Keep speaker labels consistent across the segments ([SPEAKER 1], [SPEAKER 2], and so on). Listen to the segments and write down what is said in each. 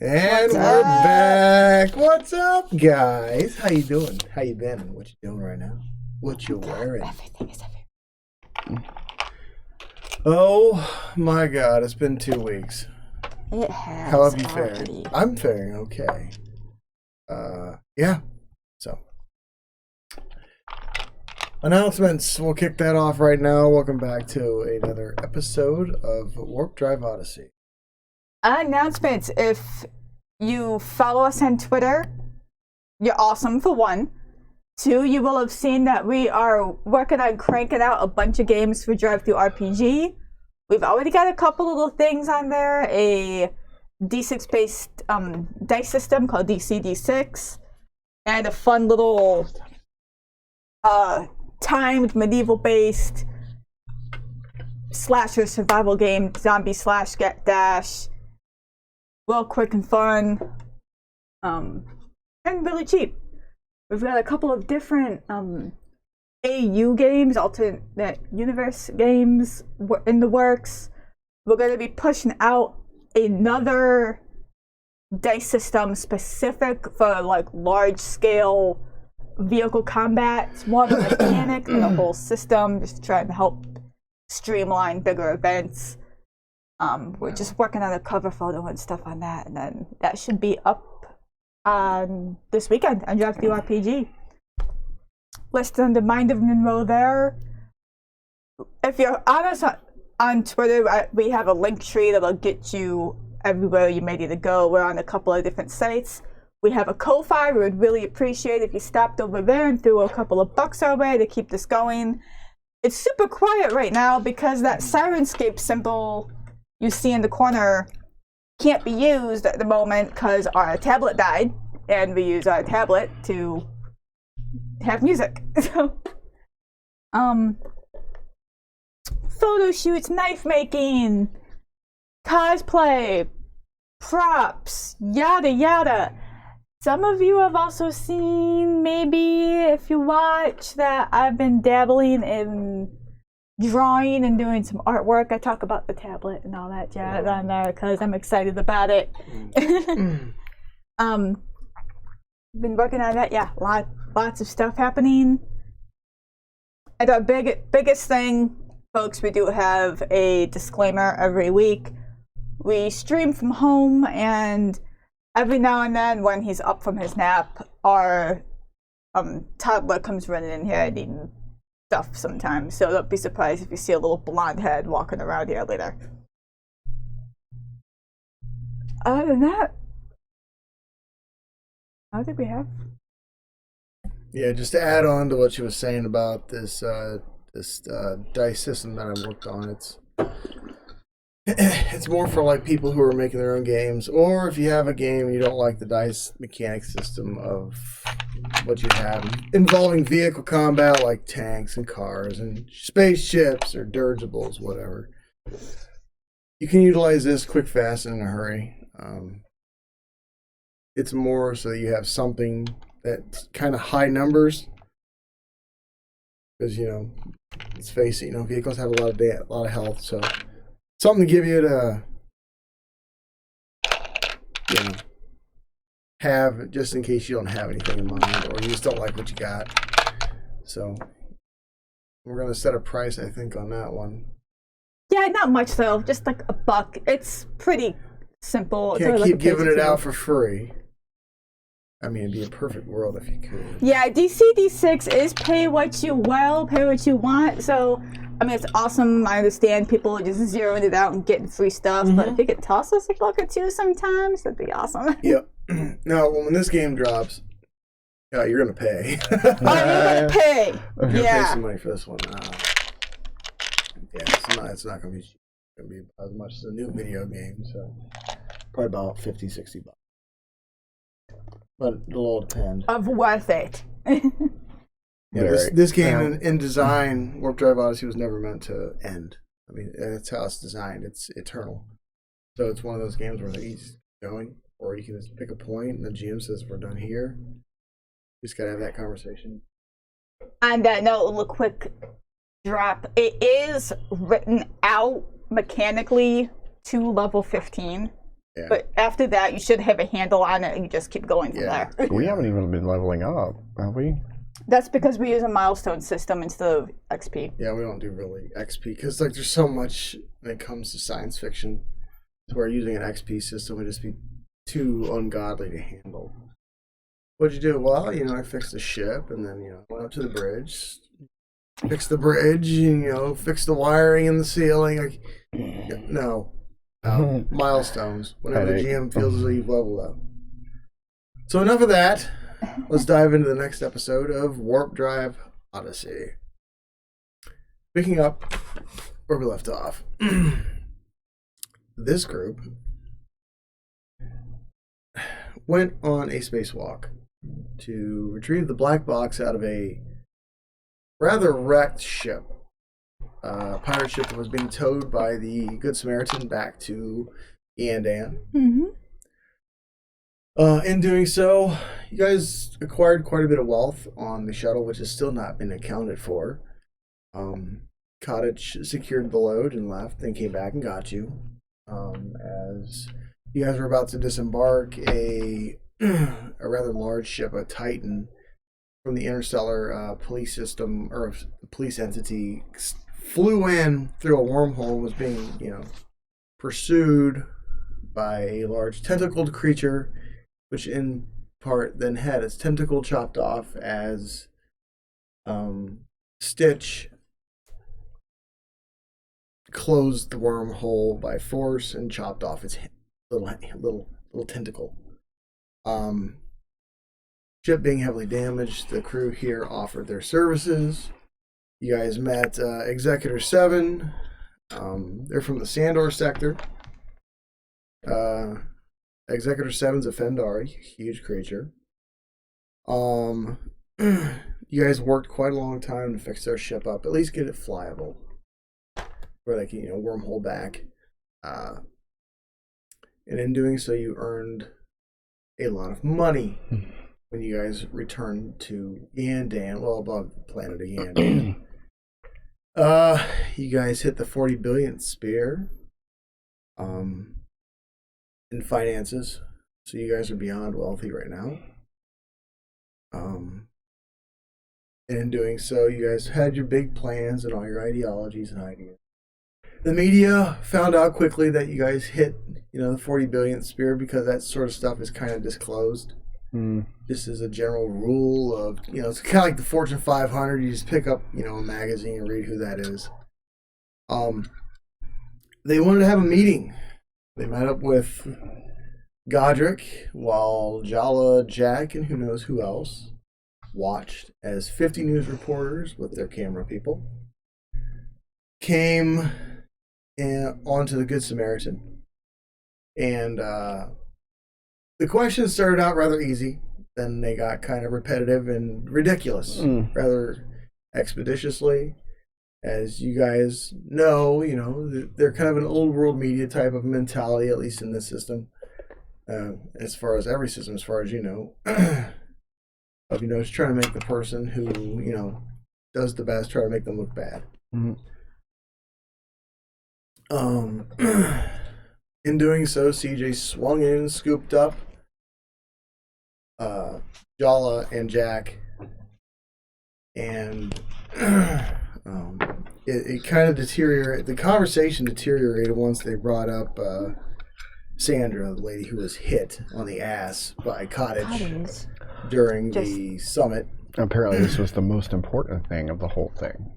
[SPEAKER 1] And we're back. What's up, guys? How you doing? How you been? What you doing right now? What you wearing?
[SPEAKER 2] Everything is everywhere.
[SPEAKER 1] Oh my God! It's been 2 weeks.
[SPEAKER 2] It has.
[SPEAKER 1] How have you
[SPEAKER 2] already.
[SPEAKER 1] fared? I'm faring okay. Yeah. So, announcements. We'll kick that off right now. Welcome back to another episode of Warp Drive Odyssey.
[SPEAKER 2] Announcements. If you follow us on Twitter, you're awesome for one. Two, you will have seen that we are working on cranking out a bunch of games for Drive-Thru RPG. We've already got a couple little things on there. A D6-based dice system called D6, and a fun little timed medieval-based slasher survival game, Zombie Slash Get Dash. Real quick and fun, and really cheap. We've got a couple of different AU games, alternate universe games in the works. We're going to be pushing out another dice system specific for like large scale vehicle combat. It's more of a mechanic than a whole system, just trying to help streamline bigger events. We're just working on a cover photo and stuff on that, and then that should be up this weekend on Drive-Thru RPG. Listed under Mind of Monroe there. If you're on us on Twitter, we have a link tree that'll get you everywhere you may need to go. We're on a couple of different sites. We have a Ko-Fi. We would really appreciate if you stopped over there and threw a couple of bucks our way to keep this going. It's super quiet right now because that Sirenscape symbol you see in the corner can't be used at the moment because our tablet died, and we use our tablet to have music. So, photo shoots, knife making, cosplay, props, yada yada. Some of you have also seen, maybe if you watch, that I've been dabbling in drawing and doing some artwork. I talk about the tablet and all that jazz on there because I'm excited about it. Been working on that. Yeah, lots of stuff happening. And our biggest thing, folks, we do have a disclaimer every week. We stream from home, and every now and then when he's up from his nap, our toddler comes running in here needing stuff sometimes, so don't be surprised if you see a little blonde head walking around here later. Other than that, I think we have.
[SPEAKER 1] Yeah, just to add on to what you were saying about this dice system that I worked on, it's more for like people who are making their own games, or if you have a game and you don't like the dice mechanic system of what you have involving vehicle combat like tanks and cars and spaceships or dirigibles, whatever. You can utilize this quick, fast, and in a hurry. It's more so that you have something that's kind of high numbers, because let's face it, vehicles have a lot of health, so something to give you to have just in case you don't have anything in mind or you just don't like what you got. So we're gonna set a price, I think, on that one.
[SPEAKER 2] Yeah, not much though, just like $1. It's pretty simple.
[SPEAKER 1] Can't keep giving it out for free. I mean, it'd be a perfect world if you could.
[SPEAKER 2] Yeah, D6 is pay what you want. So, I mean, it's awesome. I understand people are just zeroing it out and getting free stuff, but if you could toss us $1 or $2 sometimes, that'd be awesome.
[SPEAKER 1] Yep. Now, when this game drops, you're gonna pay.
[SPEAKER 2] Oh, you're gonna pay.
[SPEAKER 1] You're gonna pay some money for this one. Yeah, it's not gonna be cheap. It's gonna be as much as a new video game, so probably about $50, $60. But it'll all depend.
[SPEAKER 2] Of worth it.
[SPEAKER 1] Yeah, this game in design, Warp Drive Odyssey, was never meant to end. I mean, that's how it's designed. It's eternal. So it's one of those games where it's easy going, or you can just pick a point and the GM says, we're done here. You just got to have that conversation.
[SPEAKER 2] On that note, a little quick drop. It is written out mechanically to level 15.
[SPEAKER 1] Yeah.
[SPEAKER 2] But after that, you should have a handle on it, and you just keep going from
[SPEAKER 1] Yeah.
[SPEAKER 2] there.
[SPEAKER 3] We haven't even been leveling up, have we?
[SPEAKER 2] That's because we use a milestone system instead of XP.
[SPEAKER 1] Yeah, we don't do really XP because like there's so much when it comes to science fiction. Where using an XP system would just be too ungodly to handle. What'd you do? Well, I fixed the ship, and then went up to the bridge, fixed the bridge, and fixed the wiring in the ceiling. Like, no, milestones. Whenever the GM feels as though you've leveled up. So enough of that. Let's dive into the next episode of Warp Drive Odyssey. Picking up where we left off. This group went on a spacewalk to retrieve the black box out of a rather wrecked ship. A pirate ship that was being towed by the Good Samaritan back to Yandan.
[SPEAKER 2] Mm-hmm.
[SPEAKER 1] In doing so, you guys acquired quite a bit of wealth on the shuttle, which has still not been accounted for. Cottage secured the load and left, then came back and got you. As you guys were about to disembark, a rather large ship, a Titan, from the interstellar police system or police entity, flew in through a wormhole. Was being, pursued by a large tentacled creature, which in part then had its tentacle chopped off as Stitch closed the wormhole by force and chopped off its little tentacle. Ship being heavily damaged, the crew here offered their services. You guys met Executor 7. They're from the Sandor sector. Executor 7's a Fendari, huge creature. You guys worked quite a long time to fix their ship up, at least get it flyable, where they can, wormhole back. And in doing so, you earned a lot of money when you guys returned to Yandan, well above the planet of Yandan. You guys hit the 40 billionth spear in finances, so you guys are beyond wealthy right now. And in doing so, you guys had your big plans and all your ideologies and ideas. The media found out quickly that you guys hit, the 40 billionth spear, because that sort of stuff is kind of disclosed. Just as a general rule of, it's kind of like the Fortune 500. You just pick up, a magazine and read who that is. They wanted to have a meeting. They met up with Godrick while Jala, Jack, and who knows who else watched as 50 news reporters with their camera people came onto the Good Samaritan. And the questions started out rather easy. Then they got kind of repetitive and ridiculous rather expeditiously. As you guys know, they're kind of an old world media type of mentality, at least in this system. As far as every system, as far as of, it's trying to make the person who, does the best, try to make them look bad. In doing so, CJ swung in, scooped up Jala and Jack, and it kind of deteriorated. The conversation deteriorated once they brought up Sandra, the lady who was hit on the ass by Cottage during the summit.
[SPEAKER 3] Apparently, this was the most important thing of the whole thing.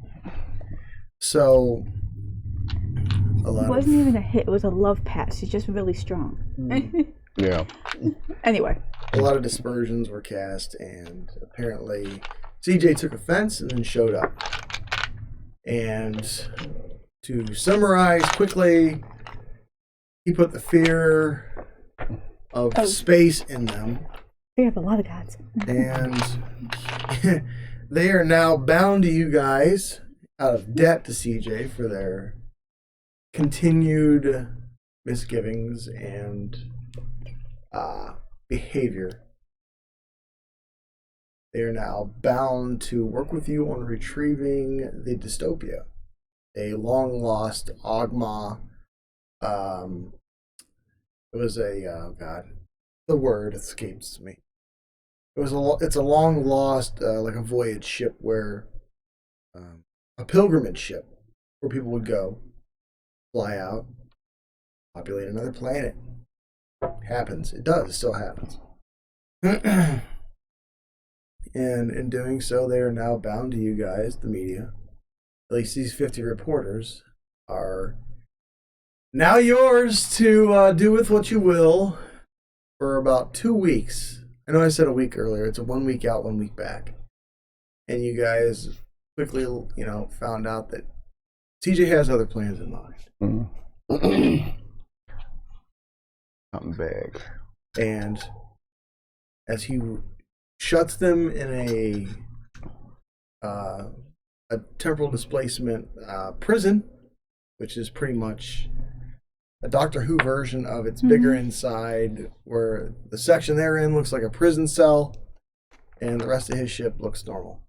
[SPEAKER 1] So,
[SPEAKER 2] It wasn't even a hit, it was a love pat. She's just really strong.
[SPEAKER 3] Yeah.
[SPEAKER 2] Anyway.
[SPEAKER 1] A lot of dispersions were cast, and apparently CJ took offense and then showed up. And to summarize quickly, he put the fear of space in them.
[SPEAKER 2] We have a lot of gods.
[SPEAKER 1] And they are now bound to you guys out of debt to CJ for their continued misgivings and behavior. They are now bound to work with you on retrieving the dystopia, a long-lost Ogma It was oh god, the word escapes me. It's a long lost, like a voyage ship where, a pilgrimage ship where people would go, fly out, populate another planet. Happens. It does. It still happens. And in doing so, they are now bound to you guys, the media. At least these 50 reporters are now yours to do with what you will for about 2 weeks. I know I said a week earlier. It's a 1 week out, 1 week back. And you guys quickly, found out that TJ has other plans in mind.
[SPEAKER 3] Mm-hmm. Something big.
[SPEAKER 1] And as he shuts them in a temporal displacement prison, which is pretty much a Doctor Who version of it's bigger inside, where the section they're in looks like a prison cell, and the rest of his ship looks normal.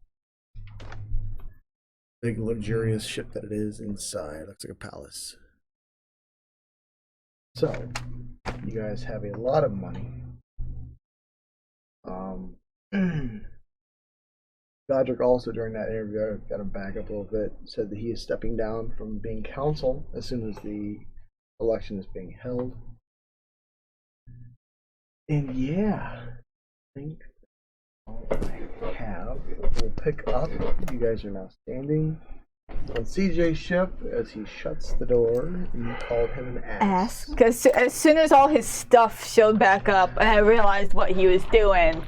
[SPEAKER 1] Big, luxurious ship that it is inside. Looks like a palace. So, you guys have a lot of money. Godrick also, during that interview, got him back up a little bit, said that he is stepping down from being counsel as soon as the election is being held. And yeah, I think all I have will pick up. You guys are now standing on CJ's ship as he shuts the door, and you called him an ass.
[SPEAKER 2] Because as soon as all his stuff showed back up and I realized what he was doing,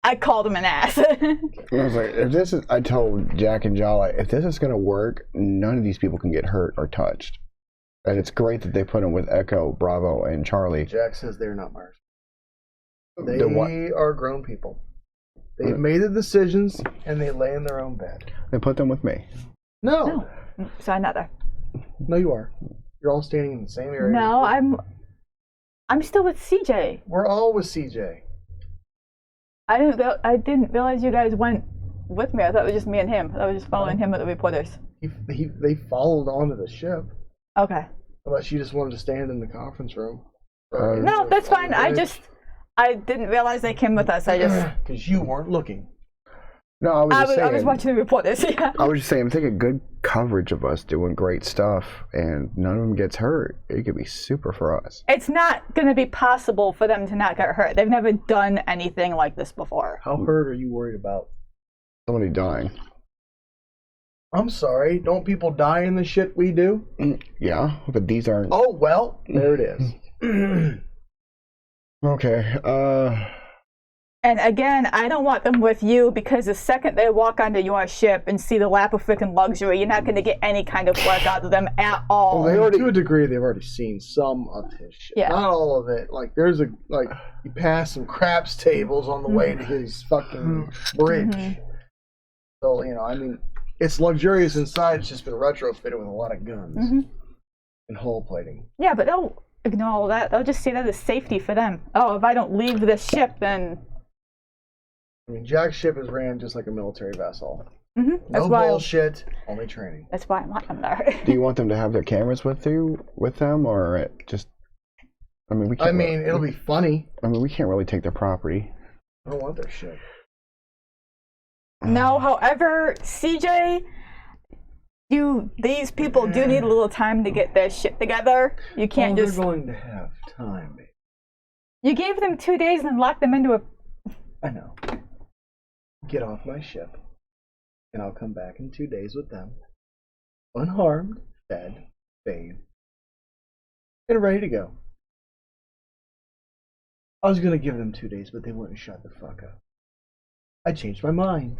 [SPEAKER 2] I called him an ass.
[SPEAKER 3] I was like, I told Jack and Jala, if this is going to work, none of these people can get hurt or touched. And it's great that they put him with Echo, Bravo, and Charlie.
[SPEAKER 1] Jack says they're not Mars. They are grown people. They've made the decisions, and they lay in their own bed.
[SPEAKER 3] They put them with me.
[SPEAKER 1] No.
[SPEAKER 2] So I'm not there.
[SPEAKER 1] No, you are. You're all standing in the same area.
[SPEAKER 2] No, I'm still with CJ.
[SPEAKER 1] We're all with CJ.
[SPEAKER 2] I didn't realize you guys went with me. I thought it was just me and him. I was just following him with the reporters.
[SPEAKER 1] They followed onto the ship.
[SPEAKER 2] Okay.
[SPEAKER 1] Unless you just wanted to stand in the conference room.
[SPEAKER 2] No, that's fine. I didn't realize they came with us.
[SPEAKER 1] Because you weren't looking.
[SPEAKER 3] No, I
[SPEAKER 2] was watching the reporters. Yeah.
[SPEAKER 3] I was just saying, I'm thinking good coverage of us doing great stuff, and none of them gets hurt. It could be super for us.
[SPEAKER 2] It's not going to be possible for them to not get hurt. They've never done anything like this before.
[SPEAKER 1] How hurt are you worried about?
[SPEAKER 3] Somebody dying.
[SPEAKER 1] I'm sorry. Don't people die in the shit we do?
[SPEAKER 3] Yeah, but these aren't.
[SPEAKER 1] Oh, well, there it is.
[SPEAKER 3] Okay,
[SPEAKER 2] And again, I don't want them with you because the second they walk onto your ship and see the lap of freaking luxury, you're not going to get any kind of work out of them at all.
[SPEAKER 1] Well, to a degree, they've already seen some of his shit. Yeah. Not all of it. Like, you pass some craps tables on the way to his fucking bridge. So, it's luxurious inside. It's just been retrofitted with a lot of guns and hull plating.
[SPEAKER 2] Yeah, but they'll ignore all that. They'll just see that as safety for them. Oh, if I don't leave this ship, then...
[SPEAKER 1] Jack's ship is ran just like a military vessel.
[SPEAKER 2] That's
[SPEAKER 1] no bullshit, only training.
[SPEAKER 2] That's why I want them there.
[SPEAKER 3] Do you want them to have their cameras with them, or just... we can't
[SPEAKER 1] it'll be funny.
[SPEAKER 3] We can't really take their property.
[SPEAKER 1] I don't want their shit.
[SPEAKER 2] No, however, CJ, these people do need a little time to get their shit together. You can't
[SPEAKER 1] they're going to have time, baby.
[SPEAKER 2] You gave them 2 days and locked them into a...
[SPEAKER 1] I know. Get off my ship, and I'll come back in 2 days with them. Unharmed, fed, bathed, and ready to go. I was going to give them 2 days, but they wouldn't shut the fuck up. I changed my mind.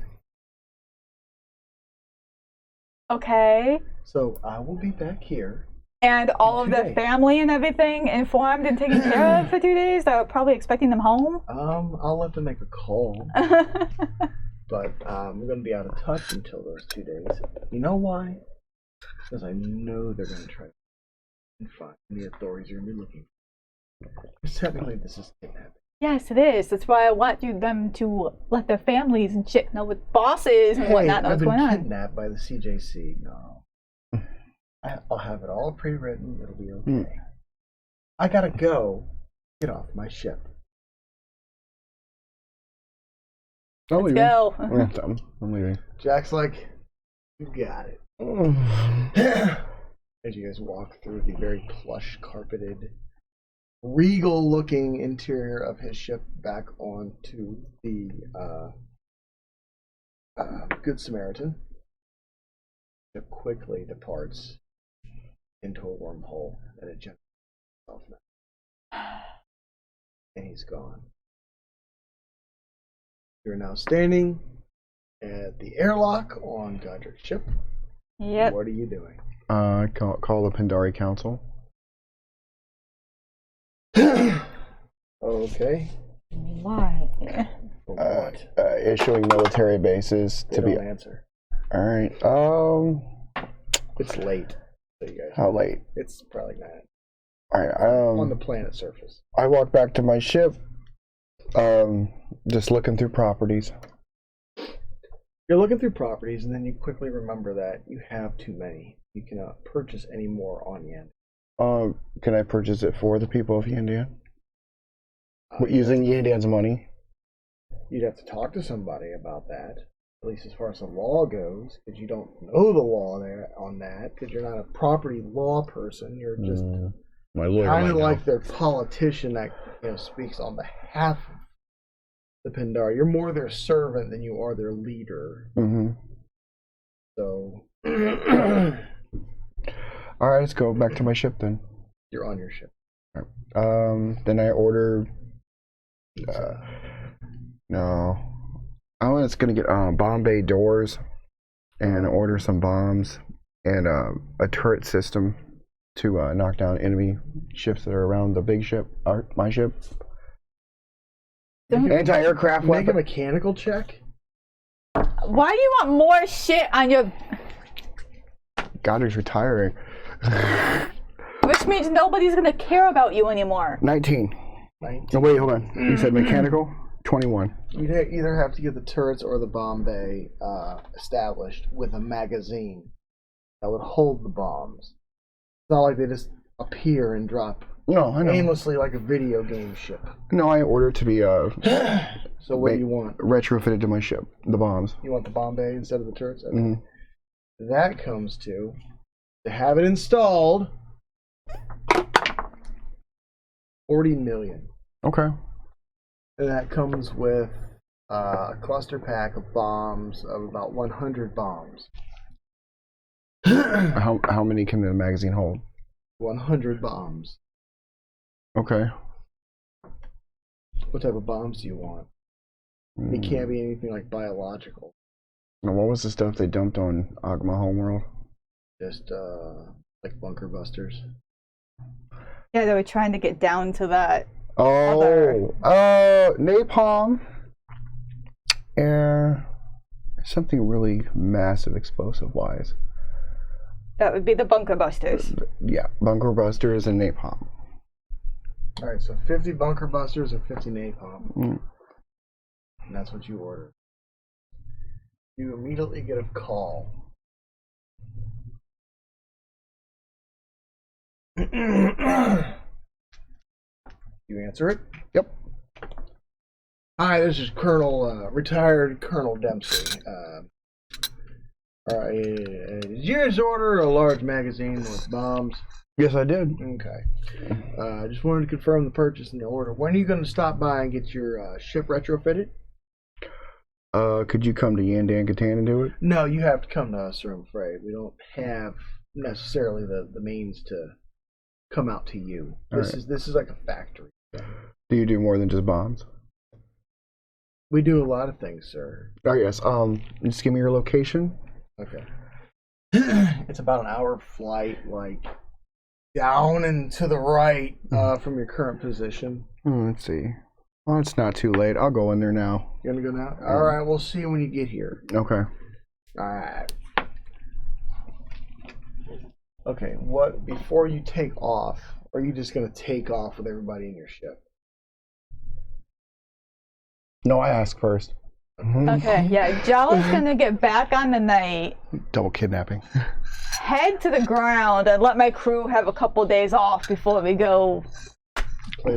[SPEAKER 2] Okay.
[SPEAKER 1] So I will be back here.
[SPEAKER 2] And all of the family and everything informed and taken care of for 2 days? They're probably expecting them home?
[SPEAKER 1] I'll let them make a call. But I'm going to be out of touch until those 2 days. You know why? Because I know they're going to try to find the authorities are going to be looking for. Because technically this is kidnapping.
[SPEAKER 2] Yes, it is. That's why I want them to let their families and shit know what bosses and whatnot know what's going on.
[SPEAKER 1] I've been kidnapped by the CJC. No. I'll have it all pre-written. It'll be okay. I gotta go. Get off my ship.
[SPEAKER 3] I'm
[SPEAKER 2] Let's
[SPEAKER 3] leaving.
[SPEAKER 2] go.
[SPEAKER 3] I'm leaving.
[SPEAKER 1] Jack's like, you got it. As you guys walk through the very plush, carpeted, regal-looking interior of his ship back onto the Good Samaritan, it quickly departs into a wormhole that it generates itself now. And he's gone. You're now standing at the airlock on Godrick's ship.
[SPEAKER 2] Yep.
[SPEAKER 1] What are you doing?
[SPEAKER 3] Call the Pandari Council.
[SPEAKER 1] Okay.
[SPEAKER 2] Why?
[SPEAKER 1] For what?
[SPEAKER 3] Issuing military bases
[SPEAKER 1] They
[SPEAKER 3] to be.
[SPEAKER 1] don't answer.
[SPEAKER 3] All right.
[SPEAKER 1] It's late. So you guys,
[SPEAKER 3] How late?
[SPEAKER 1] it's probably like 9
[SPEAKER 3] All right.
[SPEAKER 1] on the planet surface.
[SPEAKER 3] I walk back to my ship. Just looking through properties.
[SPEAKER 1] You're looking through properties, and then you quickly remember that you have too many. You cannot purchase any more on Yen.
[SPEAKER 3] Can I purchase it for the people of Yandian? Using Yandian's money?
[SPEAKER 1] You'd have to talk to somebody about that, at least as far as the law goes, because you don't know the law there on that, because you're not a property law person. You're just
[SPEAKER 3] My lawyer
[SPEAKER 1] kind
[SPEAKER 3] might
[SPEAKER 1] of
[SPEAKER 3] know.
[SPEAKER 1] like their politician that speaks on behalf of the Pandar. You're more their servant than you are their leader.
[SPEAKER 3] Mm-hmm.
[SPEAKER 1] So
[SPEAKER 3] All right, let's go back to my ship then.
[SPEAKER 1] you're on your ship.
[SPEAKER 3] Then I order. No, I was gonna get Bombay doors, and order some bombs and a turret system to knock down enemy ships that are around the big ship, my ship. Anti-aircraft
[SPEAKER 1] Make a
[SPEAKER 3] weapon.
[SPEAKER 1] mechanical check.
[SPEAKER 2] Why do you want more shit on your...
[SPEAKER 3] Godrick's retiring.
[SPEAKER 2] Which means nobody's gonna care about you anymore.
[SPEAKER 3] 19.
[SPEAKER 1] 19.
[SPEAKER 3] Oh wait, hold on. You said mechanical? 21.
[SPEAKER 1] You'd either have to get the turrets or the bomb bay established with a magazine that would hold the bombs. It's not like they just appear and drop
[SPEAKER 3] No, I know.
[SPEAKER 1] aimlessly like a video game ship.
[SPEAKER 3] No, I ordered to be
[SPEAKER 1] So what do you want?
[SPEAKER 3] retrofitted to my ship. The bombs.
[SPEAKER 1] You want the bomb bay instead of the turrets? Okay.
[SPEAKER 3] Mhm.
[SPEAKER 1] That comes to have it installed, 40 million.
[SPEAKER 3] Okay.
[SPEAKER 1] And that comes with a cluster pack of bombs of about 100 bombs.
[SPEAKER 3] How many can the magazine hold?
[SPEAKER 1] 100 bombs.
[SPEAKER 3] Okay.
[SPEAKER 1] What type of bombs do you want? It can't be anything like biological.
[SPEAKER 3] Now, what was the stuff they dumped on Agma Homeworld?
[SPEAKER 1] Just like bunker busters.
[SPEAKER 2] Yeah, they were trying to get down to that.
[SPEAKER 3] Oh, napalm. Something really massive explosive wise.
[SPEAKER 2] That would be the bunker busters.
[SPEAKER 3] Yeah, bunker busters and napalm.
[SPEAKER 1] Alright, so 50 bunker busters and 50 napalm.
[SPEAKER 3] Mm.
[SPEAKER 1] And that's what you order. You immediately get a call. You answer it?
[SPEAKER 3] Yep.
[SPEAKER 1] Hi, this is retired Colonel Dempsey. Alright, did you just order a large magazine with bombs?
[SPEAKER 3] Yes, I did.
[SPEAKER 1] Okay. Just wanted to confirm the purchase and the order. When are you going to stop by and get your ship retrofitted?
[SPEAKER 3] Could you come to Yandan Catan and do it?
[SPEAKER 1] No, you have to come to us, sir, I'm afraid. We don't have necessarily the means to come out to you. This is like a factory.
[SPEAKER 3] Do you do more than just bombs?
[SPEAKER 1] We do a lot of things, sir.
[SPEAKER 3] Oh yes. Just give me your location.
[SPEAKER 1] Okay. It's about an hour flight, like down and to the right from your current position.
[SPEAKER 3] Let's see. Well, it's not too late. I'll go in there now.
[SPEAKER 1] You gonna go now? All right, we'll see you when you get here.
[SPEAKER 3] Okay.
[SPEAKER 1] All right. Okay. What before you take off? Or are you just gonna take off with everybody in your ship?
[SPEAKER 3] No, I ask first.
[SPEAKER 2] Okay, yeah. Jala's gonna get back on the night,
[SPEAKER 3] Double kidnapping.
[SPEAKER 2] head to the ground, and let my crew have a couple days off before we go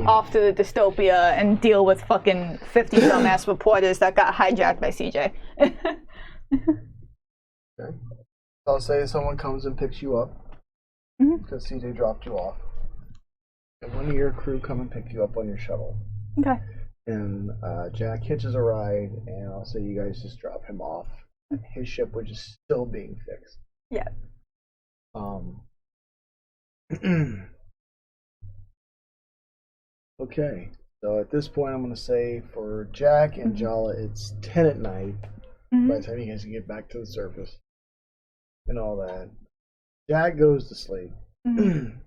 [SPEAKER 2] off to the dystopia and deal with fucking 50 dumbass reporters that got hijacked by CJ.
[SPEAKER 1] Okay. I'll say someone comes and picks you up because CJ dropped you off, and one of your crew come and pick you up on your shuttle.
[SPEAKER 2] Okay.
[SPEAKER 1] And Jack hitches a ride, and I'll say you guys just drop him off at his ship, which is still being fixed.
[SPEAKER 2] Yeah.
[SPEAKER 1] Okay, so at this point, I'm going to say for Jack and Jala, it's 10 at night by the time you guys can get back to the surface and all that. Jack goes to sleep, and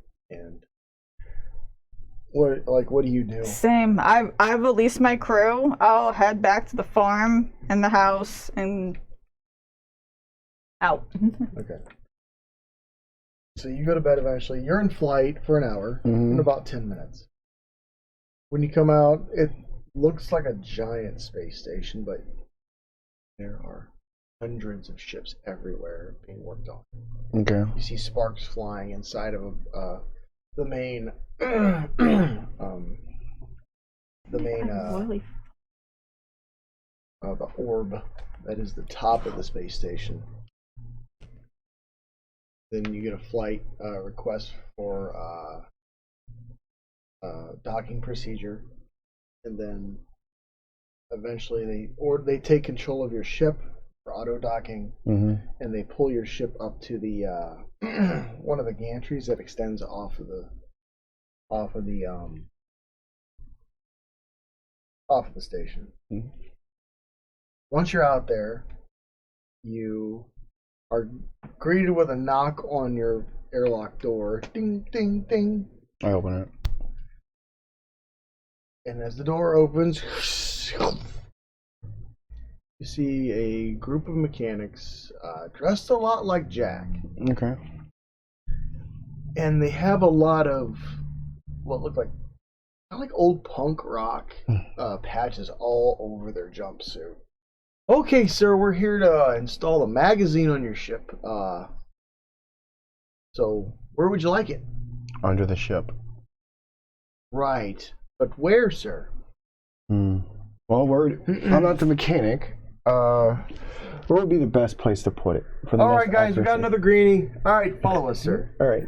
[SPEAKER 1] what do you do?
[SPEAKER 2] Same. I release my crew. I'll head back to the farm and the house and out.
[SPEAKER 1] Okay. So you go to bed eventually. You're in flight for an hour in about 10 minutes. When you come out, it looks like a giant space station, but there are hundreds of ships everywhere being worked on.
[SPEAKER 3] Okay.
[SPEAKER 1] You see sparks flying inside of the main the orb that is the top of the space station. Then you get a flight request for docking procedure, and then eventually they take control of your ship for auto docking, and they pull your ship up to the one of the gantries that extends off of the station. Once you're out there, you are greeted with a knock on your airlock door. Ding, ding, ding.
[SPEAKER 3] I open it.
[SPEAKER 1] And as the door opens, you see a group of mechanics dressed a lot like Jack.
[SPEAKER 3] Okay.
[SPEAKER 1] And they have a lot of what look like old punk rock patches all over their jumpsuit. Okay, sir, we're here to install a magazine on your ship. So where would you like it?
[SPEAKER 3] Under the ship.
[SPEAKER 1] Right. But where, sir?
[SPEAKER 3] Well, I'm not the mechanic. Where would be the best place to put it?
[SPEAKER 1] All right, guys, we got another greenie. All right, follow us, sir.
[SPEAKER 3] All right.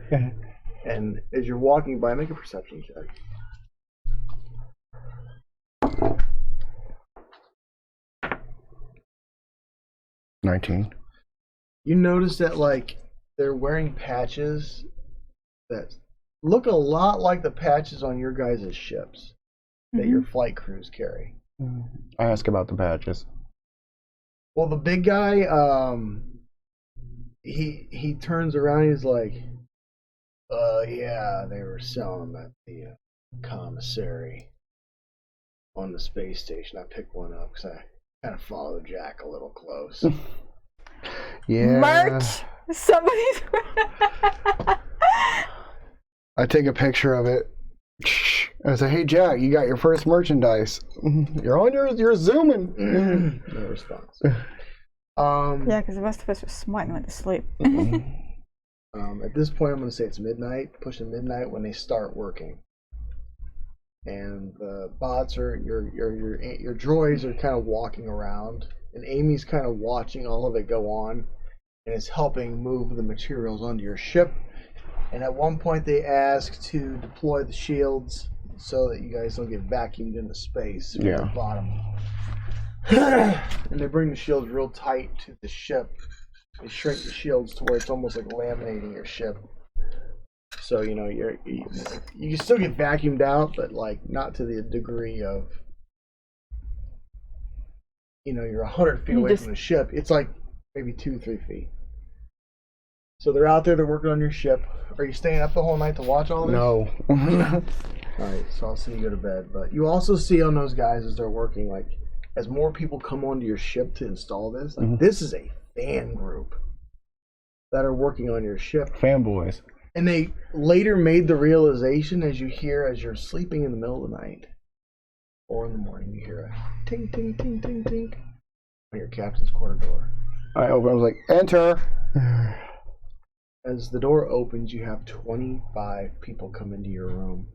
[SPEAKER 1] And as you're walking by, make a perception check.
[SPEAKER 3] 19.
[SPEAKER 1] You notice that, like, they're wearing patches that look a lot like the patches on your guys' ships that your flight crews carry.
[SPEAKER 3] I ask about the patches.
[SPEAKER 1] Well, the big guy, he turns around and he's like, yeah, they were selling them at the commissary on the space station. I picked one up because I kind of followed Jack a little close.
[SPEAKER 3] Yeah.
[SPEAKER 2] Merch! Somebody's...
[SPEAKER 3] I take a picture of it. I say, hey, Jack, you got your first merchandise. You're zooming.
[SPEAKER 1] No response.
[SPEAKER 2] Yeah, because the rest of us were smart and went to sleep.
[SPEAKER 1] At this point, I'm going to say it's midnight, pushing midnight when they start working. And the bots are, your droids are kind of walking around, and Amy's kind of watching all of it go on, and is helping move the materials onto your ship. And at one point, they ask to deploy the shields so that you guys don't get vacuumed into space from the bottom. And they bring the shields real tight to the ship. They shrink the shields to where it's almost like laminating your ship. So, you know, you can still get vacuumed out, but like not to the degree of, you know, you're 100 feet away from the ship. It's like maybe 2-3 feet. So they're out there, they're working on your ship. Are you staying up the whole night to watch all this?
[SPEAKER 3] No.
[SPEAKER 1] Alright, so I'll see you go to bed. But you also see on those guys as they're working, like, as more people come onto your ship to install this, like, this is a fan group that are working on your ship.
[SPEAKER 3] Fanboys.
[SPEAKER 1] And they later made the realization as you're sleeping in the middle of the night or in the morning, you hear a ting, ting, ting, ting, ting. on your captain's quarter door.
[SPEAKER 3] I open. I was like, enter.
[SPEAKER 1] As the door opens, you have 25 people come into your room.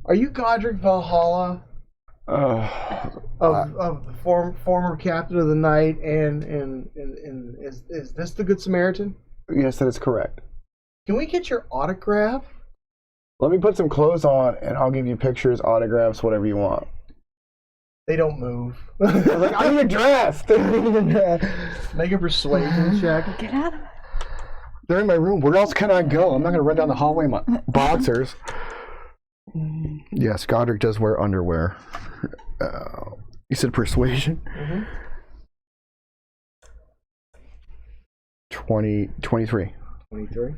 [SPEAKER 1] Are you Godrick Valhalla? Of the former captain of the night, and is this the Good Samaritan?
[SPEAKER 3] Yes, that is correct.
[SPEAKER 1] Can we get your autograph?
[SPEAKER 3] Let me put some clothes on, and I'll give you pictures, autographs, whatever you want.
[SPEAKER 1] They don't move.
[SPEAKER 3] I was like, I need a dress.
[SPEAKER 1] Make a persuasion check.
[SPEAKER 2] Get out of it.
[SPEAKER 3] They're in my room. Where else can I go? I'm not going to run down the hallway in my boxers. Yes, Godrick does wear underwear. You said persuasion?
[SPEAKER 1] Mm-hmm.
[SPEAKER 3] 23.
[SPEAKER 1] 23.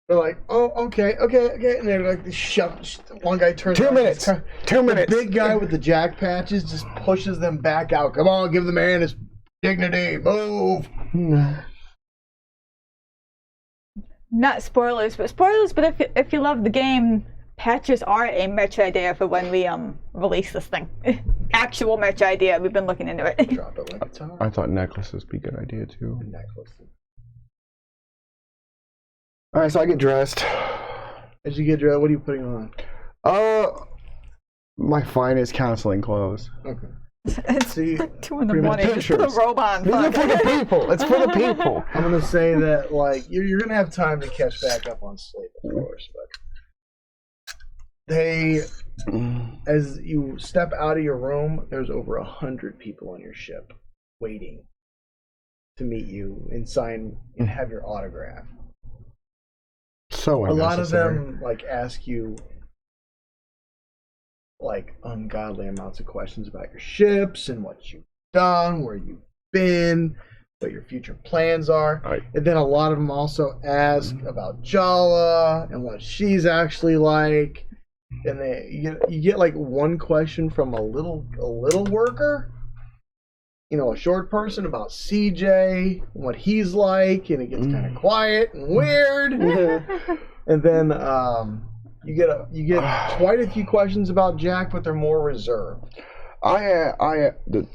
[SPEAKER 1] They're like, oh, okay. And they're like, one guy turns
[SPEAKER 3] 2 minutes. 2 minutes.
[SPEAKER 1] The big guy with the jack patches just pushes them back out. Come on, give the man his dignity. Move.
[SPEAKER 2] Not spoilers, but if you love the game, patches are a merch idea for when we release this thing. Actual merch idea. We've been looking into it.
[SPEAKER 1] Drop it like a guitar.
[SPEAKER 3] I thought necklaces would be a good idea too.
[SPEAKER 1] Necklaces.
[SPEAKER 3] Alright, so I get dressed.
[SPEAKER 1] As you get dressed, what are you putting on?
[SPEAKER 3] My finest counseling clothes.
[SPEAKER 1] Okay.
[SPEAKER 2] It's
[SPEAKER 1] See,
[SPEAKER 2] like 2 in the morning. Just put a
[SPEAKER 3] pictures.
[SPEAKER 2] robe on.
[SPEAKER 3] These are for the people. It's for the people.
[SPEAKER 1] I'm gonna say that like you're gonna have time to catch back up on sleep, of course, but as you step out of your room, there's over 100 people on your ship waiting to meet you and sign and have your autograph.
[SPEAKER 3] So
[SPEAKER 1] A lot of
[SPEAKER 3] unnecessary.
[SPEAKER 1] them like ask you like ungodly amounts of questions about your ships and what you've done, where you've been, what your future plans are.
[SPEAKER 3] Right.
[SPEAKER 1] And then a lot of them also ask about Jala and what she's actually like. And you get like one question from a little worker, a short person about CJ and what he's like, and it gets kind of quiet and weird. And then you get quite a few questions about Jack, but they're more reserved.
[SPEAKER 3] The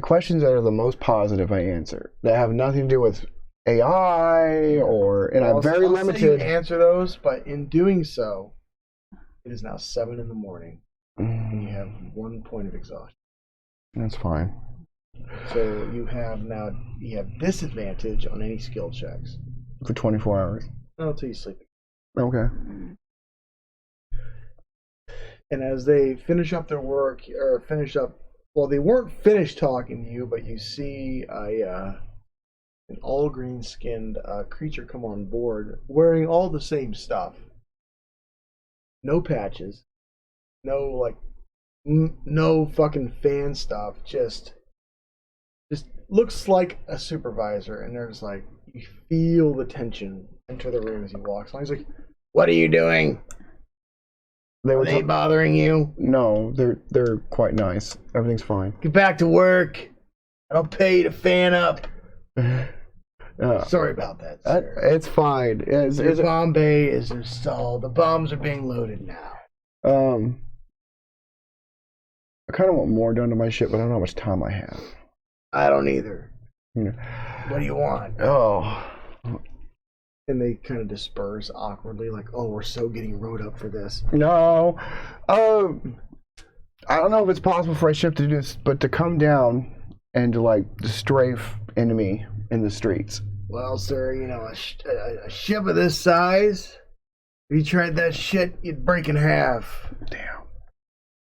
[SPEAKER 3] questions that are the most positive I answer that have nothing to do with AI I'm very limited.
[SPEAKER 1] Say you answer those, but in doing so, it is now 7 in the morning, and you have 1 point of exhaustion.
[SPEAKER 3] That's fine.
[SPEAKER 1] So you have disadvantage on any skill checks.
[SPEAKER 3] For 24 hours.
[SPEAKER 1] Until you sleep.
[SPEAKER 3] Okay.
[SPEAKER 1] And as they finish up their work, they weren't finished talking to you, but you see an all green skinned creature come on board wearing all the same stuff. No patches, no fucking fan stuff, just looks like a supervisor, and there's like, you feel the tension enter the room as he walks on. He's like, "What are you doing? Are they bothering you?"
[SPEAKER 3] No, they're quite nice. Everything's fine.
[SPEAKER 1] "Get back to work. I don't pay you to fan up." Sorry about that, sir.
[SPEAKER 3] It's fine.
[SPEAKER 1] Your bomb bay is installed. The bombs are being loaded now.
[SPEAKER 3] I kind of want more done to my ship, but I don't know how much time I have.
[SPEAKER 1] I don't either.
[SPEAKER 3] Yeah.
[SPEAKER 1] What do you want?
[SPEAKER 3] Oh.
[SPEAKER 1] And they kind of disperse awkwardly, like, "Oh, we're so getting rode up for this."
[SPEAKER 3] No. I don't know if it's possible for a ship to do this, but to come down and to strafe enemy in the streets.
[SPEAKER 1] Well, sir, a ship of this size, if you tried that shit, you'd break in half.
[SPEAKER 3] Damn.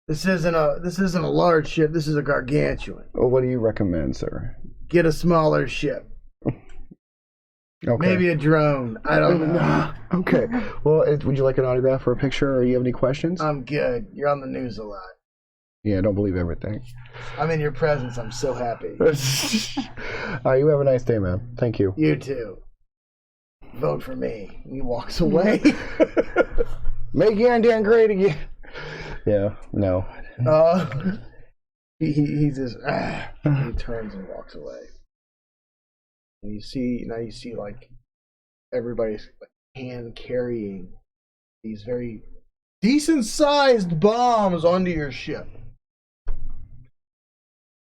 [SPEAKER 1] This isn't a large ship. This is a gargantuan.
[SPEAKER 3] Well, what do you recommend, sir?
[SPEAKER 1] Get a smaller ship.
[SPEAKER 3] Okay.
[SPEAKER 1] Maybe a drone. I don't know.
[SPEAKER 3] Okay. Well, would you like an autograph or a picture, or you have any questions?
[SPEAKER 1] I'm good. You're on the news a lot.
[SPEAKER 3] Yeah, don't believe everything.
[SPEAKER 1] I'm in your presence. I'm so happy.
[SPEAKER 3] You have a nice day, man. Thank you.
[SPEAKER 1] You too. Vote for me. And he walks away.
[SPEAKER 3] Make Yandan great again. Yeah, no.
[SPEAKER 1] He just he turns and walks away. And you see like everybody's hand carrying these very decent-sized bombs onto your ship.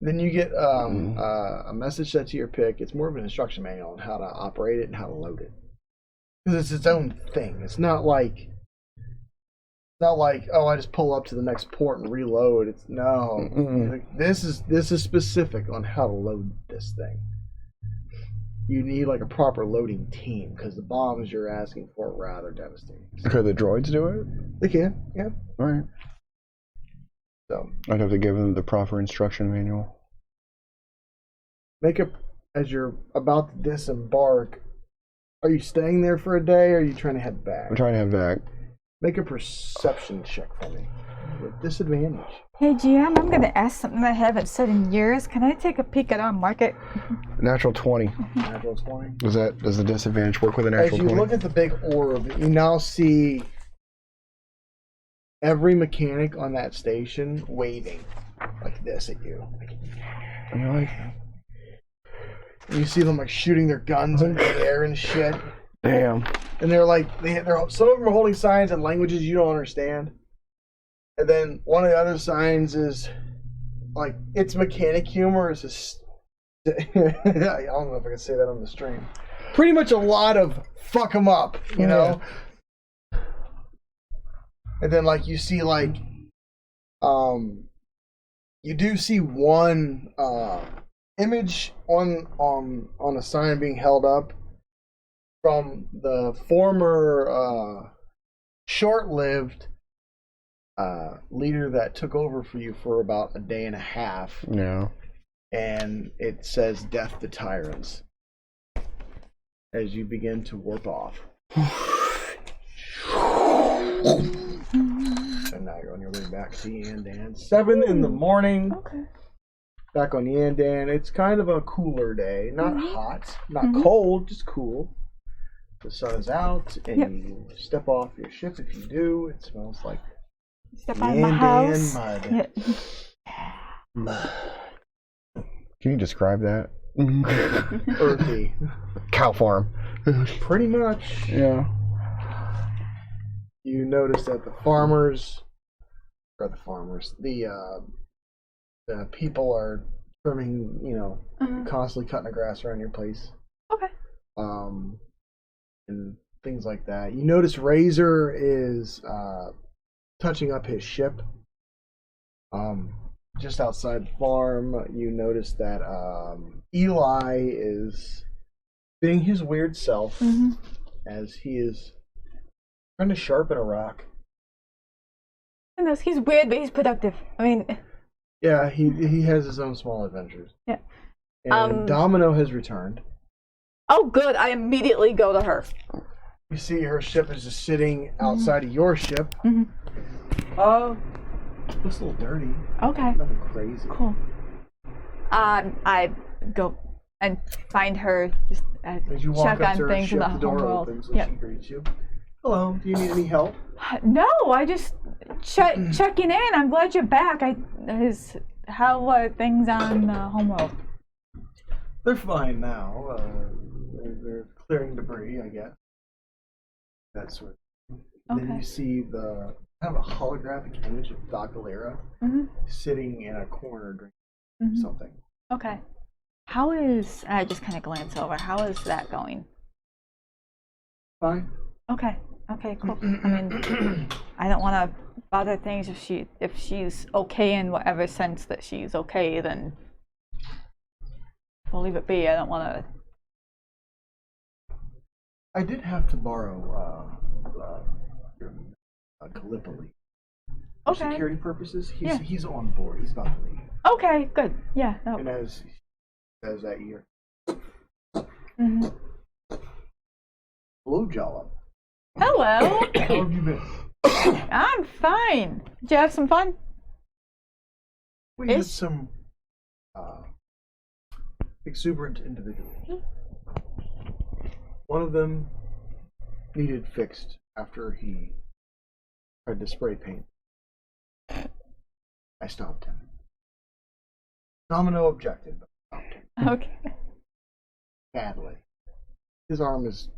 [SPEAKER 1] Then you get a message set to your pick. It's more of an instruction manual on how to operate it and how to load it. Because it's its own thing. It's not like, oh, I just pull up to the next port and reload. It's no. This is specific on how to load this thing. You need like a proper loading team because the bombs you're asking for are rather devastating.
[SPEAKER 3] Could the droids do it?
[SPEAKER 1] They can, yeah.
[SPEAKER 3] All right.
[SPEAKER 1] So
[SPEAKER 3] I'd have to give them the proper instruction manual.
[SPEAKER 1] as you're about to disembark. Are you staying there for a day, or are you trying to head back?
[SPEAKER 3] I'm trying to head back.
[SPEAKER 1] Make a perception check for me. With disadvantage.
[SPEAKER 2] Hey GM, I'm gonna ask something I haven't said in years. Can I take a peek at our market?
[SPEAKER 3] Natural 20.
[SPEAKER 1] Natural 20.
[SPEAKER 3] Does the disadvantage work with a natural 20?
[SPEAKER 1] As you look at the big orb, you now see every mechanic on that station waving like this at you.
[SPEAKER 3] And you're like,
[SPEAKER 1] And you see them like shooting their guns in the air and shit.
[SPEAKER 3] damn.
[SPEAKER 1] And they're like, some of them are holding signs in languages you don't understand. And then one of the other signs is like, it's mechanic humor. It's just, I don't know if I can say that on the stream. Pretty much a lot of fuck them up, you know? And then like you see like, you do see one image on a sign being held up from the former short-lived leader that took over for you for about a day and a half.
[SPEAKER 3] Yeah.
[SPEAKER 1] And it says death to tyrants as you begin to warp off. And now you're on your way back to Yandan. 7 in the morning.
[SPEAKER 2] Okay.
[SPEAKER 1] Back on Yandan. It's kind of a cooler day. Not hot, not cold, just cool. The sun is out, and you step off your ship. If you do, it smells like
[SPEAKER 2] Step out of my house.
[SPEAKER 1] mud.
[SPEAKER 2] Yeah.
[SPEAKER 3] Can you describe that?
[SPEAKER 1] Earthy.
[SPEAKER 3] Cow farm.
[SPEAKER 1] Pretty much.
[SPEAKER 3] Yeah.
[SPEAKER 1] You notice that the people are trimming, constantly cutting the grass around your place.
[SPEAKER 2] Okay.
[SPEAKER 1] And things like that. You notice Razor is touching up his ship. Just outside the farm, you notice that Eli is being his weird self as he is trying to sharpen a rock.
[SPEAKER 2] Goodness, he's weird, but he's productive. I mean,
[SPEAKER 1] Yeah, he has his own small adventures.
[SPEAKER 2] Yeah.
[SPEAKER 1] And Domino has returned.
[SPEAKER 2] Oh, good. I immediately go to her.
[SPEAKER 1] You see her ship is just sitting outside of your ship. Looks a little dirty.
[SPEAKER 2] Okay.
[SPEAKER 1] Nothing crazy.
[SPEAKER 2] Cool. I go and find her, just
[SPEAKER 1] As you walk
[SPEAKER 2] check
[SPEAKER 1] up
[SPEAKER 2] on
[SPEAKER 1] to her,
[SPEAKER 2] things in the
[SPEAKER 1] the door
[SPEAKER 2] homeworld.
[SPEAKER 1] opens,
[SPEAKER 2] Yeah.
[SPEAKER 1] she greets you. Hello, do you need any help?
[SPEAKER 2] No, I just checking in. I'm glad you're back. How are things on homeworld?
[SPEAKER 1] They're fine now. They're clearing debris, I guess. That sort of thing.
[SPEAKER 2] Okay.
[SPEAKER 1] Then you see the kind of a holographic image of Doc Galera sitting in a corner drinking something.
[SPEAKER 2] Okay. How is, I just kind of glance over, how is that going?
[SPEAKER 1] Fine.
[SPEAKER 2] Okay. Okay, cool. I mean, I don't want to bother things if she's okay in whatever sense that she's okay, then we'll leave it be. I don't want to.
[SPEAKER 1] I did have to borrow Gallipoli. For
[SPEAKER 2] Okay.
[SPEAKER 1] security purposes,
[SPEAKER 2] Yeah.
[SPEAKER 1] he's on board. He's about to leave.
[SPEAKER 2] Okay, good. Yeah. No.
[SPEAKER 1] And as he says that year, hello, Jala.
[SPEAKER 2] Hello.
[SPEAKER 1] How have you been?
[SPEAKER 2] I'm fine. Did you have some fun?
[SPEAKER 1] We had some exuberant individuals. One of them needed fixed after he tried to spray paint. I stopped him. Domino objected, but I stopped him
[SPEAKER 2] Okay.
[SPEAKER 1] badly. His arm is...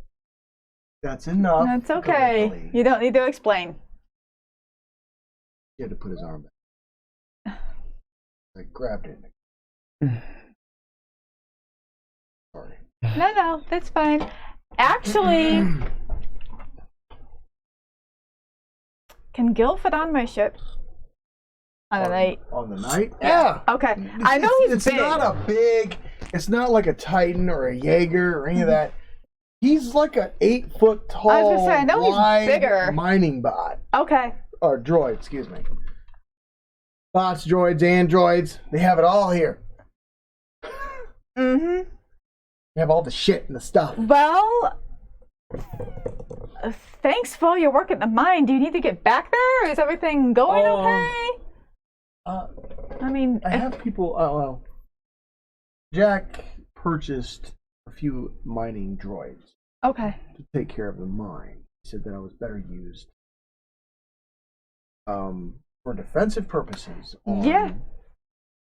[SPEAKER 1] That's enough.
[SPEAKER 2] That's okay.
[SPEAKER 1] Gallipoli.
[SPEAKER 2] You don't need to explain.
[SPEAKER 1] He had to put his arm back. I grabbed it. Sorry.
[SPEAKER 2] No, that's fine. Actually, can Gil fit on my ship? On the night?
[SPEAKER 1] On the night? Yeah.
[SPEAKER 2] Okay. I know he's big.
[SPEAKER 1] It's not a big. It's not like a Titan or a Jaeger or any of that. He's like an 8 foot tall,
[SPEAKER 2] I was gonna say, I know he's bigger.
[SPEAKER 1] Mining bot.
[SPEAKER 2] Okay.
[SPEAKER 1] Or droid, excuse me. Bots, droids, androids. They have it all here.
[SPEAKER 2] Mm-hmm.
[SPEAKER 1] They have all the shit and the stuff.
[SPEAKER 2] Well, thanks for all your work at the mine. Do you need to get back there? Is everything going okay? I mean,
[SPEAKER 1] I have people. Well, Jack purchased a few mining droids.
[SPEAKER 2] Okay.
[SPEAKER 1] To take care of the mine. He said that I was better used for defensive purposes on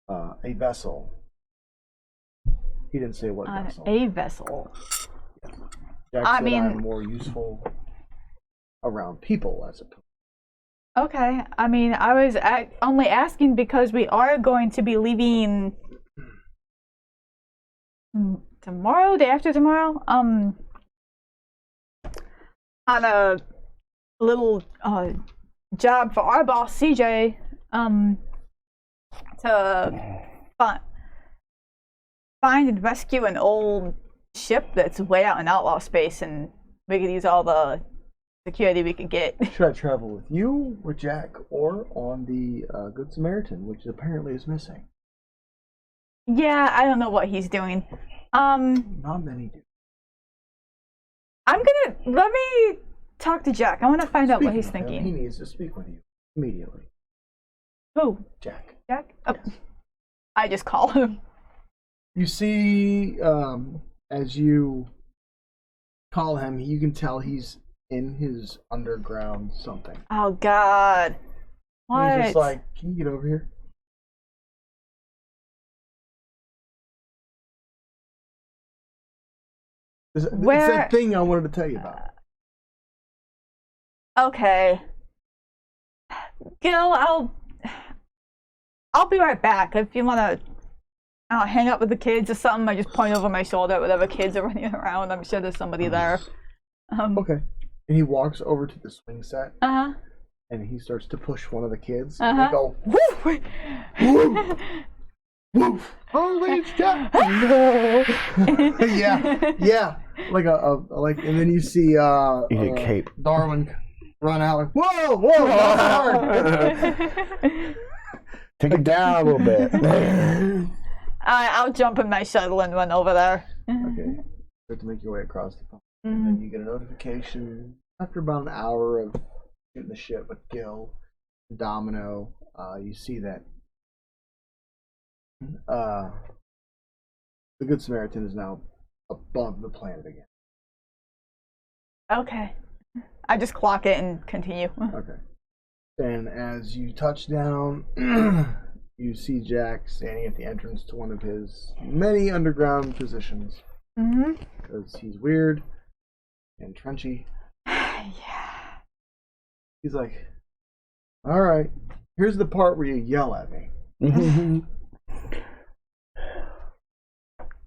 [SPEAKER 1] a vessel. He didn't say what vessel.
[SPEAKER 2] A vessel.
[SPEAKER 1] Yeah. Jack said I'm more useful around people as opposed.
[SPEAKER 2] Okay. I mean, I was only asking because we are going to be leaving tomorrow, day after tomorrow. On a little job for our boss, CJ, to find and rescue an old ship that's way out in outlaw space, and we could use all the security we could get.
[SPEAKER 1] Should I travel with you, with Jack, or on the Good Samaritan, which apparently is missing?
[SPEAKER 2] Yeah, I don't know what he's doing.
[SPEAKER 1] Not many do.
[SPEAKER 2] Let me talk to Jack. I want to find out what he's thinking.
[SPEAKER 1] He needs to speak with you immediately.
[SPEAKER 2] Who?
[SPEAKER 1] Jack.
[SPEAKER 2] Jack? Oh.
[SPEAKER 1] Yes.
[SPEAKER 2] I just call him.
[SPEAKER 1] You see, as you call him, you can tell he's in his underground something.
[SPEAKER 2] Oh, God. What?
[SPEAKER 1] He's just like, can you get over here? It's that thing I wanted to tell you about.
[SPEAKER 2] Okay. Gil, I'll be right back. If you want to hang out with the kids or something, I just point over my shoulder at whatever kids are running around. I'm sure there's somebody there.
[SPEAKER 1] Okay. And he walks over to the swing set.
[SPEAKER 2] Uh-huh.
[SPEAKER 1] And he starts to push one of the kids.
[SPEAKER 2] Uh-huh.
[SPEAKER 1] And they go, woof! Woof! Woof! Oh, it's Jack! yeah. Like and then you see
[SPEAKER 3] cape.
[SPEAKER 1] Darwin run out like, whoa, not hard.
[SPEAKER 3] Take it down a little bit.
[SPEAKER 2] I'll jump in my shuttle and run over there.
[SPEAKER 1] Okay. You have to make your way across the pond. And then you get a notification after about an hour of shooting the shit with Gil, Domino. You see that the Good Samaritan is now above the planet again.
[SPEAKER 2] Okay. I just clock it and continue.
[SPEAKER 1] Okay. And as you touch down, you see Jack standing at the entrance to one of his many underground positions.
[SPEAKER 2] Mm-hmm.
[SPEAKER 1] Because he's weird and trenchy.
[SPEAKER 2] Yeah.
[SPEAKER 1] He's like, all right, here's the part where you yell at me.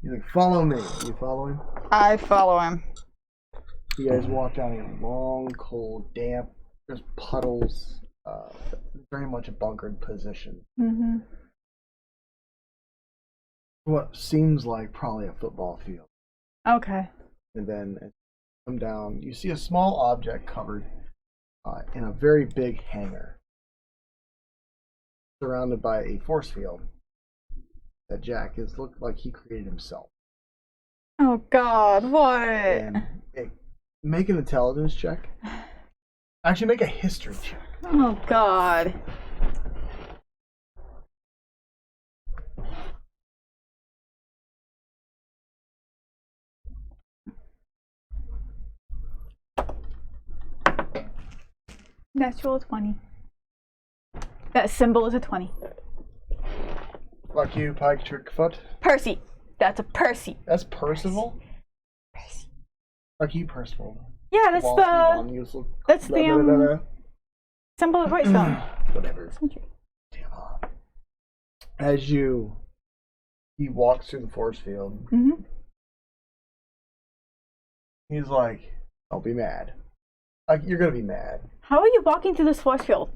[SPEAKER 1] He's like, follow me. You follow him?
[SPEAKER 2] I follow him.
[SPEAKER 1] You guys walk down a long, cold, damp, there's puddles, very much a bunkered position.
[SPEAKER 2] Mm-hmm.
[SPEAKER 1] What seems like probably a football field.
[SPEAKER 2] Okay.
[SPEAKER 1] And then as you come down, you see a small object covered in a very big hangar, surrounded by a force field that Jack has looked like he created himself.
[SPEAKER 2] Oh God, what?
[SPEAKER 1] And make an intelligence check. Actually, make a history check.
[SPEAKER 2] Oh God. Natural 20. That symbol is a 20.
[SPEAKER 1] Fuck you, Pike Trickfoot.
[SPEAKER 2] Percy. That's a Percy.
[SPEAKER 1] That's Percival?
[SPEAKER 2] Percy.
[SPEAKER 1] Fuck you, Percival.
[SPEAKER 2] Yeah, that's the symbol of Greystone.
[SPEAKER 1] whatever. As he walks through the force field, he's like, "Don't be mad. Like, you're gonna be mad."
[SPEAKER 2] How are you walking through this force field?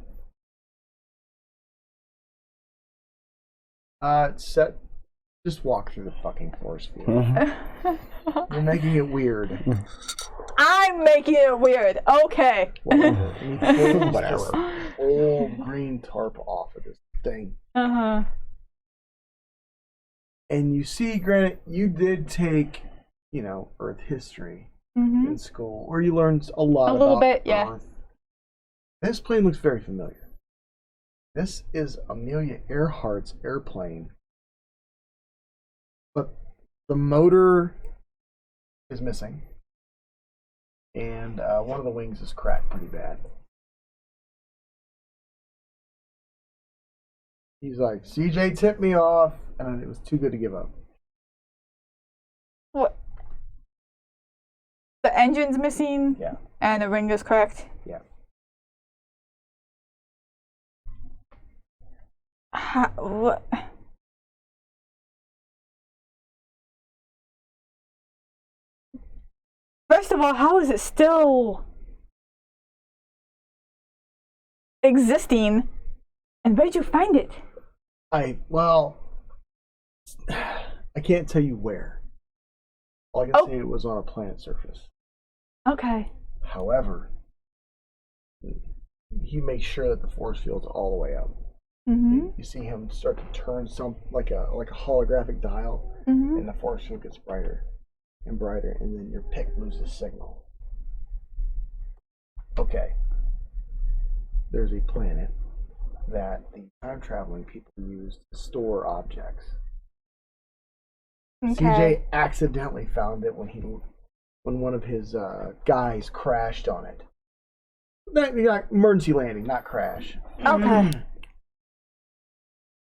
[SPEAKER 1] Just walk through the fucking force field. You're making it weird.
[SPEAKER 2] I'm making it weird. Okay.
[SPEAKER 1] Whatever. Old green tarp off of this thing. And you see, granted, you did take, Earth history in school, or you learned a lot. A little bit, yeah. Earth. This plane looks very familiar. This is Amelia Earhart's airplane, but the motor is missing, and one of the wings is cracked pretty bad. He's like, CJ tipped me off, and it was too good to give up.
[SPEAKER 2] What? The engine's missing?
[SPEAKER 1] Yeah.
[SPEAKER 2] And the wing is cracked?
[SPEAKER 1] Yeah.
[SPEAKER 2] What? First of all, how is it still existing? And where'd you find it?
[SPEAKER 1] I can't tell you where. All I can say it was on a planet surface.
[SPEAKER 2] Okay.
[SPEAKER 1] However, he makes sure that the force field's all the way up. You see him start to turn like a holographic dial, and the force field gets brighter and brighter, and then your pick loses signal. Okay. There's a planet that the time traveling people use to store objects.
[SPEAKER 2] Okay.
[SPEAKER 1] CJ accidentally found it when one of his guys crashed on it. Not emergency landing, not crash.
[SPEAKER 2] Okay.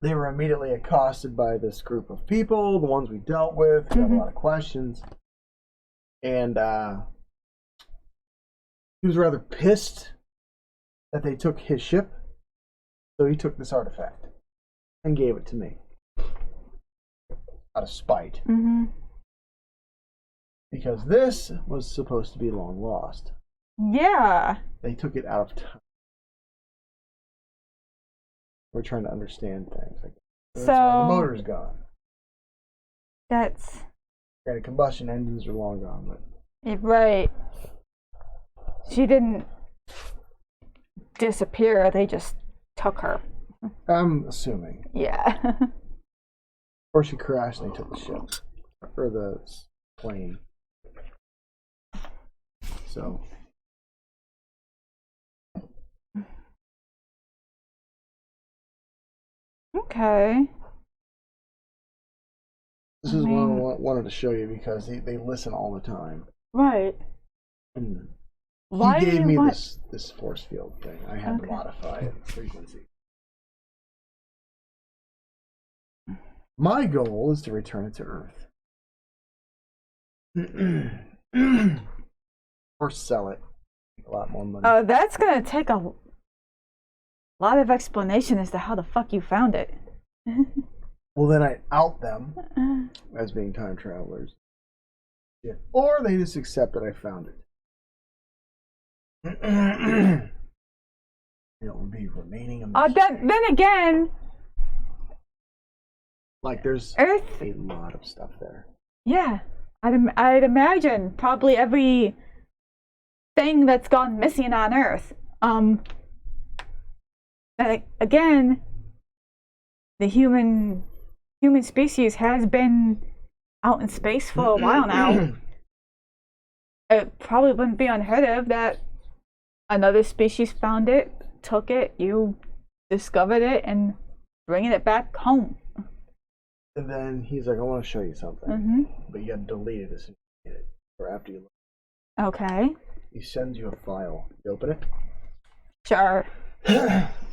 [SPEAKER 1] They were immediately accosted by this group of people, the ones we dealt with, who had a lot of questions. And he was rather pissed that they took his ship. So he took this artifact and gave it to me out of spite. Because this was supposed to be long lost.
[SPEAKER 2] Yeah.
[SPEAKER 1] They took it out of time. We're trying to understand things. That's why the motor's gone.
[SPEAKER 2] That's...
[SPEAKER 1] Granted, combustion engines are long gone, but...
[SPEAKER 2] Right. She didn't disappear, they just took her.
[SPEAKER 1] I'm assuming.
[SPEAKER 2] Yeah.
[SPEAKER 1] Or she crashed and they took the ship. Or the plane. So.
[SPEAKER 2] Okay.
[SPEAKER 1] This is what I wanted to show you because they listen all the time.
[SPEAKER 2] Right.
[SPEAKER 1] And
[SPEAKER 2] Why
[SPEAKER 1] he gave me this force field thing. I had to modify it frequency. My goal is to return it to Earth. Or sell it. Make a lot more money.
[SPEAKER 2] Oh, that's gonna take a lot of explanation as to how the fuck you found it.
[SPEAKER 1] Well, then I out them as being time travelers. Yeah. Or they just accept that I found it. It would be remaining a mystery.
[SPEAKER 2] Then again,
[SPEAKER 1] like there's
[SPEAKER 2] Earth,
[SPEAKER 1] a lot of stuff there.
[SPEAKER 2] Yeah, I'd imagine probably every thing that's gone missing on Earth. That again, the human species has been out in space for a while now. It probably wouldn't be unheard of that another species found it, took it, you discovered it, and bringing it back home.
[SPEAKER 1] And then he's like, I want to show you something. But you got to delete it as soon as you get it. Or after you look.
[SPEAKER 2] Okay.
[SPEAKER 1] He sends you a file. You open it?
[SPEAKER 2] Sure.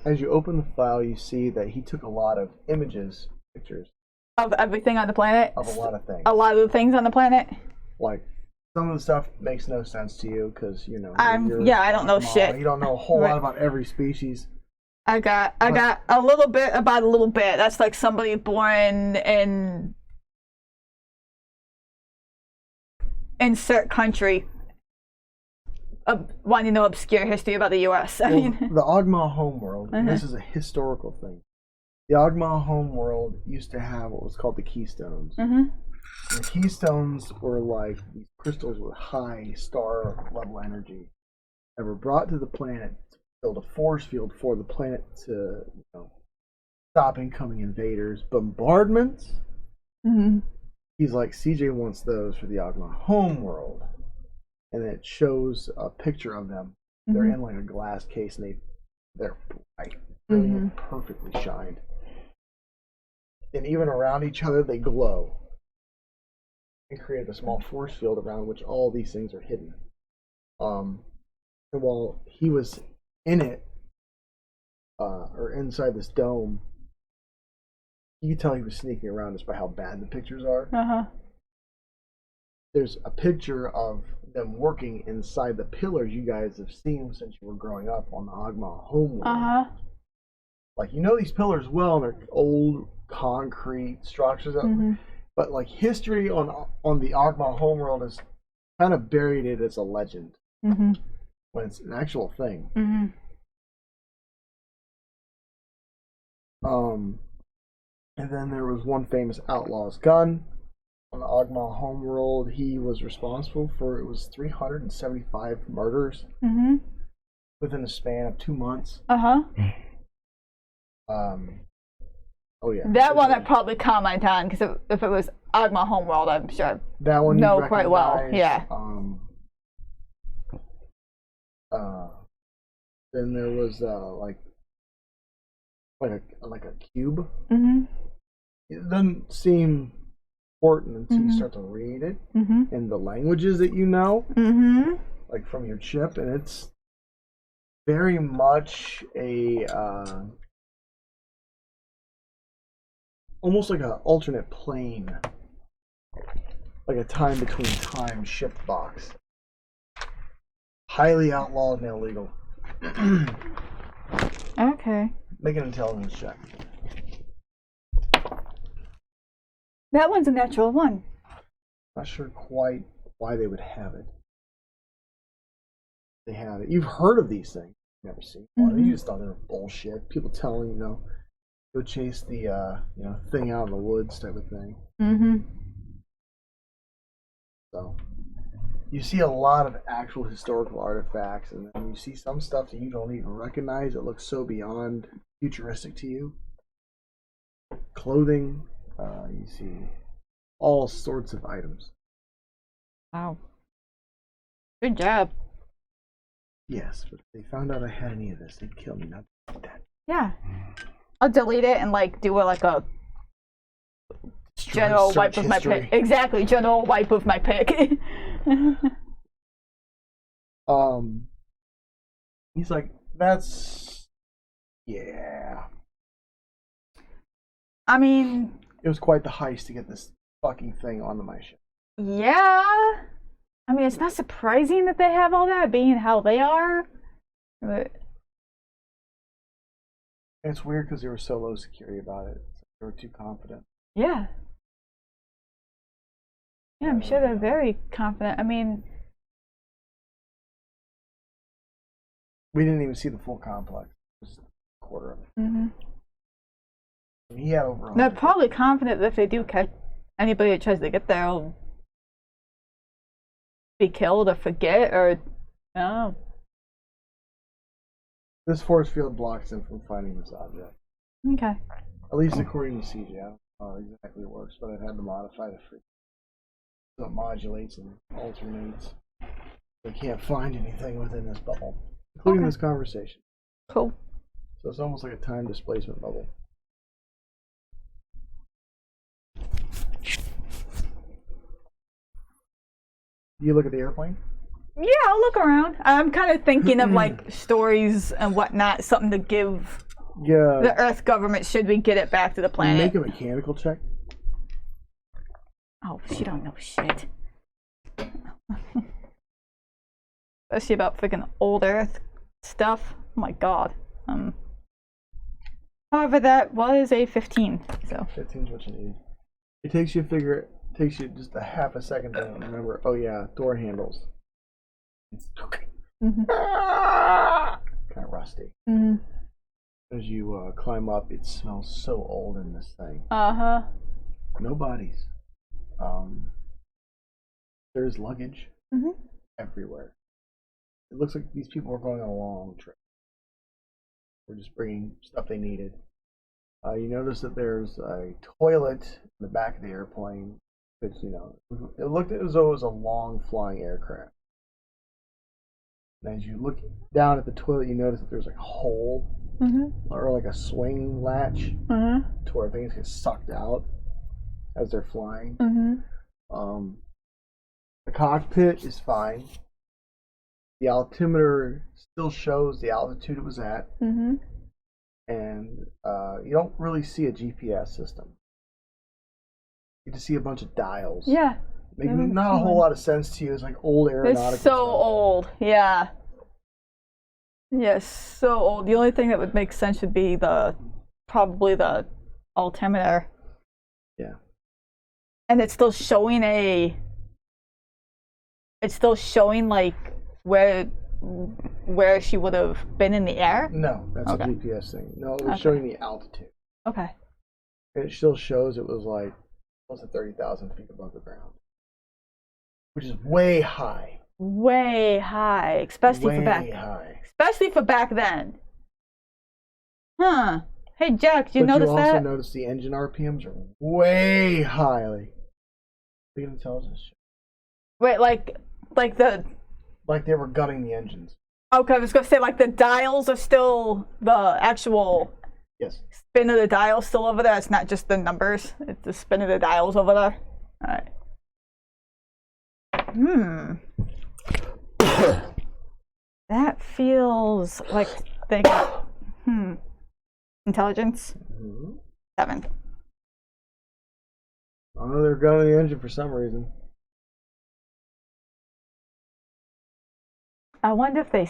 [SPEAKER 1] As you open the file, you see that he took a lot of pictures.
[SPEAKER 2] Of everything on the planet?
[SPEAKER 1] Of a lot of things.
[SPEAKER 2] A lot of the things on the planet?
[SPEAKER 1] Like, some of the stuff makes no sense to you because,
[SPEAKER 2] I don't know shit.
[SPEAKER 1] You don't know a whole lot about every species.
[SPEAKER 2] I got a little bit about a little bit. That's like somebody born in insert country. Wanting to know obscure history about the U.S. I mean,
[SPEAKER 1] the Ogma homeworld. And this is a historical thing. The Ogma homeworld used to have what was called the keystones. And the keystones were like these crystals with high star level energy that were brought to the planet to build a force field for the planet to, stop incoming invaders, bombardments. He's like, CJ wants those for the Ogma homeworld. And it shows a picture of them. They're in like a glass case, and they're bright, brilliant, perfectly shined. And even around each other, they glow and create a small force field around which all these things are hidden. And while he was in it, or inside this dome, you could tell he was sneaking around just by how bad the pictures are. There's a picture of them working inside the pillars you guys have seen since you were growing up on the Ogma homeworld. Like, these pillars well, and they're old concrete structures. But like history on the Ogma homeworld is kind of buried it as a legend when it's an actual thing. And then there was one famous outlaw's gun on the Ogma homeworld. He was responsible for, it was 375 murders within a span of 2 months. Oh yeah,
[SPEAKER 2] that one I probably comment on, because if it was Ogma homeworld, I'm sure
[SPEAKER 1] that one
[SPEAKER 2] know quite well. Yeah.
[SPEAKER 1] Then there was like a cube. It doesn't seem important until you start to read it in the languages that you know, like from your chip, and it's very much a almost like an alternate plane, like a time between time shift box. Highly outlawed and illegal.
[SPEAKER 2] Okay.
[SPEAKER 1] Make an intelligence check.
[SPEAKER 2] That one's a natural one.
[SPEAKER 1] Not sure quite why they would have it. They have it. You've heard of these things. Never seen one. You just thought they were bullshit. People telling go chase the thing out in the woods type of thing. So you see a lot of actual historical artifacts, and then you see some stuff that you don't even recognize. It looks so beyond futuristic to you. Clothing, you see all sorts of items.
[SPEAKER 2] Wow. Good job.
[SPEAKER 1] Yes, but if they found out I had any of this, they'd kill me. Not like that.
[SPEAKER 2] Yeah. I'll delete it and do a general wipe of my pick. Exactly, general wipe of my pick.
[SPEAKER 1] He's like, that's, yeah.
[SPEAKER 2] I mean,
[SPEAKER 1] it was quite the heist to get this fucking thing onto my ship.
[SPEAKER 2] Yeah. I mean, it's not surprising that they have all that, being how they are. But
[SPEAKER 1] it's weird because they were so low security about it. They were too confident.
[SPEAKER 2] Yeah. Yeah, I'm sure they're very confident. I mean,
[SPEAKER 1] we didn't even see the full complex. Just a quarter of it. He had over.
[SPEAKER 2] They're probably confident that if they do catch anybody that tries to get there, will be killed or forget or no.
[SPEAKER 1] This force field blocks them from finding this object.
[SPEAKER 2] Okay.
[SPEAKER 1] At least according to CJ. I don't know how it exactly works, but I've had to modify the frequency so it modulates and alternates. They can't find anything within this bubble, including this conversation.
[SPEAKER 2] Cool.
[SPEAKER 1] So it's almost like a time displacement bubble. You look at the airplane?
[SPEAKER 2] Yeah, I'll look around. I'm kind of thinking of stories and whatnot, something to give the Earth government should we get it back to the planet.
[SPEAKER 1] Make a mechanical check.
[SPEAKER 2] Oh, she don't know shit. Especially about freaking old Earth stuff. Oh my god. However, that was a 15. So
[SPEAKER 1] 15 is what you need. It takes you just a half a second to remember. Oh yeah, door handles. It's
[SPEAKER 2] mm-hmm.
[SPEAKER 1] kind of rusty.
[SPEAKER 2] Mm-hmm.
[SPEAKER 1] As you climb up, it smells so old in this thing.
[SPEAKER 2] Uh-huh.
[SPEAKER 1] No bodies. There's luggage everywhere. It looks like these people were going on a long trip. We're just bringing stuff they needed. You notice that there's a toilet in the back of the airplane. Because, it looked as though it was a long flying aircraft. And as you look down at the toilet, you notice that there's like a hole or like a swing latch to where things get sucked out as they're flying. The cockpit is fine. The altimeter still shows the altitude it was at. And you don't really see a GPS system. You just see a bunch of dials.
[SPEAKER 2] Yeah.
[SPEAKER 1] Not a whole lot of sense to you. It's like old aeronautical
[SPEAKER 2] It's so
[SPEAKER 1] stuff.
[SPEAKER 2] old. Yeah. Yes, so old. The only thing that would make sense would be probably the altimeter.
[SPEAKER 1] Yeah.
[SPEAKER 2] And it's still showing like where she would have been in the air?
[SPEAKER 1] No, that's
[SPEAKER 2] Okay.
[SPEAKER 1] a GPS thing. No, it was showing the altitude.
[SPEAKER 2] Okay.
[SPEAKER 1] And it still shows it was like close to 30,000 feet above the ground, which is way high.
[SPEAKER 2] Way high, especially for back then. Huh. Hey Jack, did you notice
[SPEAKER 1] that?
[SPEAKER 2] that?
[SPEAKER 1] You also notice the engine RPMs are way high. Like intelligence.
[SPEAKER 2] Wait, like
[SPEAKER 1] they were gunning the engines.
[SPEAKER 2] Okay, I was gonna say like the dials are still the actual spin of the dials still over there. It's not just the numbers. It's the spin of the dials over there. All right. That feels like they got intelligence 7.
[SPEAKER 1] I know they're gunning the engine for some reason.
[SPEAKER 2] I wonder if they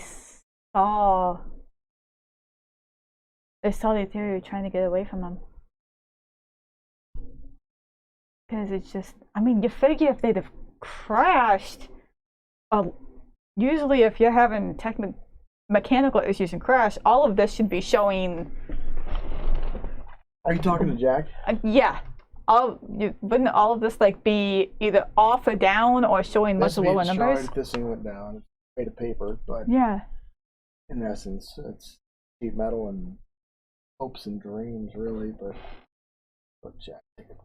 [SPEAKER 2] saw the Ethereum trying to get away from them. Because it's just, I mean, you figure if they'd have crashed, usually if you're having mechanical issues and crash, all of this should be showing.
[SPEAKER 1] Are you talking to Jack?
[SPEAKER 2] Yeah. Wouldn't all of this like be either off or down or showing much lower numbers?
[SPEAKER 1] If this thing went down, it's made of paper, but
[SPEAKER 2] yeah,
[SPEAKER 1] in essence, it's sheet metal and hopes and dreams, really. But let Jack take a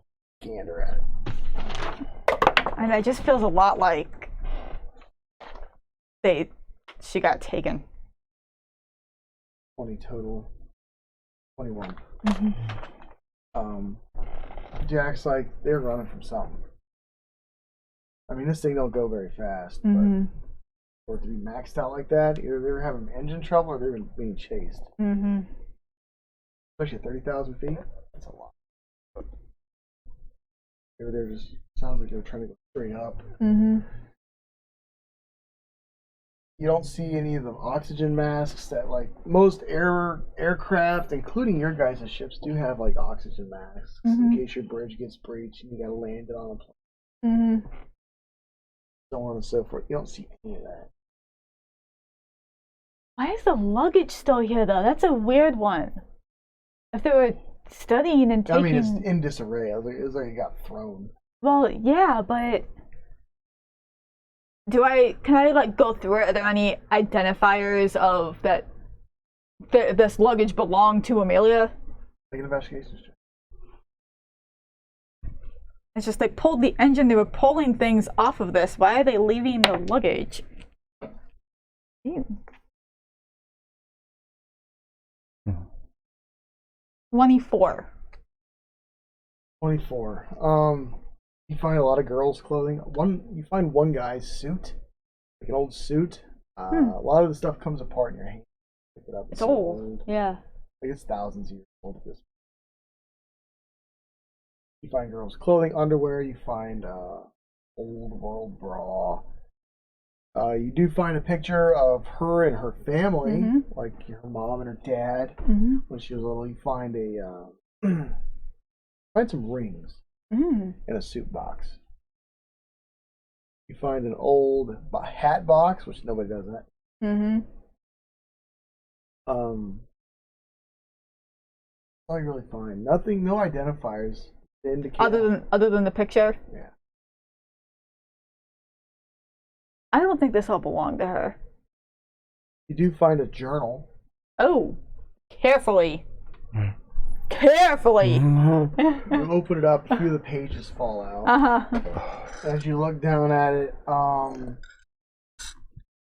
[SPEAKER 1] gander at it.
[SPEAKER 2] And it just feels a lot like she got taken.
[SPEAKER 1] 20 total. 21. Jack's like, they're running from something. I mean, this thing don't go very fast, but for it to be maxed out like that, either they're having engine trouble or they're being chased. Especially at 30,000 feet, that's a lot. Maybe they're just, sounds like they're trying to go straight up. You don't see any of the oxygen masks that, like, most aircraft, including your guys' ships, do have, like, oxygen masks in case your bridge gets breached and you gotta land it on a plane. So on and so forth. You don't see any of that.
[SPEAKER 2] Why is the luggage still here, though? That's a weird one. If they were studying and taking...
[SPEAKER 1] I mean, it's in disarray. It was like it got thrown.
[SPEAKER 2] Well, yeah, but... Can I like go through it? Are there any identifiers of that this luggage belonged to Amelia?
[SPEAKER 1] Make an investigation check.
[SPEAKER 2] It's just they pulled the engine. They were pulling things off of this. Why are they leaving the luggage? Ew. 24.
[SPEAKER 1] 24. You find a lot of girls' clothing. You find one guy's suit, like an old suit. A lot of the stuff comes apart in your hand. Pick it up.
[SPEAKER 2] It's old. Yeah.
[SPEAKER 1] Like it's thousands of years old at this point. You find girls' clothing, underwear. You find old world bra. You do find a picture of her and her family,
[SPEAKER 2] Mhm.
[SPEAKER 1] like her mom and her dad.
[SPEAKER 2] Mhm.
[SPEAKER 1] When she was little, you find find some rings
[SPEAKER 2] Mhm.
[SPEAKER 1] in a soup box. You find an old hat box, which nobody does that.
[SPEAKER 2] Mhm.
[SPEAKER 1] All you really find. Nothing, no identifiers to indicate.
[SPEAKER 2] Other than the picture.
[SPEAKER 1] Yeah.
[SPEAKER 2] I don't think this all belonged to her.
[SPEAKER 1] You do find a journal.
[SPEAKER 2] Oh, carefully. Carefully.
[SPEAKER 1] You open it up, a few of the pages fall out. As you look down at it,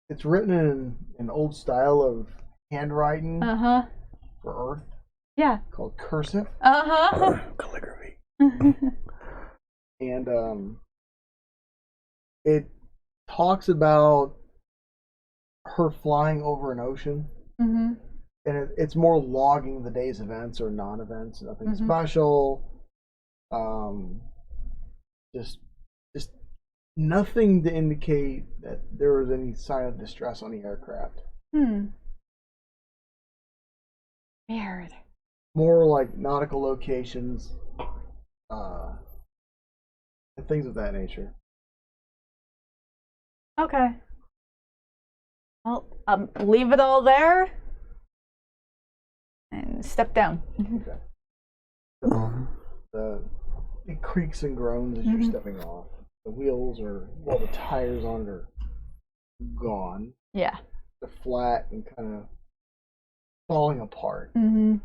[SPEAKER 1] it's written in an old style of handwriting for Earth.
[SPEAKER 2] Yeah.
[SPEAKER 1] Called cursive. Calligraphy. And it talks about her flying over an ocean.
[SPEAKER 2] Mm-hmm.
[SPEAKER 1] And it's more logging the day's events or non-events. Nothing special. Just nothing to indicate that there was any sign of distress on the aircraft.
[SPEAKER 2] Weird.
[SPEAKER 1] More like nautical locations, and things of that nature.
[SPEAKER 2] Okay. Well, leave it all there and step down.
[SPEAKER 1] Okay. It creaks and groans as you're stepping off. The wheels the tires on it are gone.
[SPEAKER 2] Yeah.
[SPEAKER 1] They're flat and kind of falling apart.
[SPEAKER 2] Mm-hmm.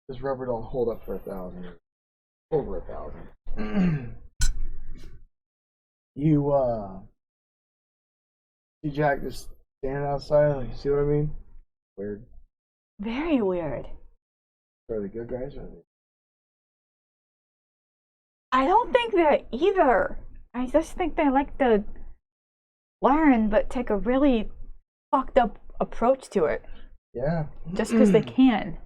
[SPEAKER 1] This rubber don't hold up for 1,000. Over 1,000. You see Jack just standing outside. Like, you see what I mean? Weird.
[SPEAKER 2] Very weird.
[SPEAKER 1] Are they good guys? Or are they...
[SPEAKER 2] I don't think they're either. I just think they like to learn, but take a really fucked up approach to it.
[SPEAKER 1] Yeah.
[SPEAKER 2] Just because they can.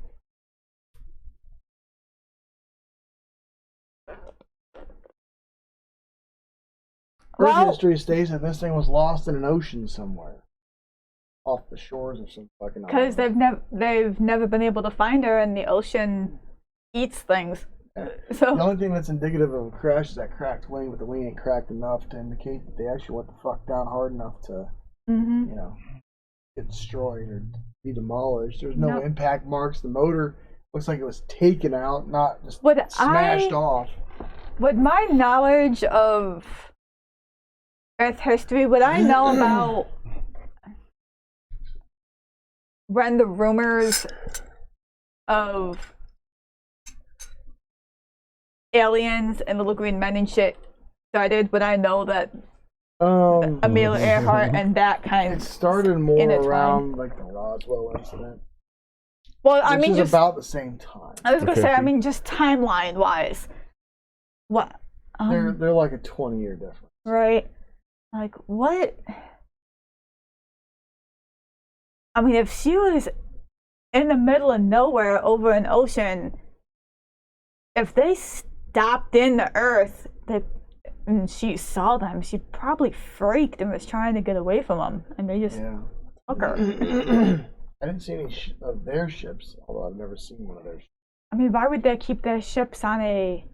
[SPEAKER 1] Earth history states that this thing was lost in an ocean somewhere, off the shores of some fucking.
[SPEAKER 2] Because they've never been able to find her, and the ocean eats things.
[SPEAKER 1] Yeah.
[SPEAKER 2] So
[SPEAKER 1] the only thing that's indicative of a crash is that cracked wing, but the wing ain't cracked enough to indicate that they actually went the fuck down hard enough to, get destroyed or be demolished. There's no impact marks. The motor looks like it was taken out, not just smashed off.
[SPEAKER 2] With my knowledge of Earth history, would I know about when the rumors of aliens and little green men and shit started? Would I know that Amelia Earhart and that kind of...
[SPEAKER 1] It started more around like the Roswell incident.
[SPEAKER 2] Well, I mean,
[SPEAKER 1] just about the same time.
[SPEAKER 2] I was gonna say, I mean, just timeline-wise. What?
[SPEAKER 1] They're like a 20-year difference.
[SPEAKER 2] Right. Like, what? I mean, if she was in the middle of nowhere over an ocean, if they stopped in the Earth and she saw them, she probably freaked and was trying to get away from them, and they just took her.
[SPEAKER 1] I didn't see any of their ships, although I've never seen one of their ships.
[SPEAKER 2] I mean, why would they keep their ships on a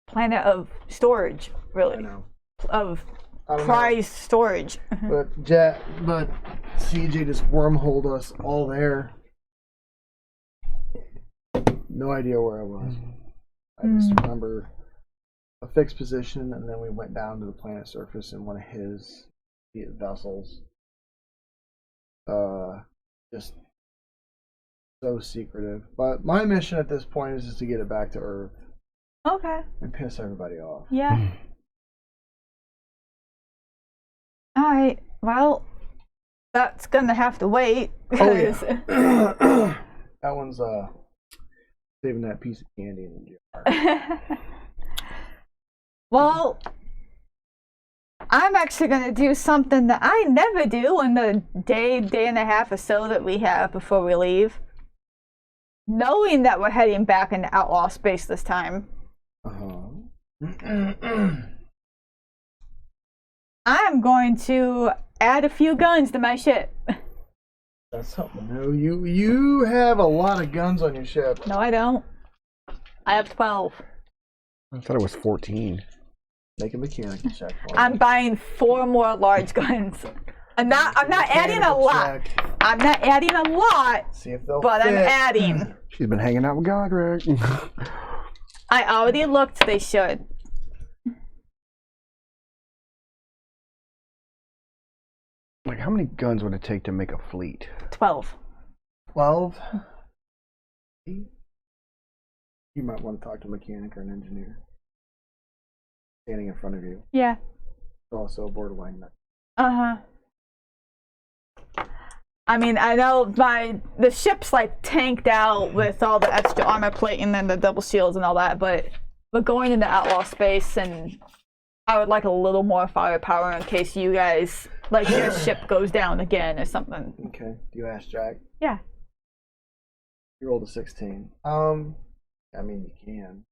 [SPEAKER 2] planet of storage, really?
[SPEAKER 1] I know.
[SPEAKER 2] Of prized storage.
[SPEAKER 1] But CJ just wormholed us all there. No idea where I was. I just remember a fixed position, and then we went down to the planet surface in one of his vessels. Just so secretive. But my mission at this point is just to get it back to Earth.
[SPEAKER 2] Okay.
[SPEAKER 1] And piss everybody off.
[SPEAKER 2] Yeah. Alright, well, that's gonna have to wait.
[SPEAKER 1] Oh, yeah. That one's saving that piece of candy in the jar.
[SPEAKER 2] Well, I'm actually gonna do something that I never do in the day and a half or so that we have before we leave. Knowing that we're heading back into outlaw space this time. I'm going to add a few guns to my ship.
[SPEAKER 1] That's something new. You have a lot of guns on your ship.
[SPEAKER 2] No, I don't. I have 12.
[SPEAKER 3] I thought it was 14.
[SPEAKER 1] Make a mechanical check for me.
[SPEAKER 2] I'm buying 4 more large guns. I'm not adding a lot. I'm not adding a lot.
[SPEAKER 1] See if they'll
[SPEAKER 2] but
[SPEAKER 1] fit.
[SPEAKER 2] I'm adding.
[SPEAKER 3] She's been hanging out with Godrick.
[SPEAKER 2] I already looked. They should.
[SPEAKER 3] Like, how many guns would it take to make a fleet?
[SPEAKER 2] 12.
[SPEAKER 1] 12. You might want to talk to a mechanic or an engineer. Standing in front of you.
[SPEAKER 2] Yeah.
[SPEAKER 1] Also borderline nut.
[SPEAKER 2] Uh-huh. I mean, I know the ship's like tanked out with all the extra armor plating and the double shields and all that, but we're going into outlaw space, and I would like a little more firepower in case you guys, like, your ship goes down again or something.
[SPEAKER 1] Okay. Do you ask Jack?
[SPEAKER 2] Yeah.
[SPEAKER 1] You rolled a 16. I mean, you can.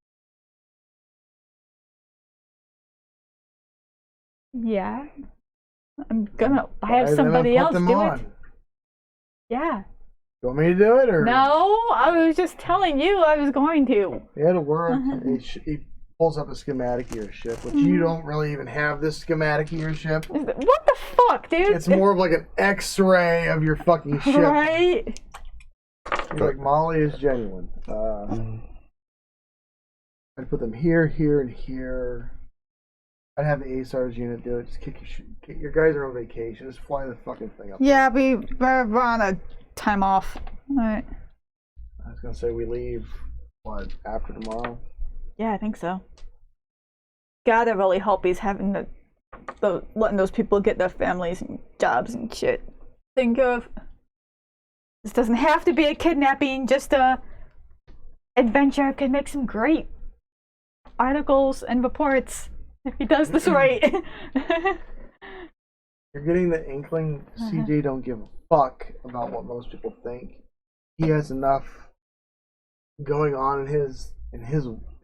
[SPEAKER 2] Yeah. I'm gonna have
[SPEAKER 1] Alright, then
[SPEAKER 2] somebody
[SPEAKER 1] put
[SPEAKER 2] else
[SPEAKER 1] them
[SPEAKER 2] do
[SPEAKER 1] on.
[SPEAKER 2] it. Yeah.
[SPEAKER 1] You want me to do it, or?
[SPEAKER 2] No, I was just telling you I was going to.
[SPEAKER 1] Yeah, it'll work. He pulls up a schematic of your ship, which you don't really even have this schematic of your ship.
[SPEAKER 2] What the fuck, dude?
[SPEAKER 1] It's more of like an X-ray of your fucking ship.
[SPEAKER 2] Right?
[SPEAKER 1] You're like, Molly is genuine. I'd put them here, here, and here. I'd have the ASARS unit do it. Just kick your guys are on vacation. Just fly the fucking thing up.
[SPEAKER 2] Yeah, we're on a time off. Alright.
[SPEAKER 1] I was gonna say we leave, what, after tomorrow?
[SPEAKER 2] Yeah, I think so. Gotta really hope he's having the letting those people get their families and jobs and shit. Think of this doesn't have to be a kidnapping, just a adventure. Could make some great articles and reports if he does this right.
[SPEAKER 1] You're getting the inkling. CJ don't give a fuck about what most people think. He has enough going on in his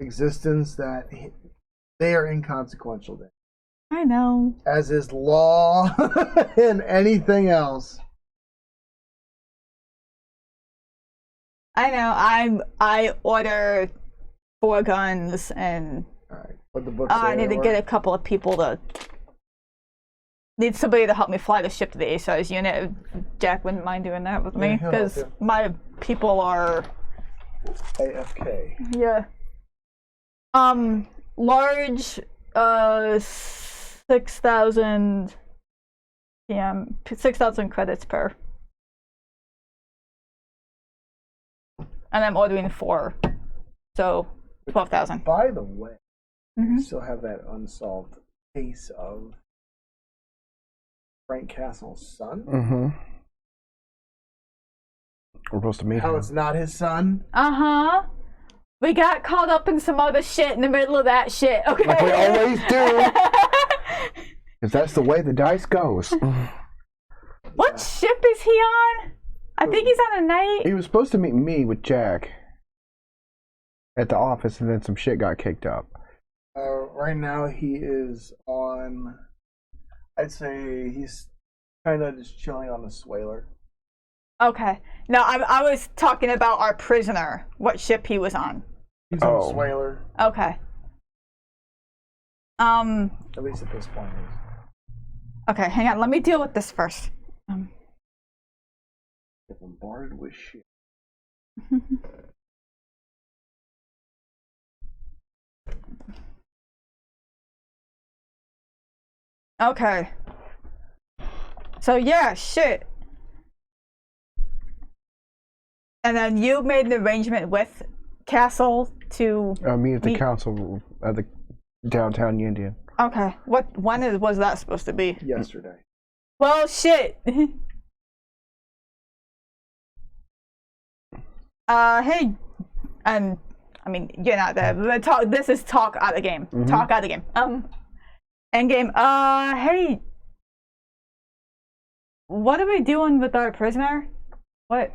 [SPEAKER 1] existence that they are inconsequential.
[SPEAKER 2] I know.
[SPEAKER 1] As is law and anything else.
[SPEAKER 2] I know. I ordered 4 guns and
[SPEAKER 1] All right. What the book say
[SPEAKER 2] I need
[SPEAKER 1] they
[SPEAKER 2] to
[SPEAKER 1] were?
[SPEAKER 2] get a couple of people to. Need somebody to help me fly the ship to the ASARS unit. Jack wouldn't mind doing that with me
[SPEAKER 1] Yeah, he'll help
[SPEAKER 2] because
[SPEAKER 1] you.
[SPEAKER 2] my people are.
[SPEAKER 1] AFK.
[SPEAKER 2] Yeah. Large, 6,000 6,000 credits per. And I'm ordering 4, so 12,000.
[SPEAKER 1] By the way,
[SPEAKER 2] Mhm.
[SPEAKER 1] we still have that unsolved case of Frank Castle's son.
[SPEAKER 3] Mm-hmm. We're supposed to meet
[SPEAKER 1] How
[SPEAKER 3] him.
[SPEAKER 1] it's not his son.
[SPEAKER 2] Uh-huh. We got caught up in some other shit in the middle of that shit, okay?
[SPEAKER 3] Like we always do. Because that's the way the dice goes.
[SPEAKER 2] What ship is he on? I think he's on a night.
[SPEAKER 3] He was supposed to meet me with Jack at the office, and then some shit got kicked up.
[SPEAKER 1] Right now he is on, I'd say he's kind of just chilling on the Swaler.
[SPEAKER 2] Okay. No, I was talking about our prisoner. What ship he was on.
[SPEAKER 1] He's on
[SPEAKER 3] Oh.
[SPEAKER 1] the Swaler,
[SPEAKER 2] Okay.
[SPEAKER 1] at least at this point.
[SPEAKER 2] Okay, hang on. Let me deal with this first.
[SPEAKER 1] Get bombarded with shit.
[SPEAKER 2] Okay. So yeah, shit. And then you made an arrangement with Castle to
[SPEAKER 3] Me at the
[SPEAKER 2] meet-
[SPEAKER 3] council at the downtown Indian.
[SPEAKER 2] Okay. When was that supposed to be?
[SPEAKER 1] Yesterday.
[SPEAKER 2] Well, shit. Hey, and I mean you're not there. But this is talk out of game.
[SPEAKER 3] Mhm.
[SPEAKER 2] Talk out of game. End game. Hey, what are we doing with our prisoner? What?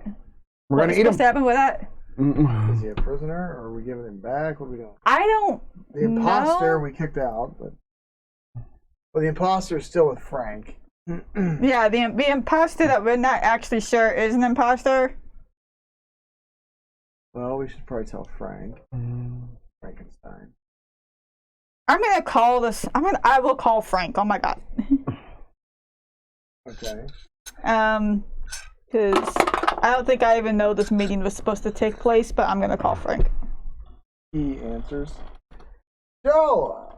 [SPEAKER 3] We're gonna
[SPEAKER 2] What's
[SPEAKER 3] eat
[SPEAKER 2] supposed to
[SPEAKER 3] him.
[SPEAKER 2] happen with that?
[SPEAKER 1] Is he a prisoner, or are we giving him back? What are we doing?
[SPEAKER 2] I don't
[SPEAKER 1] The imposter
[SPEAKER 2] know.
[SPEAKER 1] we kicked out, but Well, the imposter is still with Frank.
[SPEAKER 2] Yeah, the imposter that we're not actually sure is an imposter.
[SPEAKER 1] Well, we should probably tell Frank. Frankenstein.
[SPEAKER 2] I'm gonna call this. I will call Frank. Oh my god.
[SPEAKER 1] Okay.
[SPEAKER 2] Because I don't think I even know this meeting was supposed to take place, but I'm gonna call Frank.
[SPEAKER 1] He answers. Jala,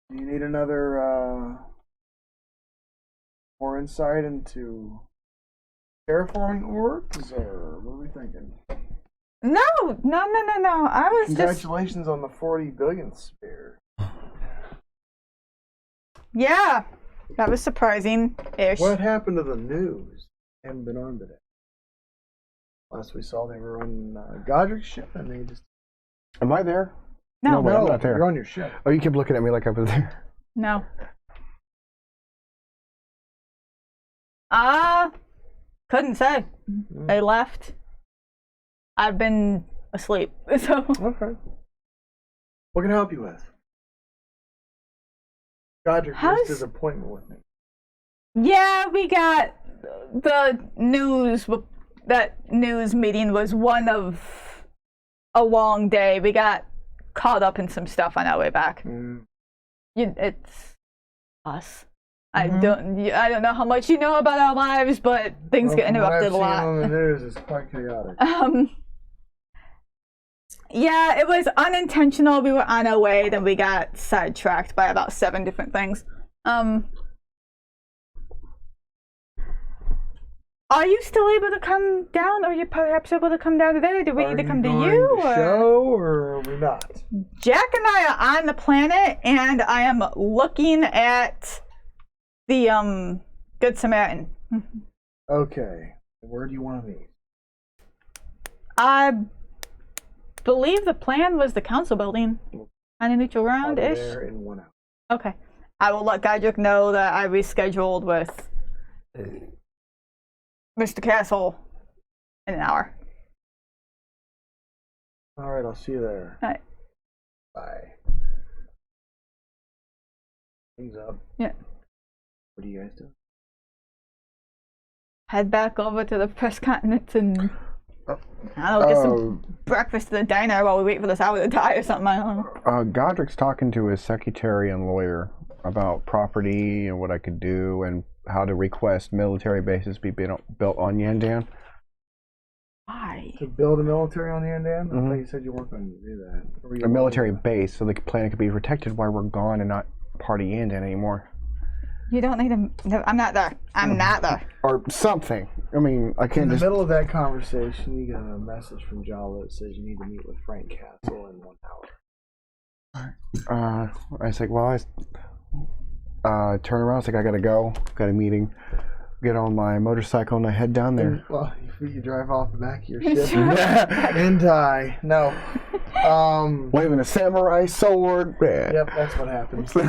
[SPEAKER 1] do you need another more insight into terraforming orgs, or what are we thinking?
[SPEAKER 2] No. I was just.
[SPEAKER 1] Congratulations on the 40 billionth sphere.
[SPEAKER 2] Yeah, that was surprising-ish.
[SPEAKER 1] What happened to the news? Haven't been on today. Last we saw, they were on Godrick's ship, and they just.
[SPEAKER 3] Am I there?
[SPEAKER 2] No,
[SPEAKER 3] wait, I'm not there.
[SPEAKER 1] You're on your ship.
[SPEAKER 3] Oh, you keep looking at me like I was there.
[SPEAKER 2] no. Couldn't say. They left. I've been asleep, so.
[SPEAKER 1] Okay. What can I help you with? Godrick missed his appointment with me.
[SPEAKER 2] Yeah, we got the news. That news meeting was one of a long day. We got caught up in some stuff on our way back. It's us. I don't know how much you know about our lives, but things get interrupted a lot.
[SPEAKER 1] On the news is quite chaotic.
[SPEAKER 2] Yeah, it was unintentional. We were on our way, then we got sidetracked by about 7 different things. Are you still able to come down? Or are you perhaps able to come down today? Do we need to come to you?
[SPEAKER 1] Or are we not?
[SPEAKER 2] Jack and I are on the planet, and I am looking at the Good Samaritan.
[SPEAKER 1] Okay. Where do you want to meet?
[SPEAKER 2] I believe the plan was the council building on a neutral ground-ish.
[SPEAKER 1] There in 1 hour.
[SPEAKER 2] Okay. I will let Godrick know that I rescheduled with Mr. Castle in an hour.
[SPEAKER 1] All right, I'll see you there.
[SPEAKER 2] All right.
[SPEAKER 1] Bye. Things up.
[SPEAKER 2] Yeah.
[SPEAKER 1] What do you guys do?
[SPEAKER 2] Head back over to the press continent and I don't know, get some breakfast at the diner while we wait for this hour to die or something. I don't know.
[SPEAKER 3] Godrick's talking to his secretary and lawyer about property and what I could do and how to request military bases be built on Yandan.
[SPEAKER 2] Why?
[SPEAKER 1] To build a military on the Yandan? I thought you said you weren't going to do that.
[SPEAKER 3] A military base so the planet could be protected while we're gone and not part of Yandan anymore.
[SPEAKER 2] You don't need a... No, I'm not there. I'm not there.
[SPEAKER 3] Or something. I mean, I can't
[SPEAKER 1] In the
[SPEAKER 3] just...
[SPEAKER 1] middle of that conversation, you got a message from Jala that says you need to meet with Frank Castle in 1 hour.
[SPEAKER 3] I was like, well, I turn around, it's like, I gotta go. Got a meeting. Get on my motorcycle and I head down there.
[SPEAKER 1] Well, you drive off the back of your ship and die. No.
[SPEAKER 3] Waving a samurai sword.
[SPEAKER 1] Yep, that's what happens. And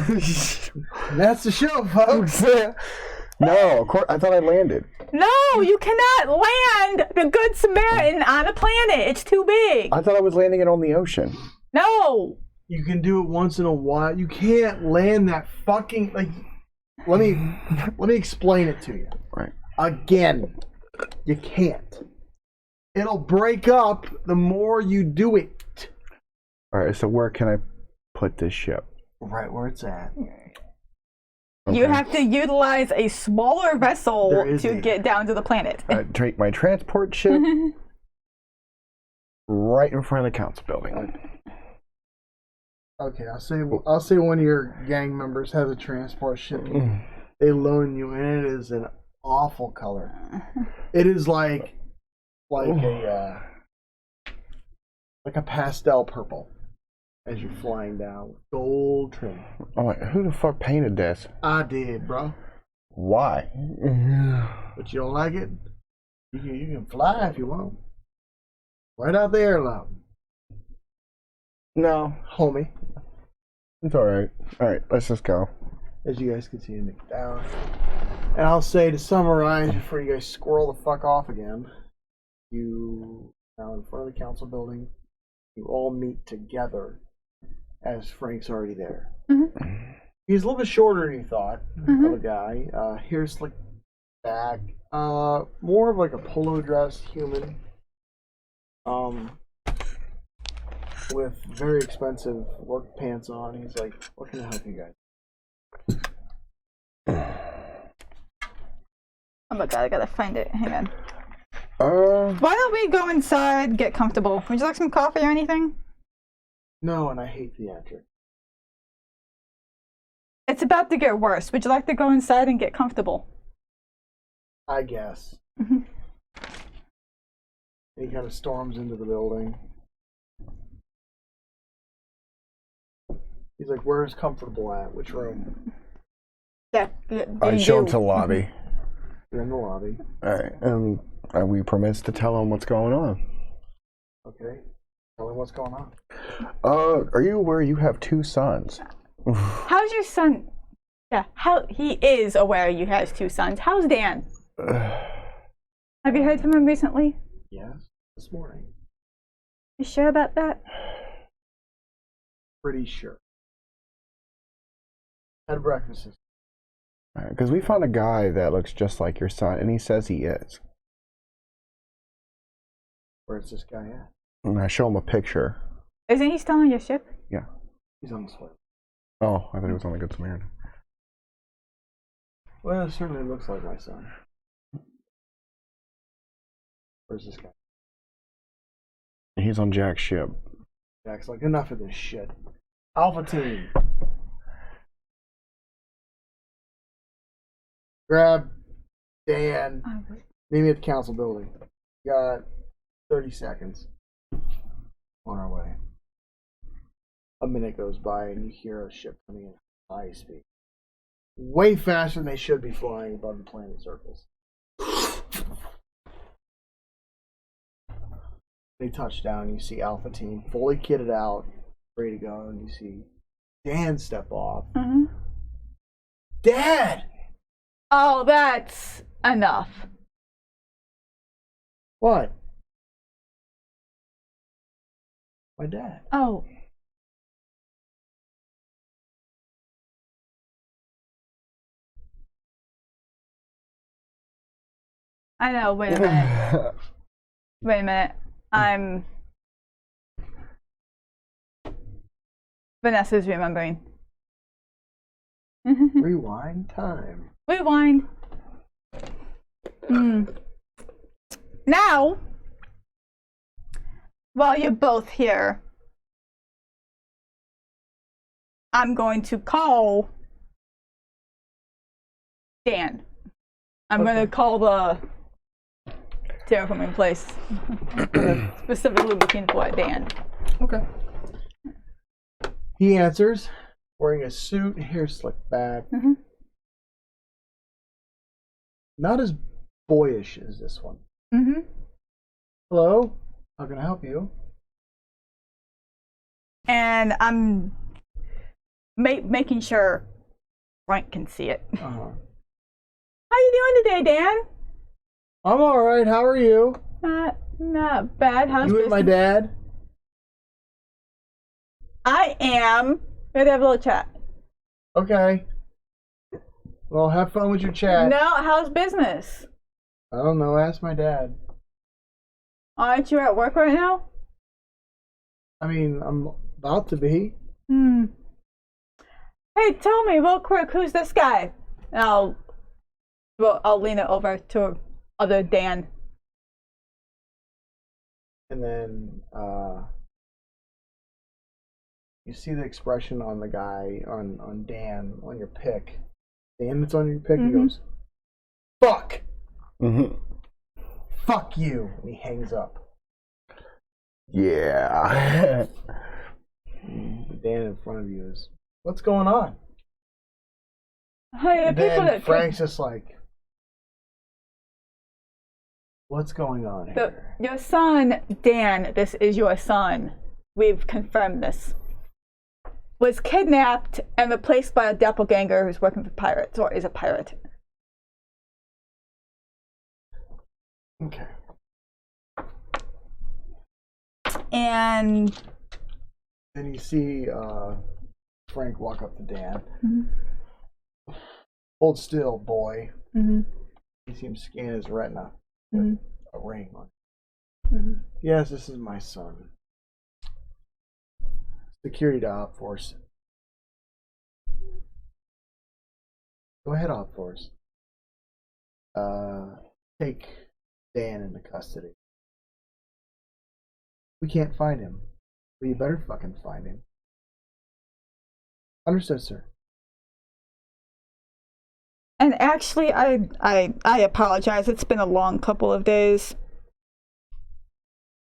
[SPEAKER 1] that's the show, folks.
[SPEAKER 3] No, of course, I thought I landed.
[SPEAKER 2] No, you cannot land the Good Samaritan on a planet. It's too big.
[SPEAKER 3] I thought I was landing it on the ocean.
[SPEAKER 2] No.
[SPEAKER 1] You can do it once in a while. You can't land that fucking let me explain it to you.
[SPEAKER 3] Right.
[SPEAKER 1] Again, you can't. It'll break up the more you do it.
[SPEAKER 3] All right, so where can I put this ship?
[SPEAKER 1] Right where it's at.
[SPEAKER 3] Okay.
[SPEAKER 2] You have to utilize a smaller vessel to get down to the planet.
[SPEAKER 3] Take my transport ship right in front of the council building.
[SPEAKER 1] Okay, I'll say one of your gang members has a transport ship. They loan you, and it is an awful color. It is like a pastel purple as you're flying down with gold trim.
[SPEAKER 3] Oh, who the fuck painted this?
[SPEAKER 1] I did, bro.
[SPEAKER 3] Why?
[SPEAKER 1] But you don't like it? You can fly if you want. Right out there, love.
[SPEAKER 3] No,
[SPEAKER 1] Homie.
[SPEAKER 3] it's all right. All right, let's just go.
[SPEAKER 1] As you guys continue to get down. And I'll say, to summarize, before you guys squirrel the fuck off again, you, now in front of the council building, you all meet together as Frank's already there. He's a little bit shorter than you thought of a guy. Hair slicked back. More of like a polo dress human. With very expensive work pants on. He's like, what can I help you guys?
[SPEAKER 2] Oh my god, I gotta find it. Hang on.
[SPEAKER 3] Uh,
[SPEAKER 2] Why don't we go inside, get comfortable? Would you like some coffee or anything?
[SPEAKER 1] No, and I hate theatrics.
[SPEAKER 2] It's about to get worse. Would you like to go inside and get comfortable?
[SPEAKER 1] I guess. He kind of storms into the building. He's like, where's comfortable at? Which room?
[SPEAKER 2] Yeah.
[SPEAKER 3] I show him to the lobby.
[SPEAKER 1] You're in the lobby.
[SPEAKER 3] Alright, and we promise to tell him what's going on.
[SPEAKER 1] Okay. Tell him what's going on.
[SPEAKER 3] Are you aware you have 2 sons?
[SPEAKER 2] How's your son? Yeah, he is aware you has 2 sons. How's Dan? Have you heard from him recently?
[SPEAKER 1] Yes, this morning.
[SPEAKER 2] You sure about that?
[SPEAKER 1] Pretty sure. Had breakfast.
[SPEAKER 3] Because we found a guy that looks just like your son, and he says he is.
[SPEAKER 1] Where's this guy at?
[SPEAKER 3] And I show him a picture.
[SPEAKER 2] Isn't he still on your ship?
[SPEAKER 3] Yeah.
[SPEAKER 1] He's on the slip.
[SPEAKER 3] Oh, I thought he was on the Good Samaritan.
[SPEAKER 1] Well, it certainly looks like my son. Where's this guy?
[SPEAKER 3] He's on Jack's ship.
[SPEAKER 1] Jack's like, enough of this shit. Alpha team. Grab Dan. Meet me at the council building. Got 30 seconds. On our way. A minute goes by and you hear a ship coming in high speed. Way faster than they should be flying above the planet circles. They touch down, you see Alpha Team fully kitted out, ready to go, and you see Dan step off. Dad!
[SPEAKER 2] Oh, that's enough.
[SPEAKER 1] What? My dad.
[SPEAKER 2] Oh. I know, wait a minute. Wait a minute. Vanessa's remembering.
[SPEAKER 1] Rewind time.
[SPEAKER 2] Rewind. Now, while you're both here, I'm going to call Dan. I'm going to call the terraforming place. Specifically looking for Dan.
[SPEAKER 1] Okay. He answers, wearing a suit, hair slicked back. Not as boyish as this one. Hello? How can I help you?
[SPEAKER 2] And I'm making sure Frank can see it.
[SPEAKER 1] Uh-huh.
[SPEAKER 2] How you doing today, Dan?
[SPEAKER 1] I'm alright, how are you?
[SPEAKER 2] Not bad. How's
[SPEAKER 1] You with my dad?
[SPEAKER 2] I am. We're gonna have a little chat.
[SPEAKER 1] Okay. Well, have fun with your chat.
[SPEAKER 2] No, how's business?
[SPEAKER 1] I don't know, ask my dad.
[SPEAKER 2] Aren't you at work right now?
[SPEAKER 1] I mean, I'm about to be.
[SPEAKER 2] Hey, tell me real quick, who's this guy? And I'll lean it over to other Dan.
[SPEAKER 1] And then, you see the expression on the guy, on Dan, on your pick. Dan that's on your pick, he goes, fuck! Fuck you! And he hangs up.
[SPEAKER 3] Yeah.
[SPEAKER 1] The Dan in front of you is, what's going on?
[SPEAKER 2] Hey,
[SPEAKER 1] And
[SPEAKER 2] the people
[SPEAKER 1] then
[SPEAKER 2] that
[SPEAKER 1] Frank's just like, what's going on here?
[SPEAKER 2] your son, Dan, this is your son. We've confirmed this. Was kidnapped and replaced by a doppelganger who's working for pirates, or is a pirate.
[SPEAKER 1] Okay.
[SPEAKER 2] And
[SPEAKER 1] Then you see Frank walk up to Dan.
[SPEAKER 2] Mm-hmm.
[SPEAKER 1] Hold still, boy.
[SPEAKER 2] Mm-hmm.
[SPEAKER 1] You see him scan his retina
[SPEAKER 2] Mm-hmm.
[SPEAKER 1] with a ring on it.
[SPEAKER 2] Mm-hmm.
[SPEAKER 1] Yes, this is my son. Security to Op Force. Go ahead, Op Force. Take Dan into custody. We can't find him. But you better fucking find him. Understood, sir.
[SPEAKER 2] And actually, I apologize. It's been a long couple of days.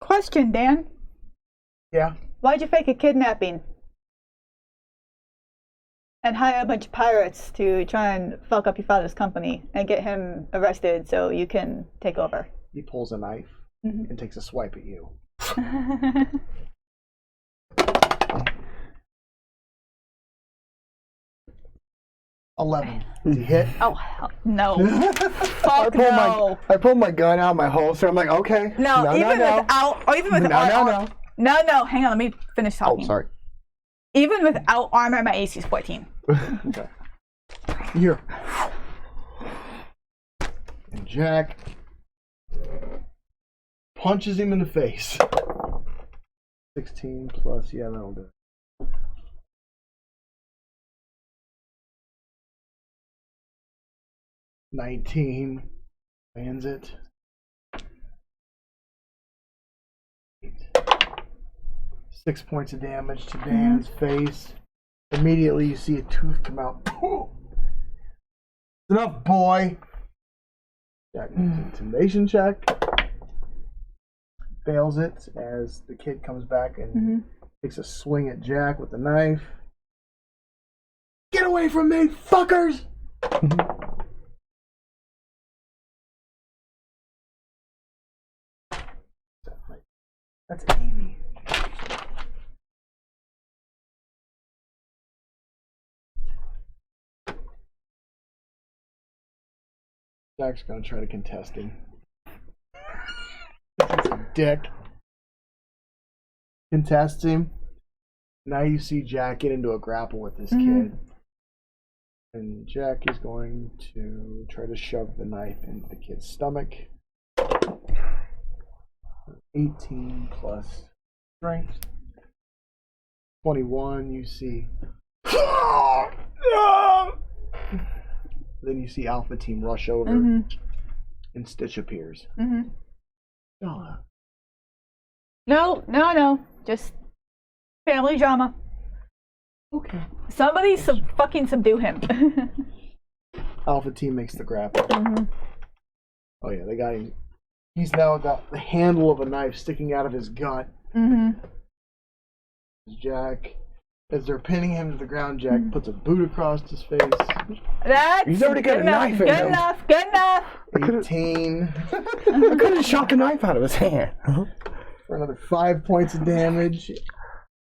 [SPEAKER 2] Question, Dan.
[SPEAKER 1] Yeah.
[SPEAKER 2] Why'd you fake a kidnapping? And hire a bunch of pirates to try and fuck up your father's company and get him arrested so you can take over.
[SPEAKER 1] He pulls a knife and takes a swipe at you. 11. Does he hit?
[SPEAKER 2] Oh, hell no. Fuck no.
[SPEAKER 3] I pulled my gun out of my holster. I'm like, okay.
[SPEAKER 2] No, even with
[SPEAKER 3] No.
[SPEAKER 2] No, hang on, let me finish talking.
[SPEAKER 3] Oh, sorry.
[SPEAKER 2] Even without armor, my AC is 14.
[SPEAKER 1] Okay. Here. And Jack punches him in the face. 16 plus, yeah, that'll do it. $19 lands it. 6 points of damage to Dan's face. Immediately, you see a tooth come out. Enough, boy. Jack makes an intimidation check. Fails it as the kid comes back and takes a swing at Jack with the knife. Get away from me, fuckers! That's Amy. Jack's gonna try to contest him. He's a dick. Contests him. Now you see Jack get into a grapple with this kid. And Jack is going to try to shove the knife into the kid's stomach. 18 plus strength. 21, you see. Then you see Alpha Team rush over, and Stitch appears. Jala.
[SPEAKER 2] No. Just family drama.
[SPEAKER 1] Okay.
[SPEAKER 2] Somebody fucking subdue him.
[SPEAKER 1] Alpha Team makes the grapple. Oh yeah, they got him. He's now got the handle of a knife sticking out of his gut. Jack, as they're pinning him to the ground, Jack puts a boot across his face.
[SPEAKER 3] He's already got a knife in him.
[SPEAKER 2] Good enough.
[SPEAKER 1] 18.
[SPEAKER 3] I could have shot the knife out of his hand.
[SPEAKER 1] For another 5 points of damage.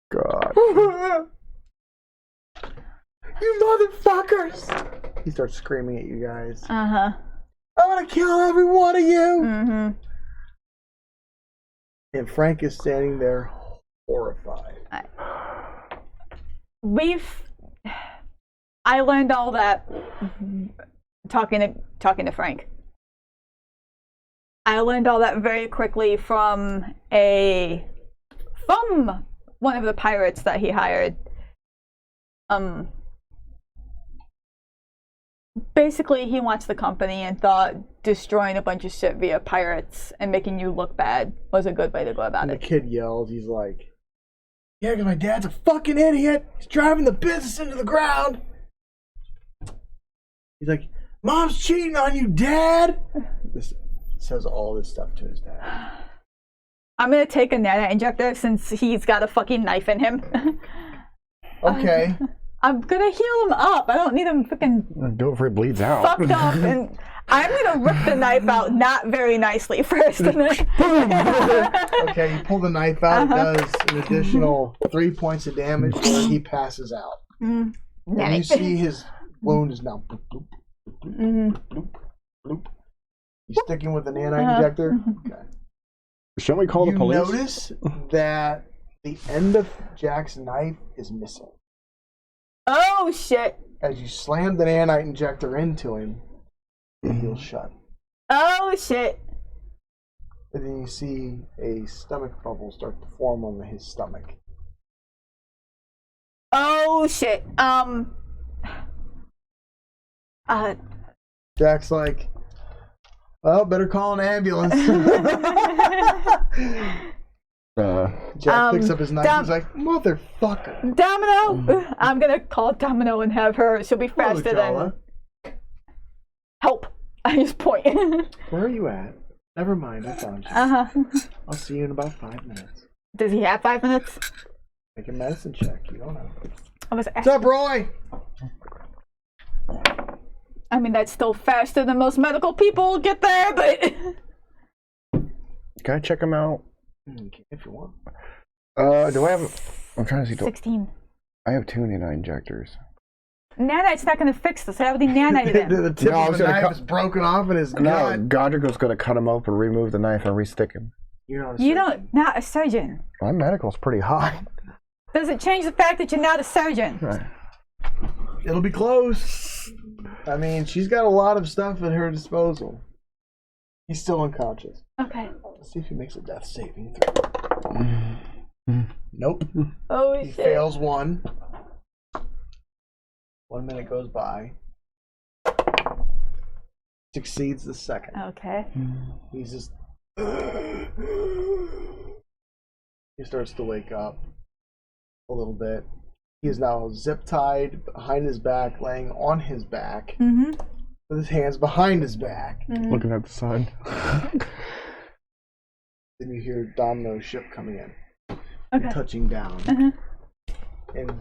[SPEAKER 3] God.
[SPEAKER 1] You motherfuckers! He starts screaming at you guys.
[SPEAKER 2] Uh-huh.
[SPEAKER 1] I'm gonna kill every one of you! And Frank is standing there horrified.
[SPEAKER 2] I learned all that talking to Frank. I learned all that very quickly from one of the pirates that he hired. Basically, he wants the company and thought destroying a bunch of shit via pirates and making you look bad was a good way to go about
[SPEAKER 1] And
[SPEAKER 2] it.
[SPEAKER 1] the kid yells, he's like, yeah, because my dad's a fucking idiot. He's driving the business into the ground. He's like, Mom's cheating on you, Dad. This says all this stuff to his dad.
[SPEAKER 2] I'm gonna take a nana injector since he's got a fucking knife in him.
[SPEAKER 1] Okay.
[SPEAKER 2] I'm gonna heal him up. I don't need him freaking
[SPEAKER 3] Do it before it bleeds out.
[SPEAKER 2] fucked up, and I'm gonna rip the knife out not very nicely first. And then
[SPEAKER 1] Okay, you pull the knife out. It does an additional 3 points of damage, and he passes out. And you see his wound is now bloop, bloop, bloop, bloop, bloop. You sticking with an anti-injector? Okay.
[SPEAKER 3] Shouldn't we call the police?
[SPEAKER 1] You notice that the end of Jack's knife is missing.
[SPEAKER 2] Oh shit.
[SPEAKER 1] As you slam the nanite injector into him, he'll shut.
[SPEAKER 2] Oh shit.
[SPEAKER 1] And then you see a stomach bubble start to form on his stomach.
[SPEAKER 2] Oh shit.
[SPEAKER 1] Jack's like, well, better call an ambulance. Jack picks up his knife. He's like, motherfucker.
[SPEAKER 2] Domino. I'm gonna call Domino and have her. She'll be faster
[SPEAKER 1] Jala.
[SPEAKER 2] than. Help. I just point.
[SPEAKER 1] Where are you at? Never mind, I found you. I'll see you in about 5 minutes.
[SPEAKER 2] Does he have 5 minutes?
[SPEAKER 1] Make a medicine check. You don't know.
[SPEAKER 2] What's
[SPEAKER 1] up, Roy?
[SPEAKER 2] I mean, that's still faster than most medical people get there, but.
[SPEAKER 3] Can I check him out?
[SPEAKER 1] If you want.
[SPEAKER 3] Do I have? I'm trying to see.
[SPEAKER 2] 16.
[SPEAKER 3] I have 2 nanite injectors.
[SPEAKER 2] Nanite's not going to fix this. I already nanited him.
[SPEAKER 1] The tip of the knife is broken off in his gut.
[SPEAKER 3] No, Godrick was going to cut him open, remove the knife, and re-stick him.
[SPEAKER 2] Not a surgeon.
[SPEAKER 3] My medical's pretty high.
[SPEAKER 2] Does it change the fact that you're not a surgeon?
[SPEAKER 3] Right.
[SPEAKER 1] It'll be close. I mean, she's got a lot of stuff at her disposal. He's still unconscious.
[SPEAKER 2] Okay.
[SPEAKER 1] Let's see if he makes a death saving throw. Nope.
[SPEAKER 2] Oh
[SPEAKER 1] He
[SPEAKER 2] shit.
[SPEAKER 1] fails one. 1 minute goes by. Succeeds the second.
[SPEAKER 2] Okay.
[SPEAKER 1] He's just. He starts to wake up a little bit. He is now zip tied behind his back, laying on his back, with his hands behind his back.
[SPEAKER 3] Looking at the sun.
[SPEAKER 1] Then you hear Domino's ship coming in,
[SPEAKER 2] Okay.
[SPEAKER 1] touching down, and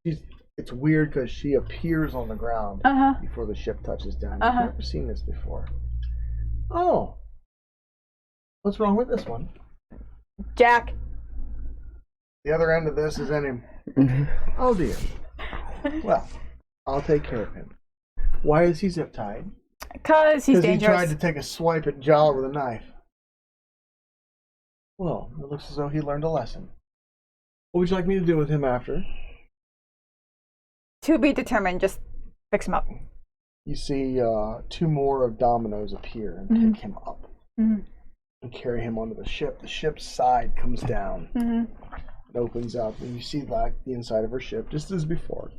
[SPEAKER 1] it's weird because she appears on the ground before the ship touches down. I've never seen this before. Oh, what's wrong with this one?
[SPEAKER 2] Jack.
[SPEAKER 1] The other end of this is in him. Oh dear. Well, I'll take care of him. Why is he zip tied?
[SPEAKER 2] Because he's dangerous.
[SPEAKER 1] Because he tried to take a swipe at Jala with a knife. Well, it looks as though he learned a lesson. What would you like me to do with him after?
[SPEAKER 2] To be determined. Just fix him up.
[SPEAKER 1] You see 2 more of Domino's appear and pick him up and carry him onto the ship. The ship's side comes down. It opens up, and you see the inside of her ship, just as before.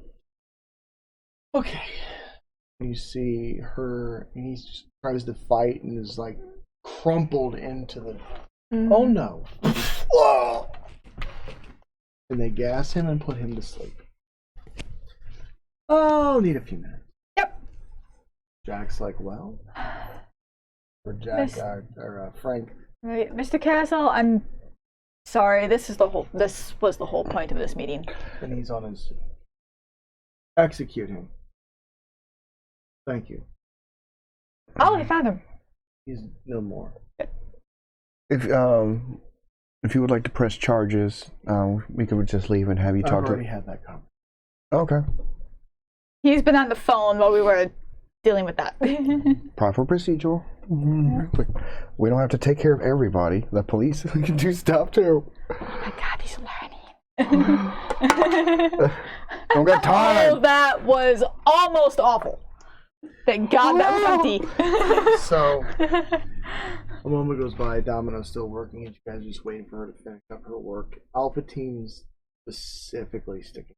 [SPEAKER 1] Okay. You see her, and he just tries to fight and is like crumpled into the. Oh no! Whoa! And they gas him and put him to sleep. Oh, need a few minutes.
[SPEAKER 2] Yep.
[SPEAKER 1] Jack's like, well, or Frank.
[SPEAKER 2] Right, Mr. Castle. I'm sorry. This was the whole point of this meeting.
[SPEAKER 1] And he's on his. Execute him. Thank you.
[SPEAKER 2] Oh, I found him.
[SPEAKER 1] He's no more.
[SPEAKER 3] If you would like to press charges, we could just leave and have you talk
[SPEAKER 1] I've
[SPEAKER 3] to.
[SPEAKER 1] already had that conversation.
[SPEAKER 3] Okay.
[SPEAKER 2] He's been on the phone while we were dealing with that.
[SPEAKER 3] Proper procedural. We don't have to take care of everybody. The police can do stuff too.
[SPEAKER 2] Oh my God, he's learning.
[SPEAKER 3] Don't got time.
[SPEAKER 2] Oh, that was almost awful. Thank God that was empty.
[SPEAKER 1] So, a moment goes by, Domino's still working, and you guys are just waiting for her to finish up her work. Alpha Team's specifically sticking.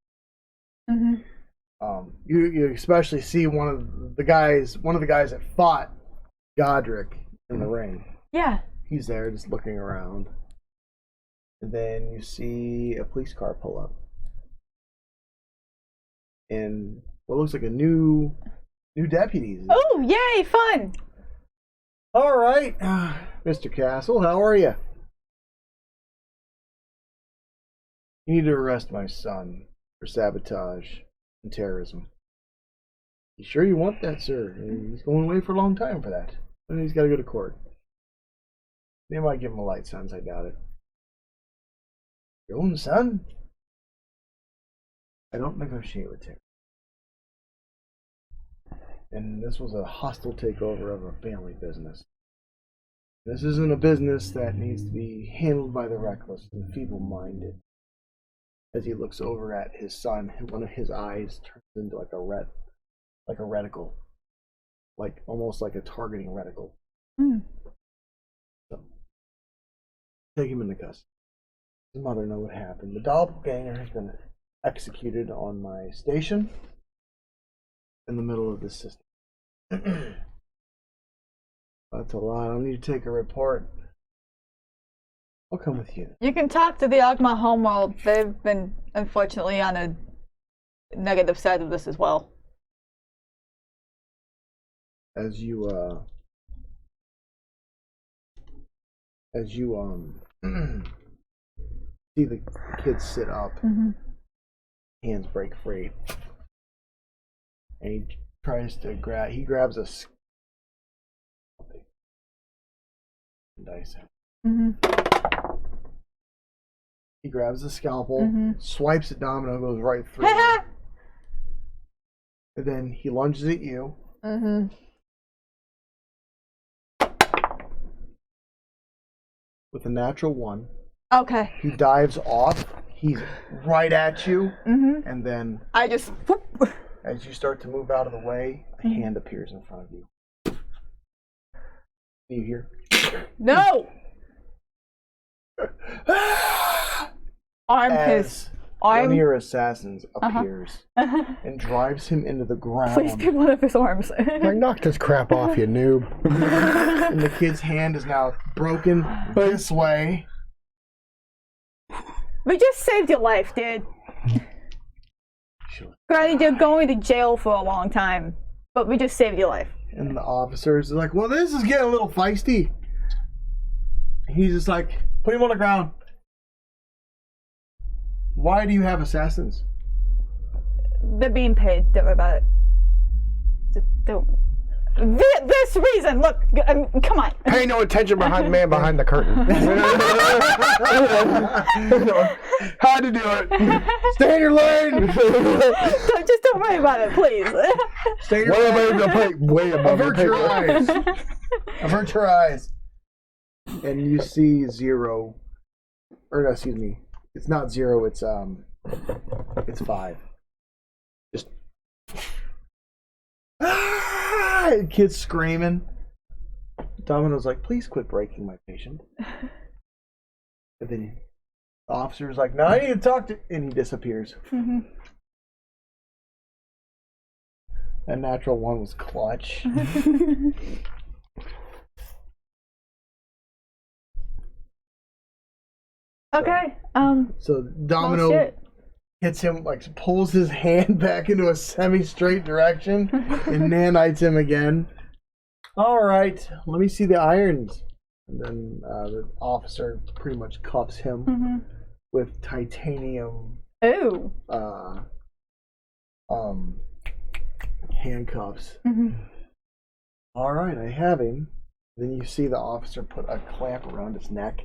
[SPEAKER 1] You especially see one of the guys that fought Godrick in the ring.
[SPEAKER 2] Yeah.
[SPEAKER 1] He's there just looking around. And then you see a police car pull up. And what looks like a new deputies.
[SPEAKER 2] Oh, yay, fun.
[SPEAKER 1] All right, Mr. Castle, how are you? You need to arrest my son for sabotage and terrorism. You sure you want that, sir? He's going away for a long time for that. And he's got to go to court. They might give him a light sentence, I doubt it. Your own son? I don't negotiate with terror. And this was a hostile takeover of a family business. This isn't a business that needs to be handled by the reckless and feeble-minded. as he looks over at his son, one of his eyes turns into like a reticle, like almost like a targeting reticle. So, take him into custody. His mother know what happened. The doppelganger has been executed on my station in the middle of this system. That's a lot. I don't need to take a report. I'll come with you.
[SPEAKER 2] You can talk to the Ogma homeworld. They've been, unfortunately, on a negative side of this as well.
[SPEAKER 1] As you see the kid sit up, hands break free, and he tries to grabs a dice. He grabs the scalpel, swipes at Domino, goes right through it. And then he lunges at you. With a natural 1.
[SPEAKER 2] Okay.
[SPEAKER 1] He dives off. He's right at you. And then
[SPEAKER 2] I just... whoop.
[SPEAKER 1] as you start to move out of the way, a hand appears in front of you. You hear?
[SPEAKER 2] No! Arm his...
[SPEAKER 1] One of your assassins appears and drives him into the ground.
[SPEAKER 2] Please pick one of his arms.
[SPEAKER 3] Like, knock this crap off, you noob.
[SPEAKER 1] And the kid's hand is now broken this way.
[SPEAKER 2] We just saved your life, dude. Granted, you're going to jail for a long time, but we just saved your life.
[SPEAKER 1] And the officers are like, well, this is getting a little feisty. He's just like, put him on the ground. Why do you have assassins?
[SPEAKER 2] They're being paid. Don't worry about it. Just don't. This reason, look, come on.
[SPEAKER 3] Pay no attention behind the man behind the curtain. How to do it. Stay in your lane.
[SPEAKER 2] Just don't worry about it, please.
[SPEAKER 1] Stay in your lane.
[SPEAKER 3] Way above
[SPEAKER 1] Avert your eyes. Avert your eyes. And you see 0. Or no, excuse me. It's not 0, it's 5. Just kid's screaming. Domino's like, please quit breaking my patient. And then the officer's like, no, I need to talk to, and he disappears. That natural 1 was clutch.
[SPEAKER 2] Okay.
[SPEAKER 1] So Domino hits him, like pulls his hand back into a semi-straight direction and nanites him again. All right, let me see the irons. And then the officer pretty much cuffs him with titanium handcuffs. All right, I have him. Then you see the officer put a clamp around his neck.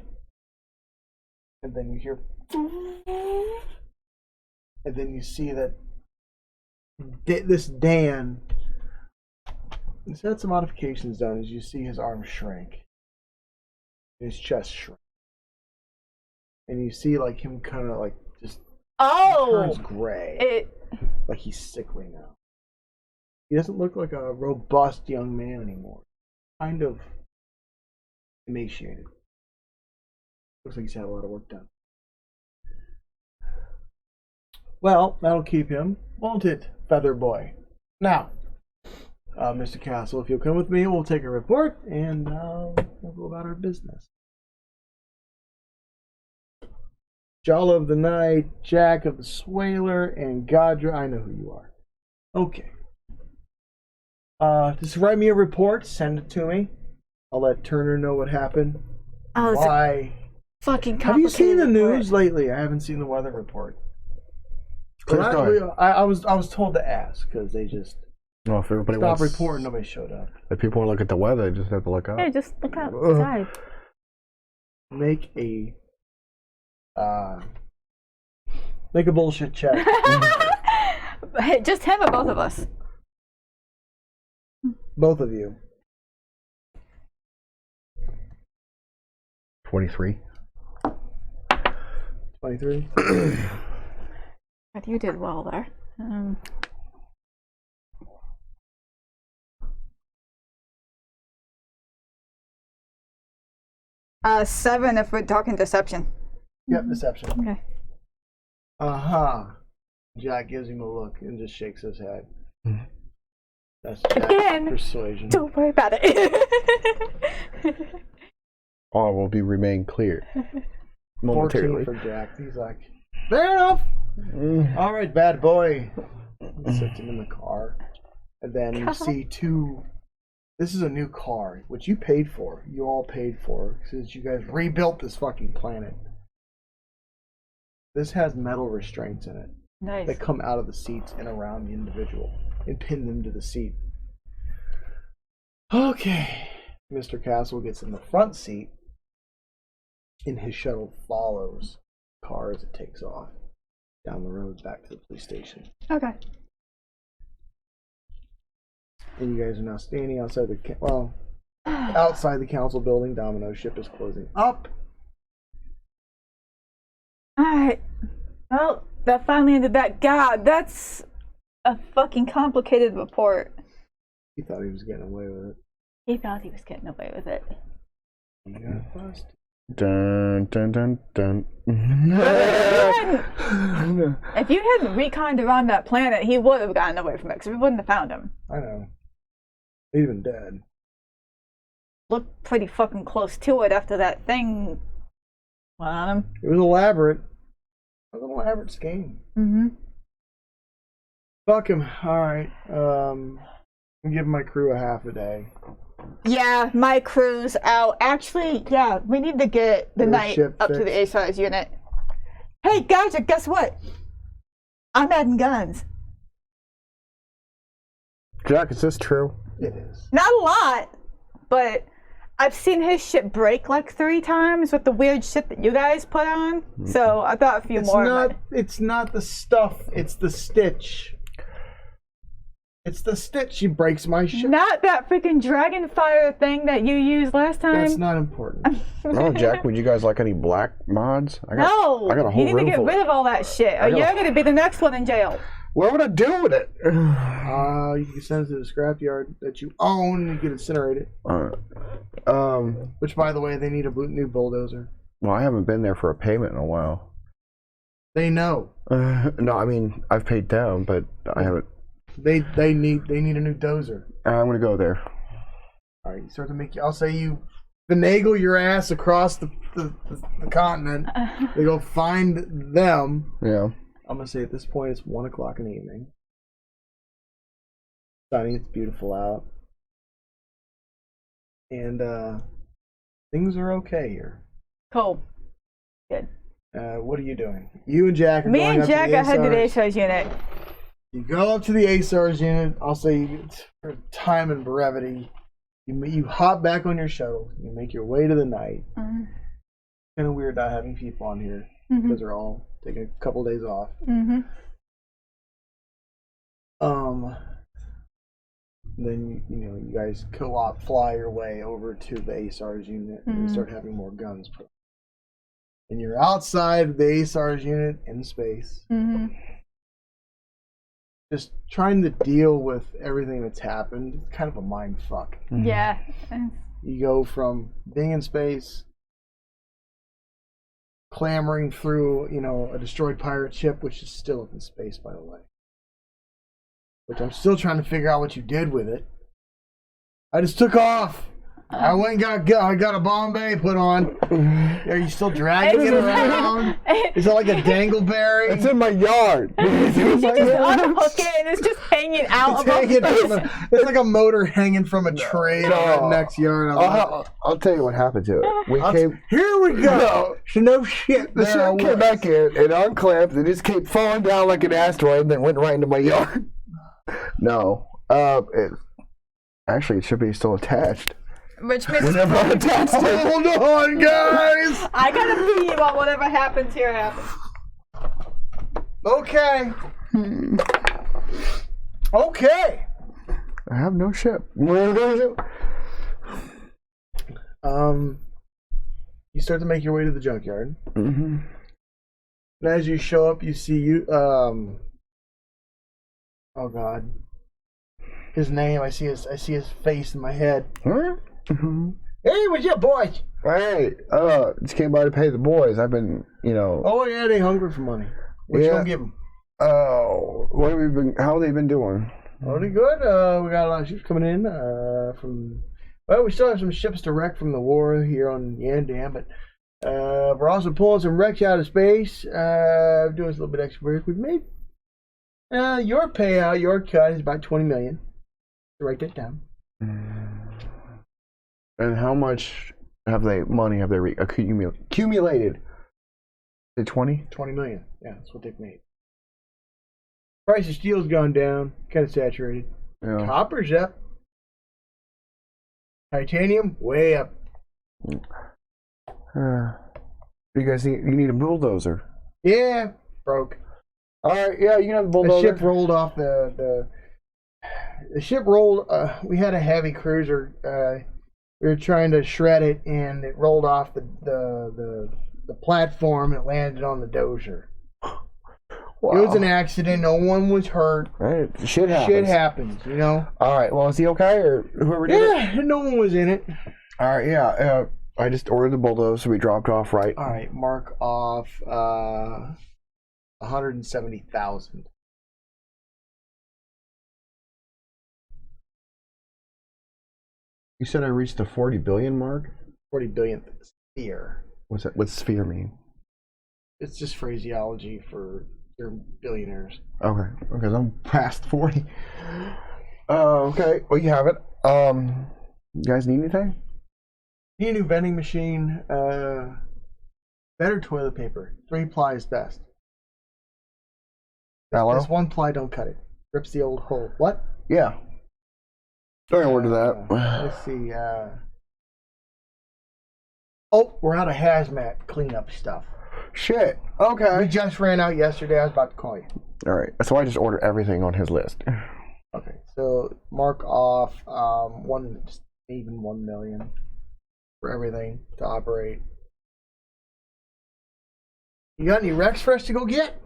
[SPEAKER 1] And then you hear, and then you see that this Dan has had some modifications done. As you see his arm shrink, his chest shrink, and you see like him kind of like just turns gray, like he's sickly now. He doesn't look like a robust young man anymore. Kind of emaciated. Looks like he's had a lot of work done. Well, that'll keep him, won't it, Feather Boy? Now, Mr. Castle, if you'll come with me, we'll take a report and we'll go about our business. Jala of the Night, Jack of the Swaler, and Godrick. I know who you are. Okay. Just write me a report, send it to me. I'll let Turner know what happened. Why?
[SPEAKER 2] Fucking
[SPEAKER 1] have you seen the
[SPEAKER 2] report.
[SPEAKER 1] news lately? I haven't seen the weather report.
[SPEAKER 3] Well,
[SPEAKER 1] I was told to ask because they just
[SPEAKER 3] well, if everybody
[SPEAKER 1] stopped
[SPEAKER 3] wants,
[SPEAKER 1] reporting. Nobody showed up.
[SPEAKER 3] If people want to look at the weather, they just have to look up.
[SPEAKER 2] Hey, just look outside.
[SPEAKER 1] Make a bullshit check.
[SPEAKER 2] Hey, just him or both of us?
[SPEAKER 1] Both of you.
[SPEAKER 3] 23.
[SPEAKER 1] 23.
[SPEAKER 2] God, you did well there. 7 if we're talking deception.
[SPEAKER 1] Yep, deception.
[SPEAKER 2] Okay.
[SPEAKER 1] Jack gives him a look and just shakes his head. That's
[SPEAKER 2] Again,
[SPEAKER 1] persuasion.
[SPEAKER 2] don't worry about it.
[SPEAKER 3] All will be remain clear.
[SPEAKER 1] 14 for Jack. He's like, fair enough. All right, bad boy. Sits him in the car. And then you see 2. This is a new car, which you paid for. You all paid for, since you guys rebuilt this fucking planet. This has metal restraints in it.
[SPEAKER 2] Nice.
[SPEAKER 1] That come out of the seats and around the individual and pin them to the seat. Okay. Mr. Castle gets in the front seat and his shuttle follows the car as it takes off down the road back to the police station.
[SPEAKER 2] Okay.
[SPEAKER 1] And you guys are now standing outside the outside the council building. Domino's ship is closing up.
[SPEAKER 2] Alright. Well, that finally ended that. God, that's a fucking complicated report.
[SPEAKER 1] He thought he was getting away with it.
[SPEAKER 2] He thought he was getting away with it.
[SPEAKER 1] He got busted.
[SPEAKER 3] Dun dun dun dun.
[SPEAKER 2] If you hadn't reconned around that planet, he would have gotten away from it because we wouldn't have found him.
[SPEAKER 1] I know. He'd been dead.
[SPEAKER 2] Looked pretty fucking close to it after that thing went on him.
[SPEAKER 1] It was elaborate. It was an elaborate scheme.
[SPEAKER 2] Mm-hmm.
[SPEAKER 1] Fuck him. Alright. I'm giving my crew a half a day.
[SPEAKER 2] Yeah, my crew's out. Actually, yeah, we need to get the
[SPEAKER 1] Your
[SPEAKER 2] night
[SPEAKER 1] ship
[SPEAKER 2] up to
[SPEAKER 1] fixed.
[SPEAKER 2] the A-size unit. Hey, guys, guess what? I'm adding guns.
[SPEAKER 3] Jack, is this true?
[SPEAKER 1] It is.
[SPEAKER 2] Not a lot, but I've seen his ship break like 3 times with the weird shit that you guys put on. So I thought a few more.
[SPEAKER 1] It's not the stuff. It's the stitch. It's the stitch. She breaks my ship.
[SPEAKER 2] Not that freaking dragon fire thing that you used last time.
[SPEAKER 1] That's not important.
[SPEAKER 3] Oh, Jack, would you guys like any black mods? I got a
[SPEAKER 2] you
[SPEAKER 3] whole
[SPEAKER 2] need to
[SPEAKER 3] room
[SPEAKER 2] get
[SPEAKER 3] full.
[SPEAKER 2] rid of all that shit, or you're going to be the next one in jail.
[SPEAKER 3] What would I do with it?
[SPEAKER 1] You can send it to the scrapyard that you own. You can incinerate it. Which, by the way, they need a new bulldozer.
[SPEAKER 3] Well, I haven't been there for a payment in a while.
[SPEAKER 1] They know.
[SPEAKER 3] No, I mean I've paid down, but I haven't.
[SPEAKER 1] They need a new dozer.
[SPEAKER 3] I'm gonna go there.
[SPEAKER 1] All right, you start to make. I'll say you finagle your ass across the continent. They go find them.
[SPEAKER 3] Yeah.
[SPEAKER 1] I'm gonna say at this point it's 1 o'clock in the evening. Sunny, it's beautiful out, and things are okay here.
[SPEAKER 2] Cool. Good.
[SPEAKER 1] What are you doing? You and Jack are
[SPEAKER 2] Me
[SPEAKER 1] going
[SPEAKER 2] and Jack are headed to the
[SPEAKER 1] ASRs.
[SPEAKER 2] A-size unit.
[SPEAKER 1] You go up to the ASARS unit. I'll say for time and brevity, you hop back on your shuttle. You make your way to the night. Kind of weird not having people on here because they're all taking a couple days off. Then you guys co-op fly your way over to the ASARS unit and start having more guns. And you're outside the ASARS unit in space. Just trying to deal with everything that's happened. It's kind of a mind fuck.
[SPEAKER 2] Yeah.
[SPEAKER 1] You go from being in space, clambering through, a destroyed pirate ship, which is still up in space, by the way. Which I'm still trying to figure out what you did with it. I just took off. I went and got a Bombay put on. Are you still dragging it around? Is it like a dangleberry?
[SPEAKER 3] It's in my yard.
[SPEAKER 2] You just unhook it and it's just hanging out.
[SPEAKER 1] It's like a motor hanging from a tree in the next yard.
[SPEAKER 3] I'll tell you what happened to it.
[SPEAKER 1] Here we go. No shit.
[SPEAKER 3] The ship came back in and unclamped and just kept falling down like an asteroid and then went right into my yard. No. Actually, it should be still attached.
[SPEAKER 2] Which means
[SPEAKER 3] Whenever I attached it.
[SPEAKER 1] Hold on, guys.
[SPEAKER 2] I gotta pee about whatever happens here happens.
[SPEAKER 1] Okay. Okay.
[SPEAKER 3] I have no ship.
[SPEAKER 1] You start to make your way to the junkyard. And as you show up, you see oh God, his name. I see his face in my head.
[SPEAKER 3] Huh?
[SPEAKER 1] Hey, what's up, boys?
[SPEAKER 3] Hey, just came by to pay the boys. I've been,
[SPEAKER 1] Oh yeah, they hungry for money. What you gonna give them?
[SPEAKER 3] Oh, what have we been? How have they been doing?
[SPEAKER 1] Pretty good. We got a lot of ships coming in from. Well, we still have some ships to wreck from the war here on Yandam, but we're also pulling some wrecks out of space. Doing a little bit extra work. We've made your payout, your cut is about 20 million. So write that down.
[SPEAKER 3] And how much have they accumulated? Is it 20?
[SPEAKER 1] 20 million. Yeah, that's what they've made. Price of steel's gone down, kind of saturated.
[SPEAKER 3] Yeah.
[SPEAKER 1] Copper's up. Titanium way up.
[SPEAKER 3] You guys need a bulldozer.
[SPEAKER 1] Yeah, broke.
[SPEAKER 3] All right, yeah, you can have the bulldozer.
[SPEAKER 1] The ship rolled off the ship rolled. We had a heavy cruiser. We were trying to shred it, and it rolled off the platform. And it landed on the dozer. Wow. It was an accident. No one was hurt.
[SPEAKER 3] Right. Shit happens.
[SPEAKER 1] Shit happens,
[SPEAKER 3] All right. Well, is he okay, or whoever did it?
[SPEAKER 1] Yeah, no one was in it.
[SPEAKER 3] All right. Yeah. I just ordered the bulldozer, so we dropped off right.
[SPEAKER 1] All right. Mark off 170,000.
[SPEAKER 3] You said I reached the 40 billion mark?
[SPEAKER 1] 40 billionth sphere.
[SPEAKER 3] What's that? What's sphere mean?
[SPEAKER 1] It's just phraseology for your billionaires.
[SPEAKER 3] Okay, because I'm past 40. Okay, well, you have it. You guys need anything?
[SPEAKER 1] Need a new vending machine. Better toilet paper. 3-ply is best.
[SPEAKER 3] Hello?
[SPEAKER 1] This 1-ply, don't cut it. Rips the old hole. What?
[SPEAKER 3] Yeah. I can order that.
[SPEAKER 1] Let's see. Oh, we're out of hazmat cleanup stuff.
[SPEAKER 3] Shit. Okay.
[SPEAKER 1] We just ran out yesterday. I was about to call you.
[SPEAKER 3] All right. So I just order everything on his list.
[SPEAKER 1] Okay. So mark off even 1 million for everything to operate. You got any wrecks for us to go get?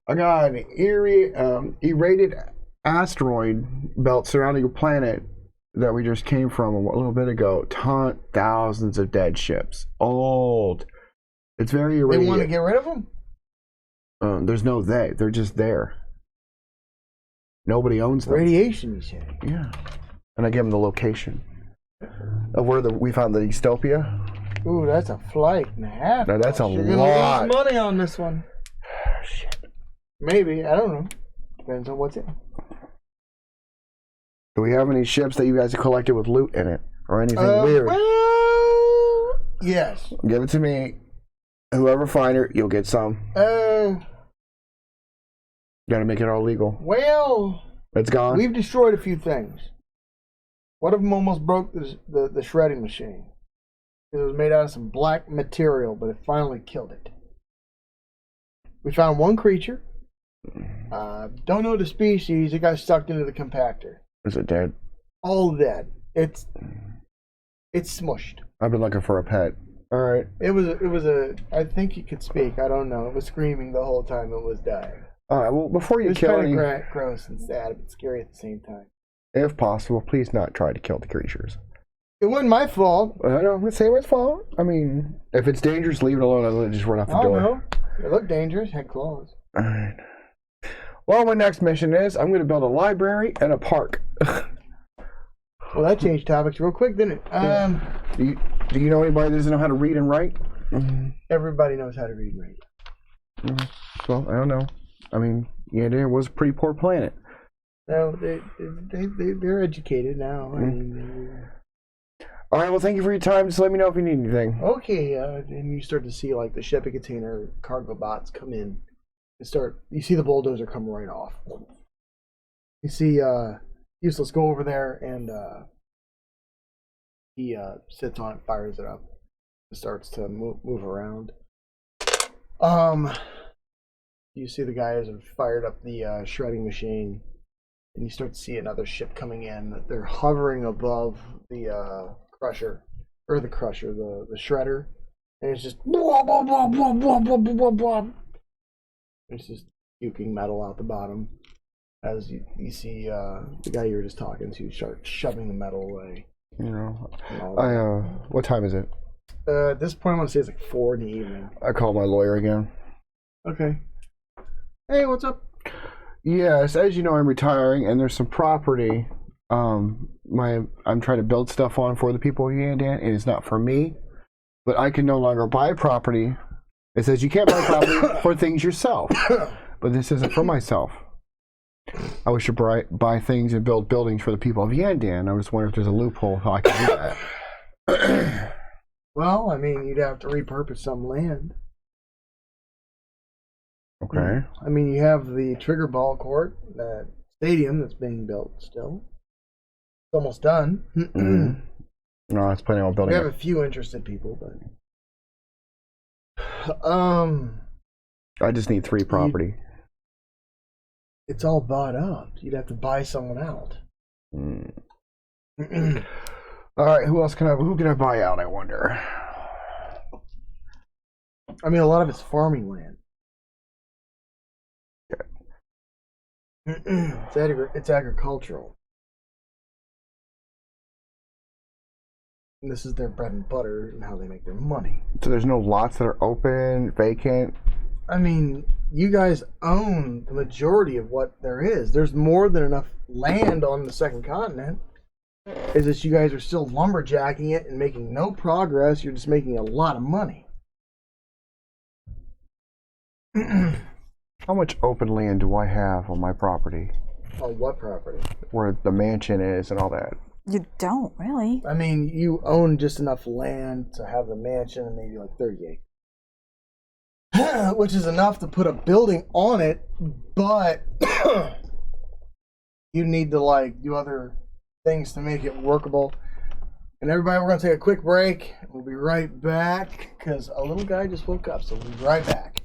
[SPEAKER 3] I got an irradiated asteroid belt surrounding a planet that we just came from a little bit ago. Thousands of dead ships. Old. It's very irradiated.
[SPEAKER 1] They want to get rid of them?
[SPEAKER 3] There's no they. They're just there. Nobody owns them.
[SPEAKER 1] Radiation, you said.
[SPEAKER 3] Yeah. And I gave them the location of where we found the dystopia.
[SPEAKER 1] Ooh, that's a flight and a half.
[SPEAKER 3] Now that's a
[SPEAKER 1] You're gonna
[SPEAKER 3] lot.
[SPEAKER 1] lose money on this one.
[SPEAKER 3] Shit.
[SPEAKER 1] Maybe. I don't know. Depends on what's in.
[SPEAKER 3] Do we have any ships that you guys have collected with loot in it? Or anything weird?
[SPEAKER 1] Well, yes.
[SPEAKER 3] Give it to me. Whoever find her, you'll get some. Gotta make it all legal.
[SPEAKER 1] Well,
[SPEAKER 3] It's gone.
[SPEAKER 1] we've destroyed a few things. One of them almost broke the shredding machine. It was made out of some black material, but it finally killed it. We found one creature. Don't know the species. It got sucked into the compactor.
[SPEAKER 3] Is it dead?
[SPEAKER 1] All dead. It's smushed.
[SPEAKER 3] I've been looking for a pet. All right.
[SPEAKER 1] It was I think it could speak. I don't know. It was screaming the whole time it was dying.
[SPEAKER 3] All right. Well, before
[SPEAKER 1] It
[SPEAKER 3] you
[SPEAKER 1] was
[SPEAKER 3] kill
[SPEAKER 1] kind
[SPEAKER 3] any,
[SPEAKER 1] of gross and sad, but scary at the same time.
[SPEAKER 3] if possible, please not try to kill the creatures.
[SPEAKER 1] It wasn't my fault.
[SPEAKER 3] I don't want to say it's fault. I mean, if it's dangerous, leave it alone. I'll let it just run out the
[SPEAKER 1] I don't
[SPEAKER 3] door.
[SPEAKER 1] know. It looked dangerous. Had claws.
[SPEAKER 3] All right. Well, my next mission is I'm going to build a library and a park.
[SPEAKER 1] Well, that changed topics real quick, didn't it?
[SPEAKER 3] Do you know anybody that doesn't know how to read and write?
[SPEAKER 1] Everybody knows how to read and write.
[SPEAKER 3] Well, I don't know. I mean, yeah, there was a pretty poor planet.
[SPEAKER 1] No, they're educated now. I mean,
[SPEAKER 3] All right. Well, thank you for your time. Just let me know if you need anything.
[SPEAKER 1] okay, and you start to see like the shipping container cargo bots come in and you see the bulldozer come right off. You see Useless go over there and he sits on it, fires it up, and starts to move around. You see the guys have fired up the shredding machine, and you start to see another ship coming in. They're hovering above the crusher, the shredder, And it's just blah, blah, blah, blah, blah, blah, blah, blah, blah. It's just puking metal out the bottom. As you see the guy you were just talking to start shoving the metal away.
[SPEAKER 3] You know, what time is it?
[SPEAKER 1] At this point, I want to say it's like 4 in the evening.
[SPEAKER 3] I call my lawyer again.
[SPEAKER 1] Okay. Hey, what's up?
[SPEAKER 3] Yes, as you know, I'm retiring, and there's some property. I'm trying to build stuff on for the people of Yandan. It is not for me, but I can no longer buy property. It says you can't buy property for things yourself, but this isn't for myself. I wish to buy things and build buildings for the people of Yandan. I was wondering if there's a loophole how I can do that.
[SPEAKER 1] Well, I mean, you'd have to repurpose some land.
[SPEAKER 3] Okay.
[SPEAKER 1] I mean, you have the trigger ball court, that stadium that's being built still. It's almost done.
[SPEAKER 3] No, I was planning on building
[SPEAKER 1] We have a few interested people, but
[SPEAKER 3] I just need 3 property.
[SPEAKER 1] It's all bought up. You'd have to buy someone out.
[SPEAKER 3] All right, who can I buy out, I wonder?
[SPEAKER 1] I mean, a lot of it's farming land. It's agricultural. And this is their bread and butter and how they make their money.
[SPEAKER 3] So there's no lots that are open, vacant?
[SPEAKER 1] I mean, you guys own the majority of what there is. There's more than enough land on the second continent. Is that you guys are still lumberjacking it and making no progress. You're just making a lot of money.
[SPEAKER 3] How much open land do I have on my property?
[SPEAKER 1] On what property?
[SPEAKER 3] Where the mansion is and all that.
[SPEAKER 2] You don't really.
[SPEAKER 1] I mean, you own just enough land to have the mansion and maybe like 30 acres. Which is enough to put a building on it, but you need to like do other things to make it workable. And everybody, we're going to take a quick break. We'll be right back because a little guy just woke up, so we'll be right back.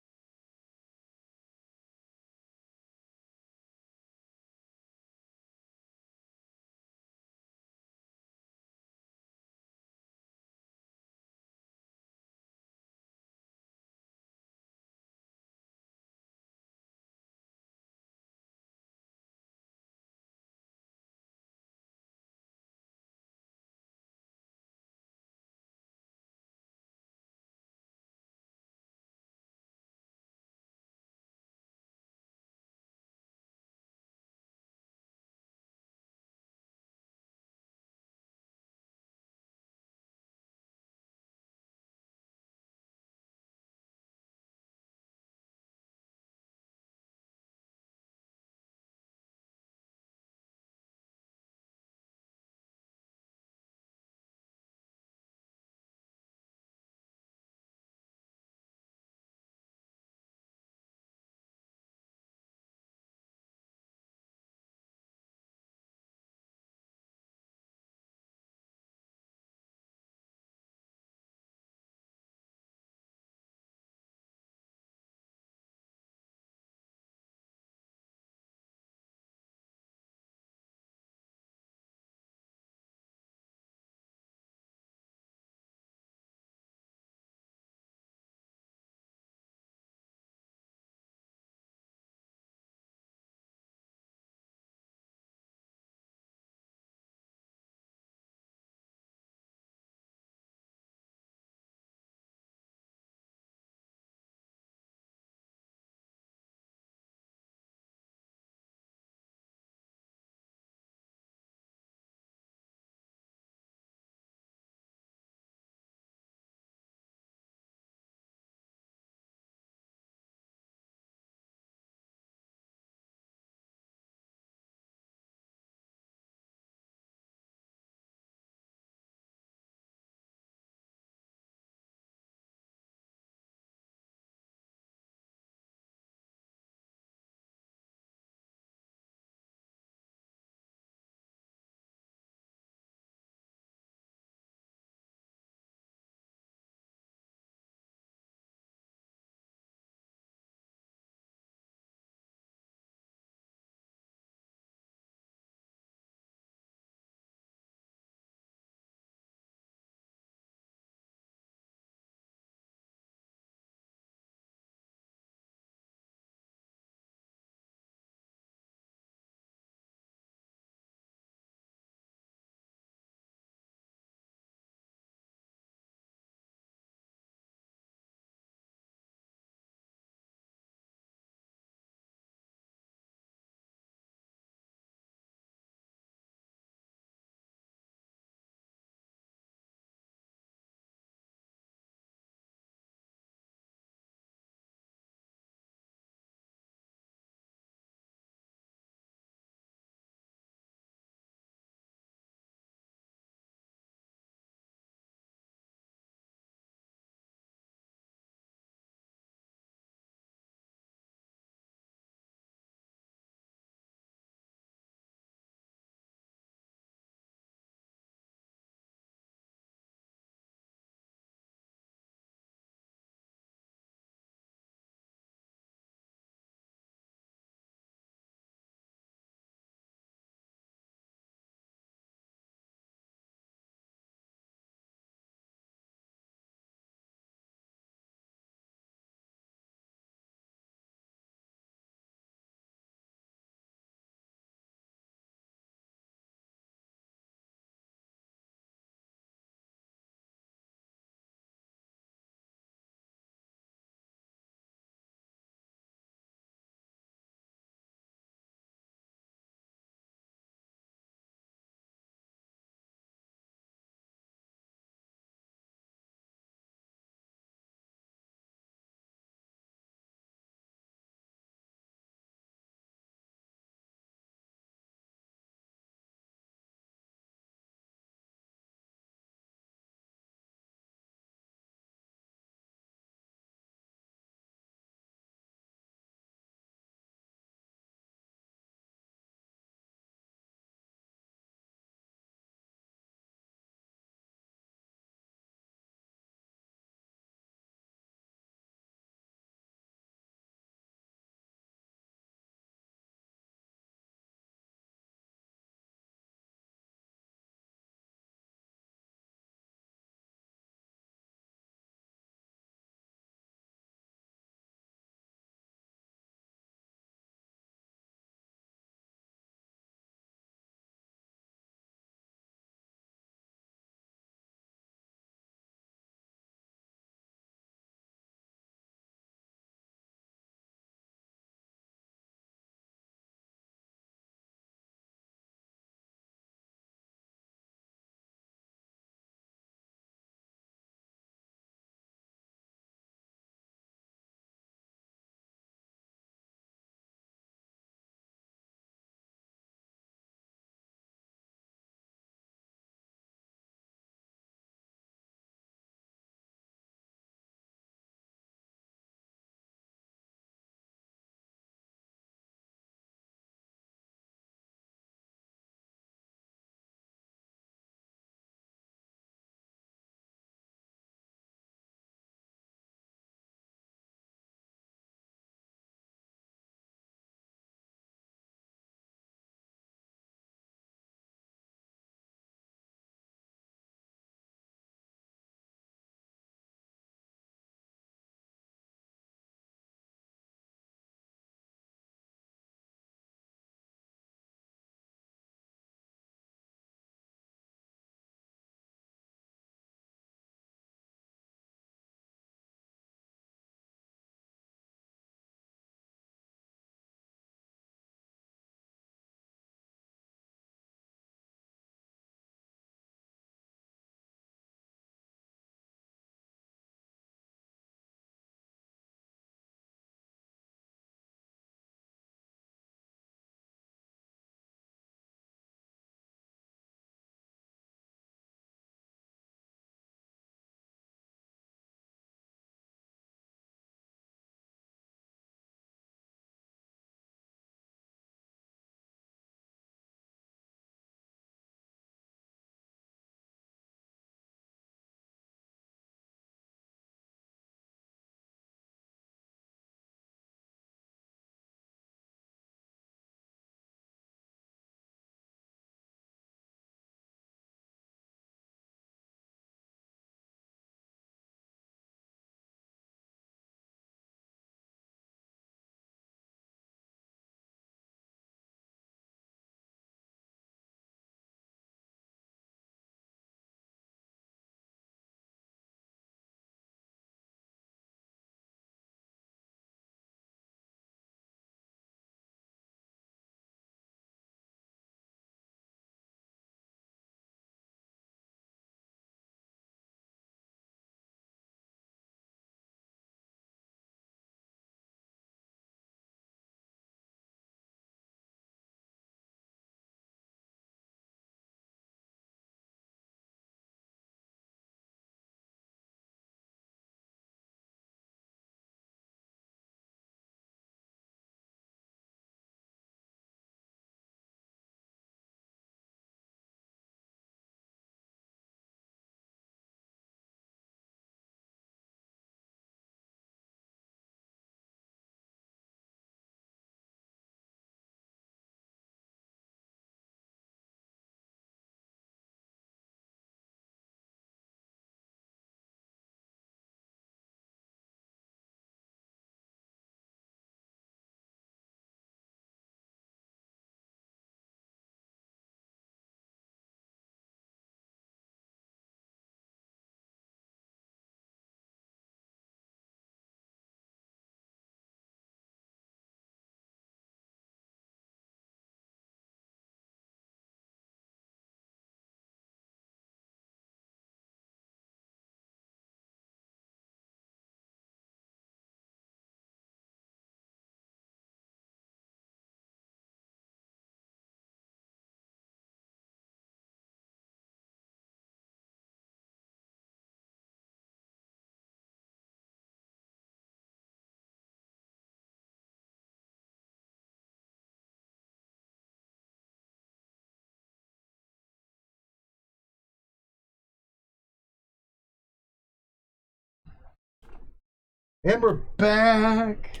[SPEAKER 1] And we're back.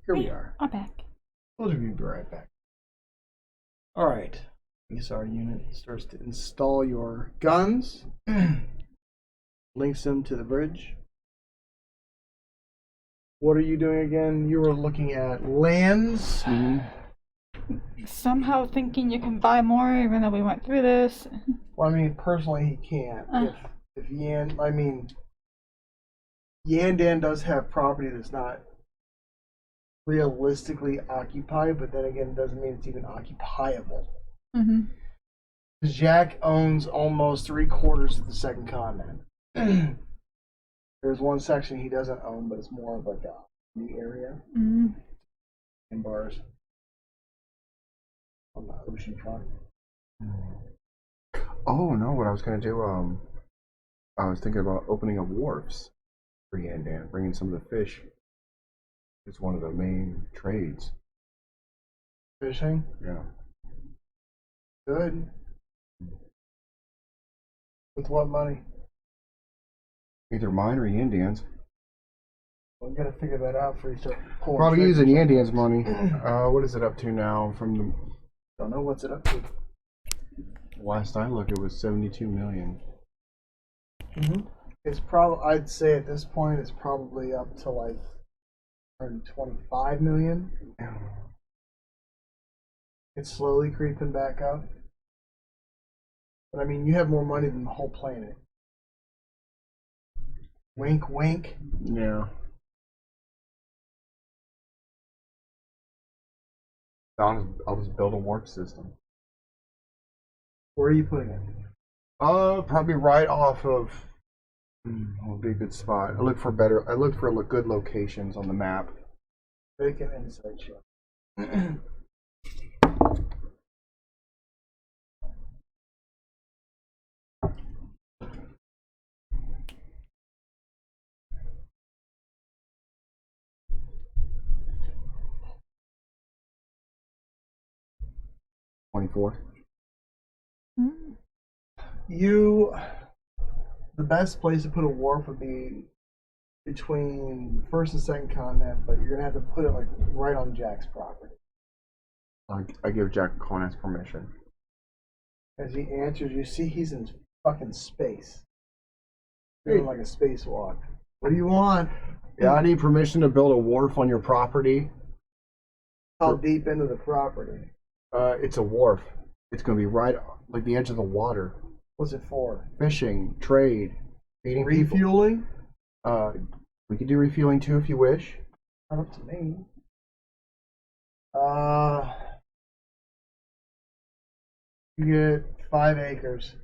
[SPEAKER 1] Here we are.
[SPEAKER 2] I'm back.
[SPEAKER 1] We'll be right back. All right. I guess our unit starts to install your guns. Links them to the bridge. What are you doing again? You were looking at lands.
[SPEAKER 2] Somehow thinking you can buy more, even though we went through this.
[SPEAKER 1] Well, I mean, personally, he can't. If Yandan does have property that's not realistically occupied, but then again, it doesn't mean it's even occupiable.
[SPEAKER 2] Mm-hmm.
[SPEAKER 1] Jack owns almost 3/4 of the second continent. There's one section he doesn't own, but it's more of like the area in bars on the ocean front.
[SPEAKER 3] Oh no! What I was gonna do, I was thinking about opening up wharfs for Yandan, bringing some of the fish. It's one of the main trades.
[SPEAKER 1] Fishing?
[SPEAKER 3] Yeah.
[SPEAKER 1] Good. With what money?
[SPEAKER 3] Either mine or Yandan's.
[SPEAKER 1] We gotta figure that out before you start pulling.
[SPEAKER 3] Probably using Yandan's money. What is it up to now? From the
[SPEAKER 1] Don't know what's it up to.
[SPEAKER 3] last I looked, it was 72 million.
[SPEAKER 1] It's probably, I'd say at this point, it's probably up to like 125 million.
[SPEAKER 3] Yeah.
[SPEAKER 1] It's slowly creeping back up. But I mean, you have more money than the whole planet. Wink, wink.
[SPEAKER 3] Yeah. I'll just build a warp system.
[SPEAKER 1] Where are you putting it?
[SPEAKER 3] Probably right off of. Would be a good spot. I look for good locations on the map.
[SPEAKER 1] Make an insight check.
[SPEAKER 3] $24.
[SPEAKER 1] The best place to put a wharf would be between first and second continent, but you're gonna have to put it like right on Jack's property.
[SPEAKER 3] I give Jack Conus permission.
[SPEAKER 1] As he answers, you see he's in fucking space. Doing like a spacewalk. What do you want?
[SPEAKER 3] Yeah, I need permission to build a wharf on your property.
[SPEAKER 1] How deep into the property?
[SPEAKER 3] It's a wharf. It's gonna be right like the edge of the water.
[SPEAKER 1] What's it for?
[SPEAKER 3] Fishing, trade, feeding people.
[SPEAKER 1] Refueling?
[SPEAKER 3] We could do refueling too if you wish.
[SPEAKER 1] Not up to me. You get 5 acres,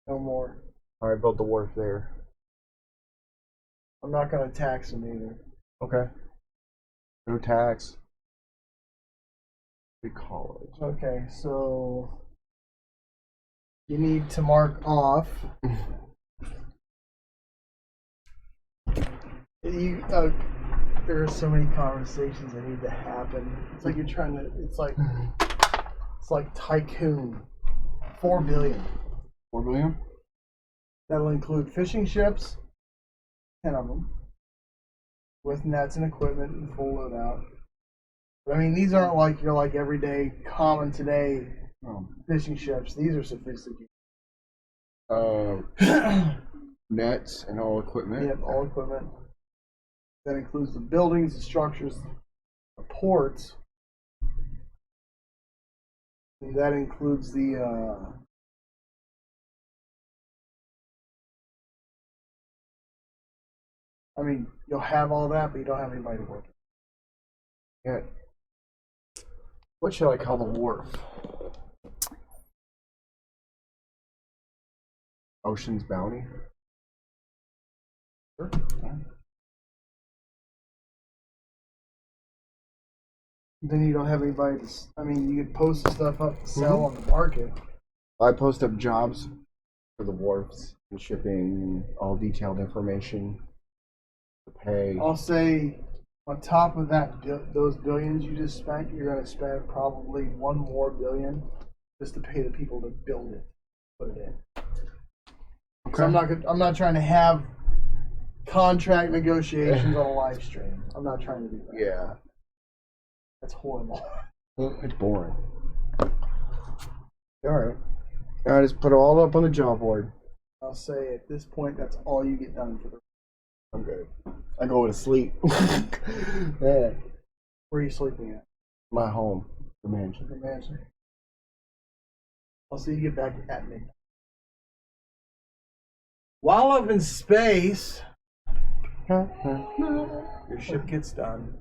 [SPEAKER 1] no more.
[SPEAKER 3] Alright, build the wharf there.
[SPEAKER 1] I'm not gonna tax them either.
[SPEAKER 3] Okay. No tax. We call it.
[SPEAKER 1] Okay, so you need to mark off. There are so many conversations that need to happen. It's like you're trying to. It's like Tycoon. 4 billion.
[SPEAKER 3] 4 billion?
[SPEAKER 1] That'll include fishing ships, 10 of them, with nets and equipment and full loadout. But I mean, these aren't like your like everyday, common today fishing ships. These are sophisticated.
[SPEAKER 3] Nets and all equipment.
[SPEAKER 1] Yep, all equipment. That includes the buildings, the structures, the ports. And that includes the I mean, you'll have all that, but you don't have anybody to work.
[SPEAKER 3] Yeah. What should I call the wharf? Ocean's Bounty?
[SPEAKER 1] Sure. Then you don't have anybody to. I mean, you could post stuff up to sell on the market.
[SPEAKER 3] I post up jobs for the wharfs and shipping and all detailed information. The pay.
[SPEAKER 1] I'll say, on top of that, those billions you just spent, you're going to spend probably $1 more billion just to pay the people to build it, put it in. Okay. So I'm not trying to have contract negotiations on a live stream. I'm not trying to do that.
[SPEAKER 3] Yeah.
[SPEAKER 1] That's horrible.
[SPEAKER 3] It's boring.
[SPEAKER 1] Alright.
[SPEAKER 3] I just put it all up on the job board.
[SPEAKER 1] I'll say at this point, that's all you get done for the.
[SPEAKER 3] I'm good. I go to sleep. Yeah.
[SPEAKER 1] Where are you sleeping at?
[SPEAKER 3] My home. The mansion.
[SPEAKER 1] The mansion. I'll see you get back at midnight. While up in space, your ship gets done.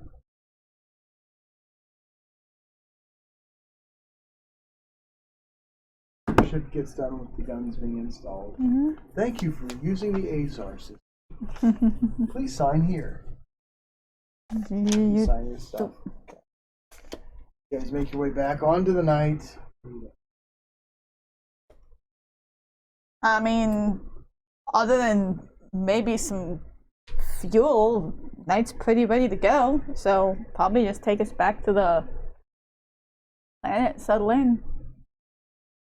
[SPEAKER 1] Your ship gets done with the guns being installed.
[SPEAKER 2] Mm-hmm.
[SPEAKER 1] Thank you for using the ASAR system. Please sign here. Sign your stuff. You guys make your way back onto the night.
[SPEAKER 2] I mean, other than maybe some fuel, night's pretty ready to go. So probably just take us back to the planet, settle in.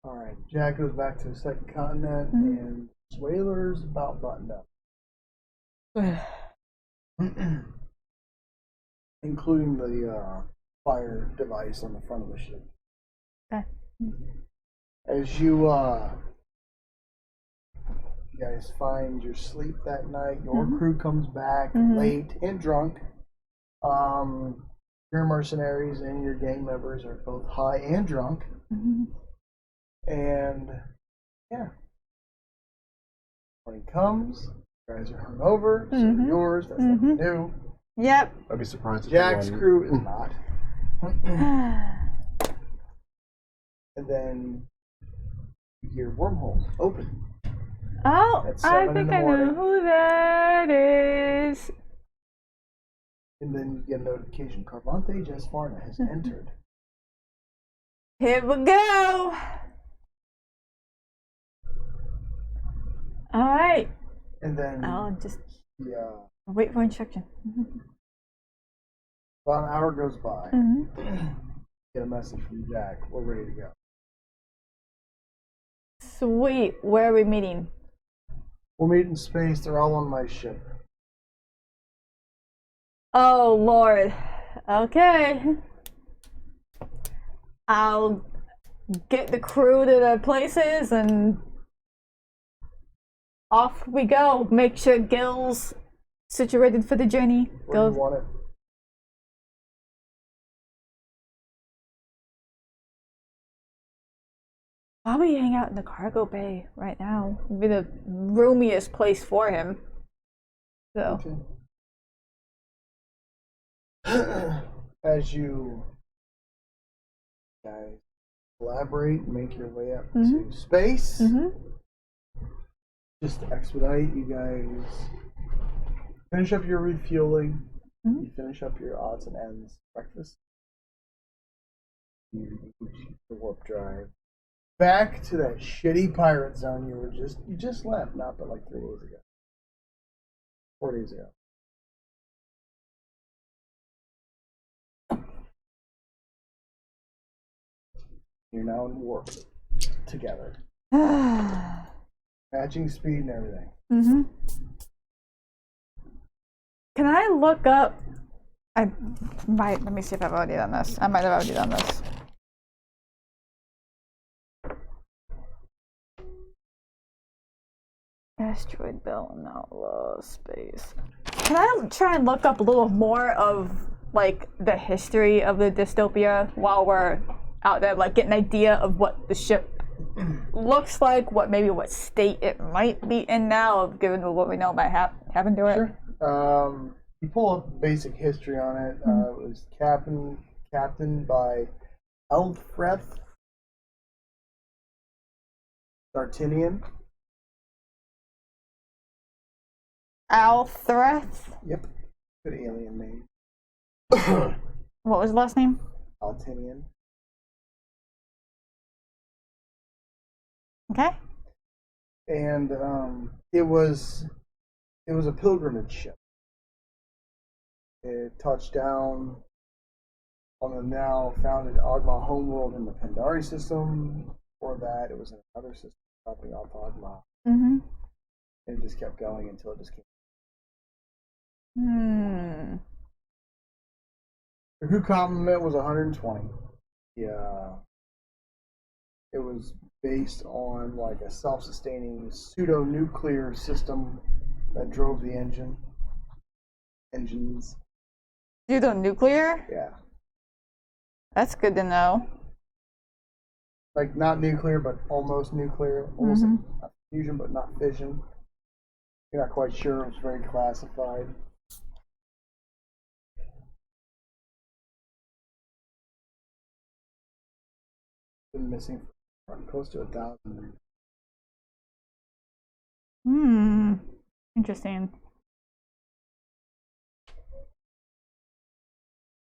[SPEAKER 1] Alright, Jack goes back to the second continent, and Whaler's about buttoned up. Including the fire device on the front of the ship.
[SPEAKER 2] Okay.
[SPEAKER 1] As you guys find your sleep that night, your crew comes back late and drunk. Your mercenaries and your gang members are both high and drunk. And yeah, morning comes. You guys are hungover. So are yours. That's nothing new.
[SPEAKER 2] Yep.
[SPEAKER 3] I'd be surprised if
[SPEAKER 1] Jack's
[SPEAKER 3] it wasn't.
[SPEAKER 1] crew is not. And then you hear wormholes open.
[SPEAKER 2] Oh,
[SPEAKER 1] At
[SPEAKER 2] I
[SPEAKER 1] 7 in
[SPEAKER 2] think
[SPEAKER 1] the
[SPEAKER 2] I know
[SPEAKER 1] morning.
[SPEAKER 2] who that is.
[SPEAKER 1] And then you get a notification. Carvante Jesfarna has entered.
[SPEAKER 2] Here we go. All right.
[SPEAKER 1] And then
[SPEAKER 2] I'll just
[SPEAKER 1] yeah,
[SPEAKER 2] wait for instruction.
[SPEAKER 1] about an hour goes by. Get a message from Jack. We're ready to go.
[SPEAKER 2] Sweet. Where are we meeting?
[SPEAKER 1] We'll meet in space. They're all on my ship.
[SPEAKER 2] Oh, Lord. Okay. I'll get the crew to their places and off we go. Make sure Gil's situated for the journey.
[SPEAKER 1] Where do you want it?
[SPEAKER 2] Probably hang out in the cargo bay right now. It'd be the roomiest place for him. So.
[SPEAKER 1] Okay. As you guys collaborate and make your way up to space, just to expedite, you guys finish up your refueling. You finish up your odds and ends breakfast. You use the warp drive back to that shitty pirate zone you just left, not but like 3 days ago. 4 days ago. You're now in warp together. Matching speed and everything.
[SPEAKER 2] Can I look up? Let me see if I've already done this. I might have already done this. Asteroid belt and outlaw space. Can I try and look up a little more of like the history of the dystopia while we're out there, like get an idea of what the ship looks like, what state it might be in now, given what we know might happen to it?
[SPEAKER 1] Sure. You pull up basic history on it. It was captained by Elfreth Dartinian.
[SPEAKER 2] Althreth?
[SPEAKER 1] Yep. Good alien name.
[SPEAKER 2] What was the last name?
[SPEAKER 1] Altinian.
[SPEAKER 2] Okay.
[SPEAKER 1] And it was a pilgrimage ship. It touched down on the now founded Ogma homeworld in the Pandari system. Before that, it was in another system dropping off Ogma. And it just kept going until it just came.
[SPEAKER 2] Hmm.
[SPEAKER 1] The crew complement was 120. Yeah. It was based on like a self-sustaining pseudo-nuclear system that drove the engines.
[SPEAKER 2] Pseudo-nuclear?
[SPEAKER 1] Yeah.
[SPEAKER 2] That's good to know.
[SPEAKER 1] Like not nuclear, but almost nuclear. Almost like fusion, but not fission. You're not quite sure. It was very classified. Been missing for close to 1,000.
[SPEAKER 2] Hmm. Interesting.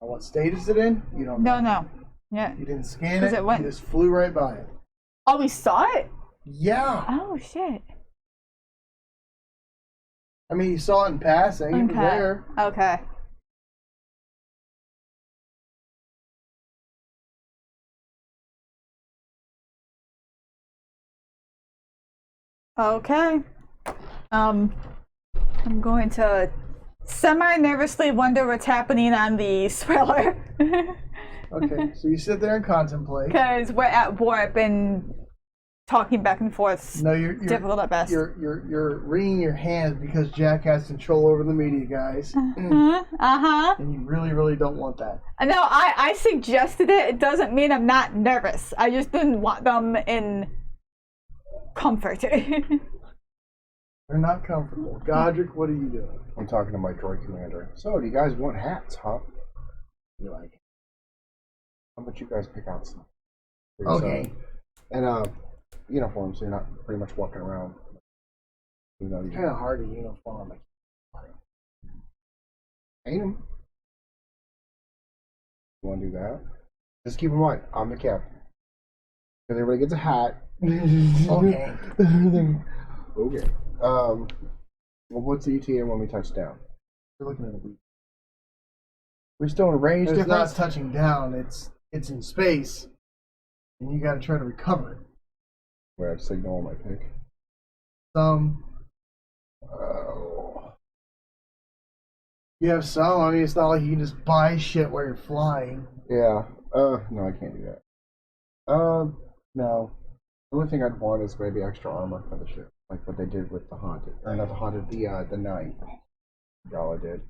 [SPEAKER 1] What state is it in? You don't
[SPEAKER 2] No,
[SPEAKER 1] know.
[SPEAKER 2] no. Yeah.
[SPEAKER 1] You didn't scan
[SPEAKER 2] 'Cause
[SPEAKER 1] it.
[SPEAKER 2] it went-
[SPEAKER 1] You just flew right by it.
[SPEAKER 2] Oh, we saw it?
[SPEAKER 1] Yeah.
[SPEAKER 2] Oh, shit.
[SPEAKER 1] I mean, you saw it in passing. It was
[SPEAKER 2] Okay.
[SPEAKER 1] there.
[SPEAKER 2] Okay. Okay. I'm going to semi-nervously wonder what's happening on the thriller.
[SPEAKER 1] Okay, so you sit there and contemplate.
[SPEAKER 2] Because we're at warp and talking back and forth.
[SPEAKER 1] No, you're
[SPEAKER 2] difficult at best.
[SPEAKER 1] You're wringing your hands because Jack has control over the media guys,
[SPEAKER 2] Uh-huh.
[SPEAKER 1] and you really, really don't want that.
[SPEAKER 2] No, I suggested it. It doesn't mean I'm not nervous. I just didn't want them in comfort.
[SPEAKER 1] They're not comfortable. Godrick, what are you doing?
[SPEAKER 3] I'm talking to my droid commander. So, do you guys want hats, huh? You're like, how about you guys pick out some? for yourself?
[SPEAKER 1] Okay.
[SPEAKER 3] And uniform, so you're not pretty much walking around. You know,
[SPEAKER 1] Kind of hard to uniform.
[SPEAKER 3] ain't 'em. You want to do that? Just keep in mind, I'm the captain. Because everybody gets a hat.
[SPEAKER 1] Okay.
[SPEAKER 3] Okay. Well, what's the ETA when we touch down?
[SPEAKER 1] We're looking at a week.
[SPEAKER 3] We're still in range
[SPEAKER 1] It's not
[SPEAKER 3] difference?
[SPEAKER 1] touching down. It's in space, and you got to try to recover it.
[SPEAKER 3] Where I have signal on my pick.
[SPEAKER 1] Some
[SPEAKER 3] Oh.
[SPEAKER 1] you have some. I mean, it's not like you can just buy shit while you're flying.
[SPEAKER 3] Yeah. No, I can't do that. No. The only thing I'd want is maybe extra armor for the ship, like what they did with the Haunted, or not the Haunted, the Knight. Jala did.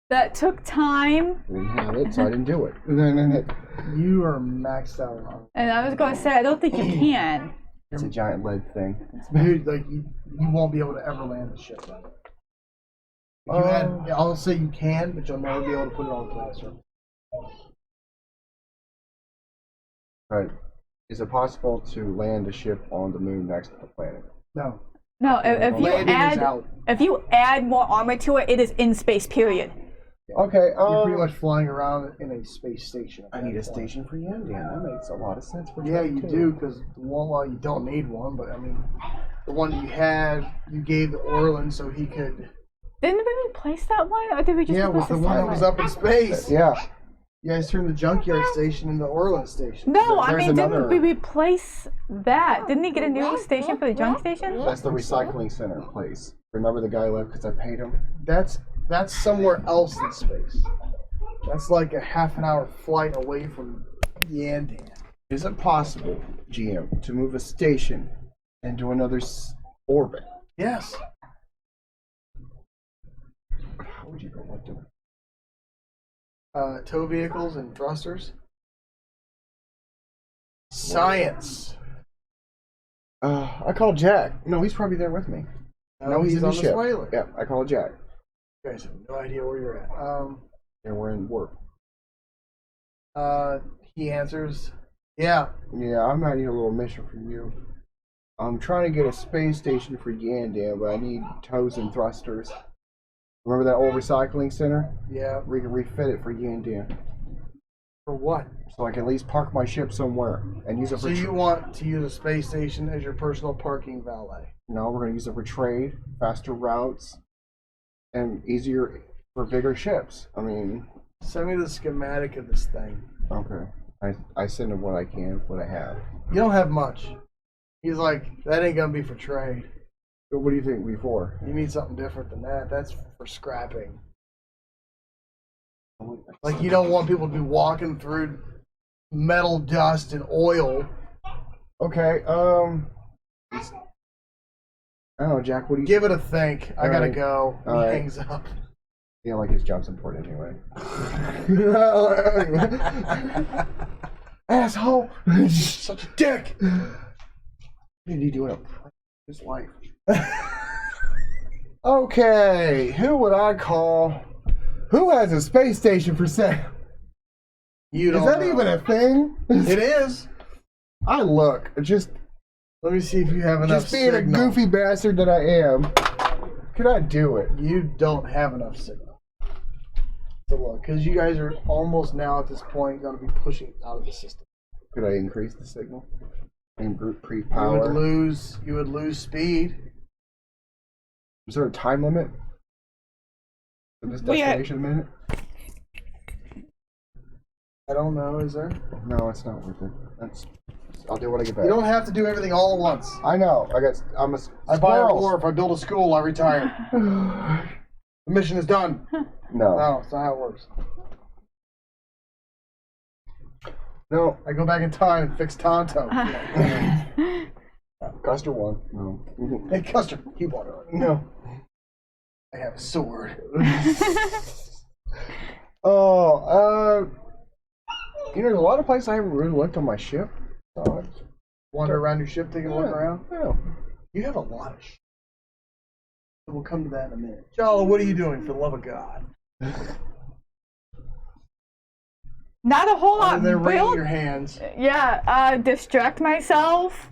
[SPEAKER 2] That took time.
[SPEAKER 3] We didn't have it, so I didn't do it.
[SPEAKER 1] You are maxed out on armor.
[SPEAKER 2] And I was going to say, I don't think you can.
[SPEAKER 3] It's a giant lead thing.
[SPEAKER 1] Dude, like you won't be able to ever land the ship. Then. If you had, I'll say you can, but you'll never be able to put it on the classroom.
[SPEAKER 3] Right. Is it possible to land a ship on the moon next to the planet?
[SPEAKER 1] No.
[SPEAKER 2] No,
[SPEAKER 1] out.
[SPEAKER 2] if you add more armor to it, it is in space. Period.
[SPEAKER 3] Okay.
[SPEAKER 1] You're pretty much flying around in a space station.
[SPEAKER 3] I need a station for Yandan. That makes a lot of sense for
[SPEAKER 1] Yeah,
[SPEAKER 3] Trek
[SPEAKER 1] you
[SPEAKER 3] 2.
[SPEAKER 1] do, because well, you don't need one, but I mean, the one you had, you gave to Orlin so he could.
[SPEAKER 2] Didn't we replace that one, or did we just
[SPEAKER 1] Yeah,
[SPEAKER 2] replace
[SPEAKER 1] with the one that was up in space.
[SPEAKER 3] Yeah.
[SPEAKER 1] You guys turned the junkyard station into Orlin station.
[SPEAKER 2] No, I
[SPEAKER 3] There's
[SPEAKER 2] mean,
[SPEAKER 3] another-
[SPEAKER 2] didn't we replace that? Didn't he get a new station for the junk station?
[SPEAKER 3] That's the recycling center place. Remember the guy left because I paid him?
[SPEAKER 1] That's somewhere else in space. That's like a half an hour flight away from Yandan.
[SPEAKER 3] Is it possible, GM, to move a station into another orbit?
[SPEAKER 1] Yes.
[SPEAKER 3] How would you go about doing it?
[SPEAKER 1] Tow vehicles and thrusters. Science.
[SPEAKER 3] I called Jack. No, he's probably there with me. No, he's in the
[SPEAKER 1] on
[SPEAKER 3] ship.
[SPEAKER 1] the whaler.
[SPEAKER 3] Yeah, I called Jack.
[SPEAKER 1] You guys have no idea where you're at.
[SPEAKER 3] And we're in warp.
[SPEAKER 1] He answers, yeah.
[SPEAKER 3] Yeah, I might need a little mission from you. I'm trying to get a space station for Yandan, but I need tows and thrusters. Remember that old recycling center?
[SPEAKER 1] Yeah.
[SPEAKER 3] We can refit it for Yandan.
[SPEAKER 1] For what?
[SPEAKER 3] So I can at least park my ship somewhere and use it
[SPEAKER 1] So
[SPEAKER 3] for
[SPEAKER 1] you want to use a space station as your personal parking valet?
[SPEAKER 3] No, we're going to use it for trade, faster routes, and easier for bigger ships. I mean,
[SPEAKER 1] Send me the schematic of this thing.
[SPEAKER 3] okay. I send him what I can, what I have.
[SPEAKER 1] You don't have much. He's like, that ain't gonna be for trade.
[SPEAKER 3] But what do you think before?
[SPEAKER 1] You need something different than that. That's for scrapping. Like you don't want people to be walking through metal dust and oil.
[SPEAKER 3] Okay. I don't know, Jack. What do you
[SPEAKER 1] Give it a think. I gotta
[SPEAKER 3] right.
[SPEAKER 1] go. He
[SPEAKER 3] All right.
[SPEAKER 1] hangs up.
[SPEAKER 3] Yeah, like his job's important anyway. Asshole!
[SPEAKER 1] Such a dick.
[SPEAKER 3] What did he do in his life? Okay, who would I call? Who has a space station for sale?
[SPEAKER 1] You don't
[SPEAKER 3] Is that
[SPEAKER 1] know.
[SPEAKER 3] even a thing?
[SPEAKER 1] It is.
[SPEAKER 3] I look, just
[SPEAKER 1] Let me see if you have enough
[SPEAKER 3] just being
[SPEAKER 1] signal.
[SPEAKER 3] a goofy bastard that I am, could I do it?
[SPEAKER 1] You don't have enough signal to look, because you guys are almost now at this point going to be pushing out of the system.
[SPEAKER 3] Could I increase the signal? Increase
[SPEAKER 1] You
[SPEAKER 3] power?
[SPEAKER 1] would lose speed.
[SPEAKER 3] Is there a time limit for this destination minute?
[SPEAKER 1] I don't know, is there?
[SPEAKER 3] No, it's not worth it. I'll do what I get back.
[SPEAKER 1] You don't have to do everything all at once.
[SPEAKER 3] I know. I'm a
[SPEAKER 1] I buy a
[SPEAKER 3] squirrel.
[SPEAKER 1] wharf, I build a school, I retire. The mission is done.
[SPEAKER 3] No.
[SPEAKER 1] No, it's not how it works.
[SPEAKER 3] No.
[SPEAKER 1] I go back in time and fix Tonto.
[SPEAKER 3] Custer won. No.
[SPEAKER 1] Hey, Custer, you want it.
[SPEAKER 3] No.
[SPEAKER 1] I have a sword.
[SPEAKER 3] There's a lot of places I haven't really looked on my ship. So
[SPEAKER 1] Wander around your ship, taking a look around.
[SPEAKER 3] Yeah.
[SPEAKER 1] You have a lot of shit. We'll come to that in a minute. Jala, what are you doing, for the love of God?
[SPEAKER 2] Not a whole lot.
[SPEAKER 1] And then wringing
[SPEAKER 2] Build-
[SPEAKER 1] your hands.
[SPEAKER 2] Yeah, distract myself.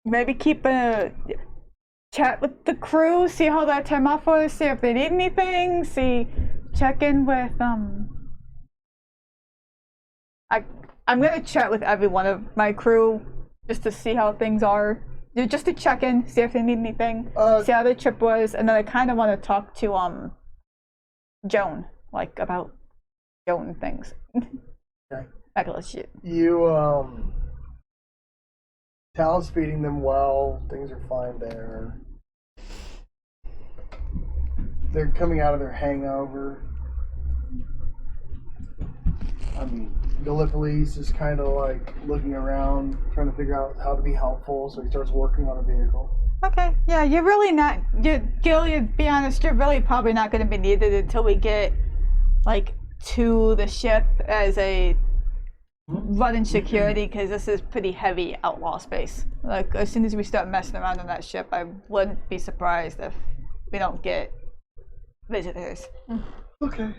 [SPEAKER 2] Maybe keep a chat with the crew, see how that time off was, see if they need anything, check in with, I'm gonna chat with every one of my crew just to see how things are. Just to check in, see if they need anything, see how the trip was, and then I kind of want to talk to, Joan, like, about Joan things.
[SPEAKER 1] Okay.
[SPEAKER 2] That kind of shit.
[SPEAKER 1] You, Tal's feeding them well. Things are fine there. They're coming out of their hangover. Gallipoli is kind of like looking around, trying to figure out how to be helpful, so he starts working on a vehicle.
[SPEAKER 2] Okay, yeah, you're really not, Gil, to be honest, you're really probably not going to be needed until we get, like, to the ship as a running security, because this is pretty heavy outlaw space. Like, as soon as we start messing around on that ship, I wouldn't be surprised if we don't get visitors.
[SPEAKER 1] Okay.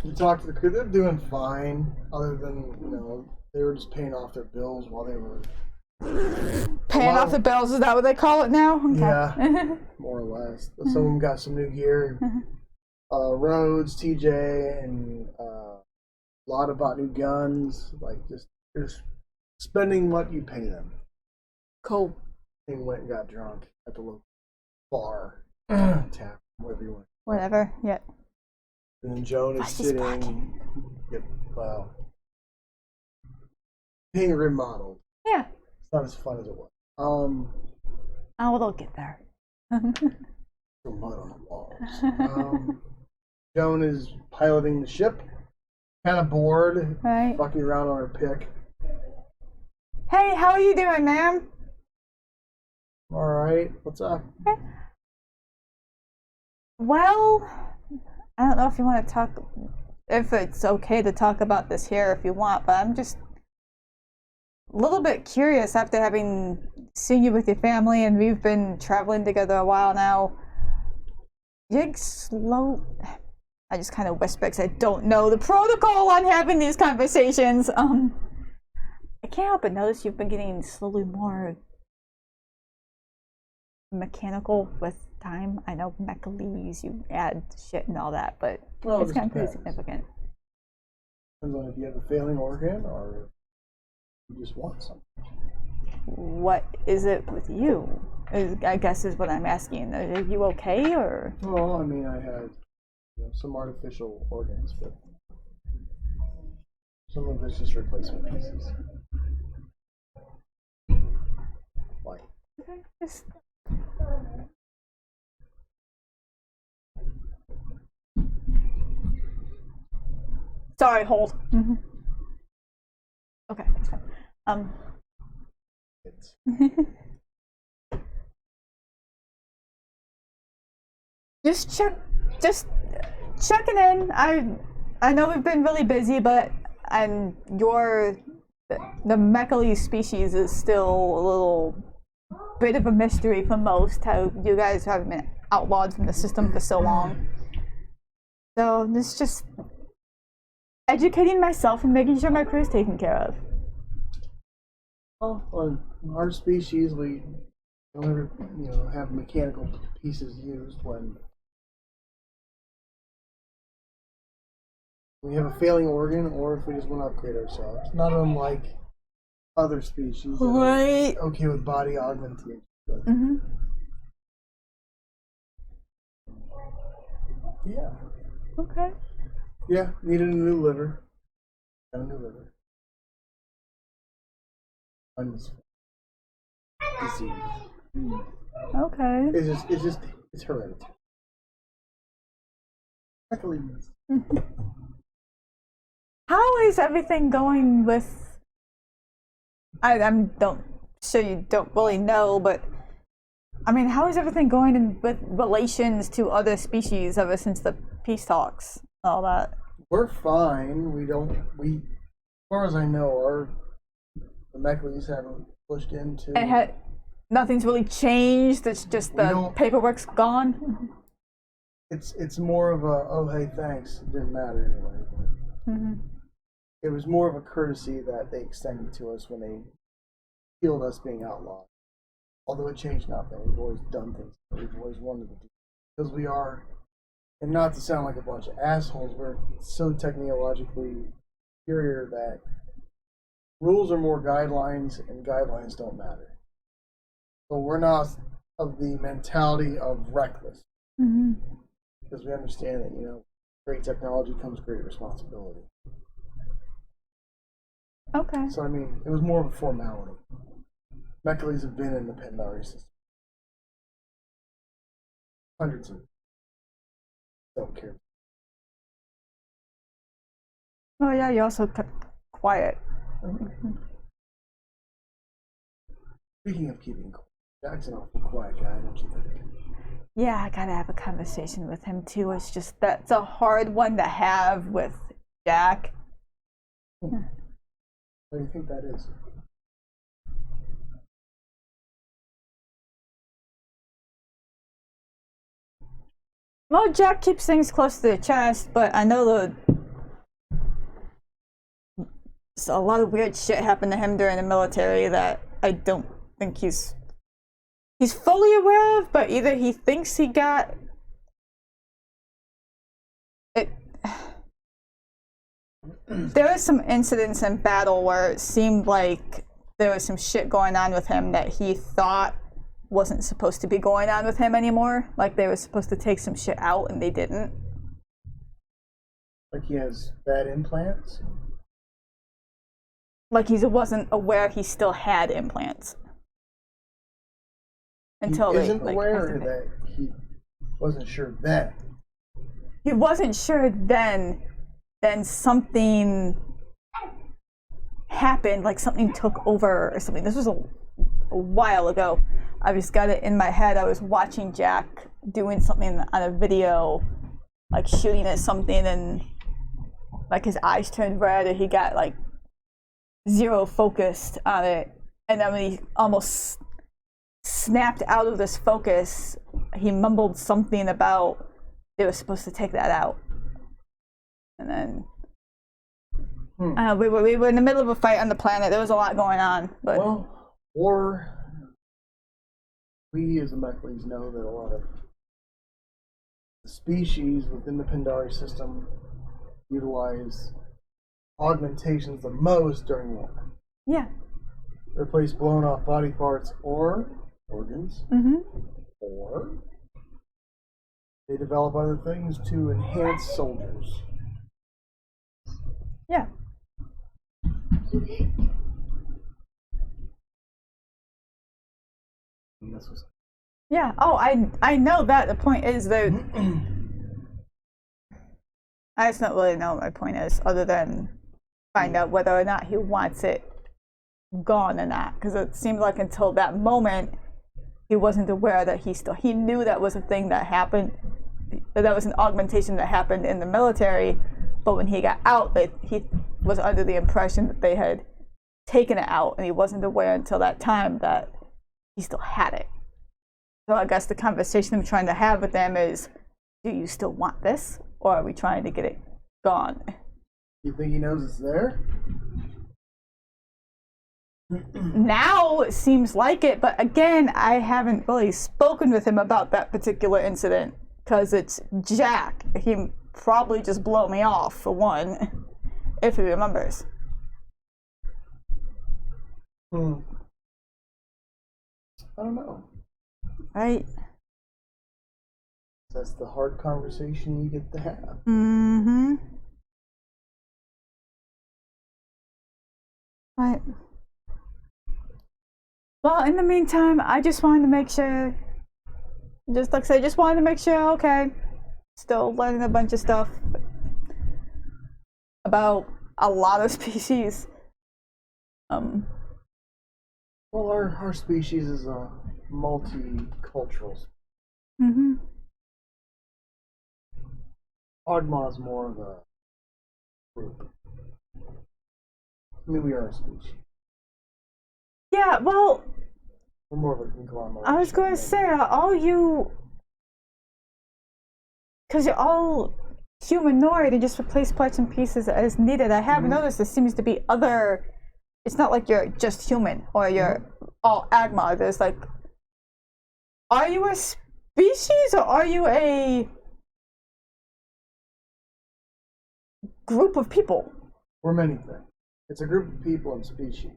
[SPEAKER 1] You talk to the crew. They're doing fine, other than, they were just paying off their bills while they were...
[SPEAKER 2] Paying off the bills, is that what they call it now? Okay.
[SPEAKER 1] Yeah, more or less. Some of them got some new gear. Rhodes, TJ, and a lot bought new guns. Like, just spending what you pay them.
[SPEAKER 2] Cool.
[SPEAKER 1] And went and got drunk at the local bar, tap, whatever you want.
[SPEAKER 2] Whatever, yeah.
[SPEAKER 1] And then Joan is
[SPEAKER 2] That's just
[SPEAKER 1] sitting, being remodeled.
[SPEAKER 2] Yeah.
[SPEAKER 1] It's not as fun as it was.
[SPEAKER 2] Oh, it'll get there.
[SPEAKER 1] Some mud on the walls. Joan is piloting the ship, kind of bored,
[SPEAKER 2] Right.
[SPEAKER 1] fucking around on her pick.
[SPEAKER 2] Hey, how are you doing, ma'am?
[SPEAKER 1] All right, what's up?
[SPEAKER 2] Well, I don't know if you want to talk, if it's okay to talk about this here if you want, but I'm just a little bit curious after having seen you with your family and we've been traveling together a while now. You're slow. I just kind of whisper because I don't know the protocol on having these conversations. I can't help but notice you've been getting slowly more mechanical with time. I know mechalees, you add shit and all that, but
[SPEAKER 1] Well,
[SPEAKER 2] it's
[SPEAKER 1] it
[SPEAKER 2] kind of pretty
[SPEAKER 1] depends.
[SPEAKER 2] significant.
[SPEAKER 1] Depends on if you have a failing organ or you just want something.
[SPEAKER 2] What is it with you? I guess is what I'm asking. Are you okay, or?
[SPEAKER 1] Well, I mean, I had some artificial organs, but some of it's just replacement pieces.
[SPEAKER 2] Okay, just... Sorry, hold. Okay, that's fine.
[SPEAKER 1] It's
[SPEAKER 2] just checking in. I know we've been really busy, but the Mechalese species is still a little bit of a mystery for most. How you guys have been outlawed from the system for so long. So this just educating myself and making sure my crew is taken care of.
[SPEAKER 1] well, on our species, we don't ever, have mechanical pieces used when we have a failing organ, or if we just want to upgrade ourselves. Not unlike other species that
[SPEAKER 2] Right.
[SPEAKER 1] are okay with body augmentation. But yeah,
[SPEAKER 2] Okay.
[SPEAKER 1] yeah, needed a new liver. Got a new liver. Disease.
[SPEAKER 2] Okay.
[SPEAKER 1] It's hereditary. Luckily,
[SPEAKER 2] How is everything going with? I'm don't sure you don't really know, but I mean, how is everything going with relations to other species ever since the peace talks, all that?
[SPEAKER 1] we're fine. As far as I know, the Mechalese haven't pushed into.
[SPEAKER 2] Nothing's really changed. It's just the paperwork's gone.
[SPEAKER 1] It's more of a, oh hey, thanks. It didn't matter anyway. But it was more of a courtesy that they extended to us when they healed us being outlawed. Although it changed nothing. We've always done things that we've always wanted to do. Because we are, and not to sound like a bunch of assholes, we're so technologically superior that rules are more guidelines and guidelines don't matter. So we're not of the mentality of reckless. Because we understand that, great technology comes great responsibility.
[SPEAKER 2] Okay.
[SPEAKER 1] So, I mean, it was more of a formality. Mechalese have been in the Pandari system. Hundreds of don't care.
[SPEAKER 2] Oh yeah, you also kept quiet.
[SPEAKER 1] Speaking of keeping quiet, Jack's an awful quiet guy, don't you think?
[SPEAKER 2] Yeah, I gotta have a conversation with him too. It's just that's a hard one to have with Jack.
[SPEAKER 1] What do you think that is?
[SPEAKER 2] Well, Jack keeps things close to the chest, but I know a lot of weird shit happened to him during the military that I don't think he's fully aware of, but either he thinks he got it. There was some incidents in battle where it seemed like there was some shit going on with him that he thought wasn't supposed to be going on with him anymore. Like they were supposed to take some shit out and they didn't.
[SPEAKER 1] Like he has bad implants?
[SPEAKER 2] Like he wasn't aware he still had implants. Until
[SPEAKER 1] he isn't aware that he wasn't sure then.
[SPEAKER 2] He wasn't sure then something happened, like something took over or something. This was a while ago. I just got it in my head. I was watching Jack doing something on a video, like shooting at something, and like his eyes turned red and he got like zero focused on it. And then when he almost snapped out of this focus, he mumbled something about they were supposed to take that out. And then we were in the middle of a fight on the planet. There was a lot going on, but
[SPEAKER 1] we as the Mechalese know that a lot of the species within the Pandari system utilize augmentations the most during war.
[SPEAKER 2] Yeah.
[SPEAKER 1] Replace blown off body parts or organs, or they develop other things to enhance soldiers.
[SPEAKER 2] Yeah.
[SPEAKER 1] This was
[SPEAKER 2] Yeah. Oh, I know that. The point is that I just don't really know what my point is, other than find out whether or not he wants it gone or not. Because it seemed like until that moment, he wasn't aware that he knew that was a thing that happened, that was an augmentation that happened in the military. But when he got out, he was under the impression that they had taken it out, and he wasn't aware until that time that he still had it. So I guess the conversation I'm trying to have with them is, do you still want this? Or are we trying to get it gone?
[SPEAKER 1] You think he knows it's there?
[SPEAKER 2] Now it seems like it, but again, I haven't really spoken with him about that particular incident because it's Jack. He probably just blow me off, for one, if he remembers.
[SPEAKER 1] I don't know.
[SPEAKER 2] Right?
[SPEAKER 1] That's the hard conversation you get to have.
[SPEAKER 2] Mm-hmm. Right. Well, in the meantime, I just wanted to make sure, just like I said, just wanted to make sure, okay, still learning a bunch of stuff about a lot of species.
[SPEAKER 1] Well, our species is a multicultural.
[SPEAKER 2] Mm-hmm.
[SPEAKER 1] Ogma is more of a group. I mean, we are a species.
[SPEAKER 2] Yeah, well,
[SPEAKER 1] We're more of a conglomerate.
[SPEAKER 2] I was going to say, are all you, because you're all humanoid and just replace parts and pieces as needed. I have noticed there seems to be other, it's not like you're just human or you're all Agma. There's like, are you a species or are you a group of people?
[SPEAKER 1] We're many things. It's a group of people and species.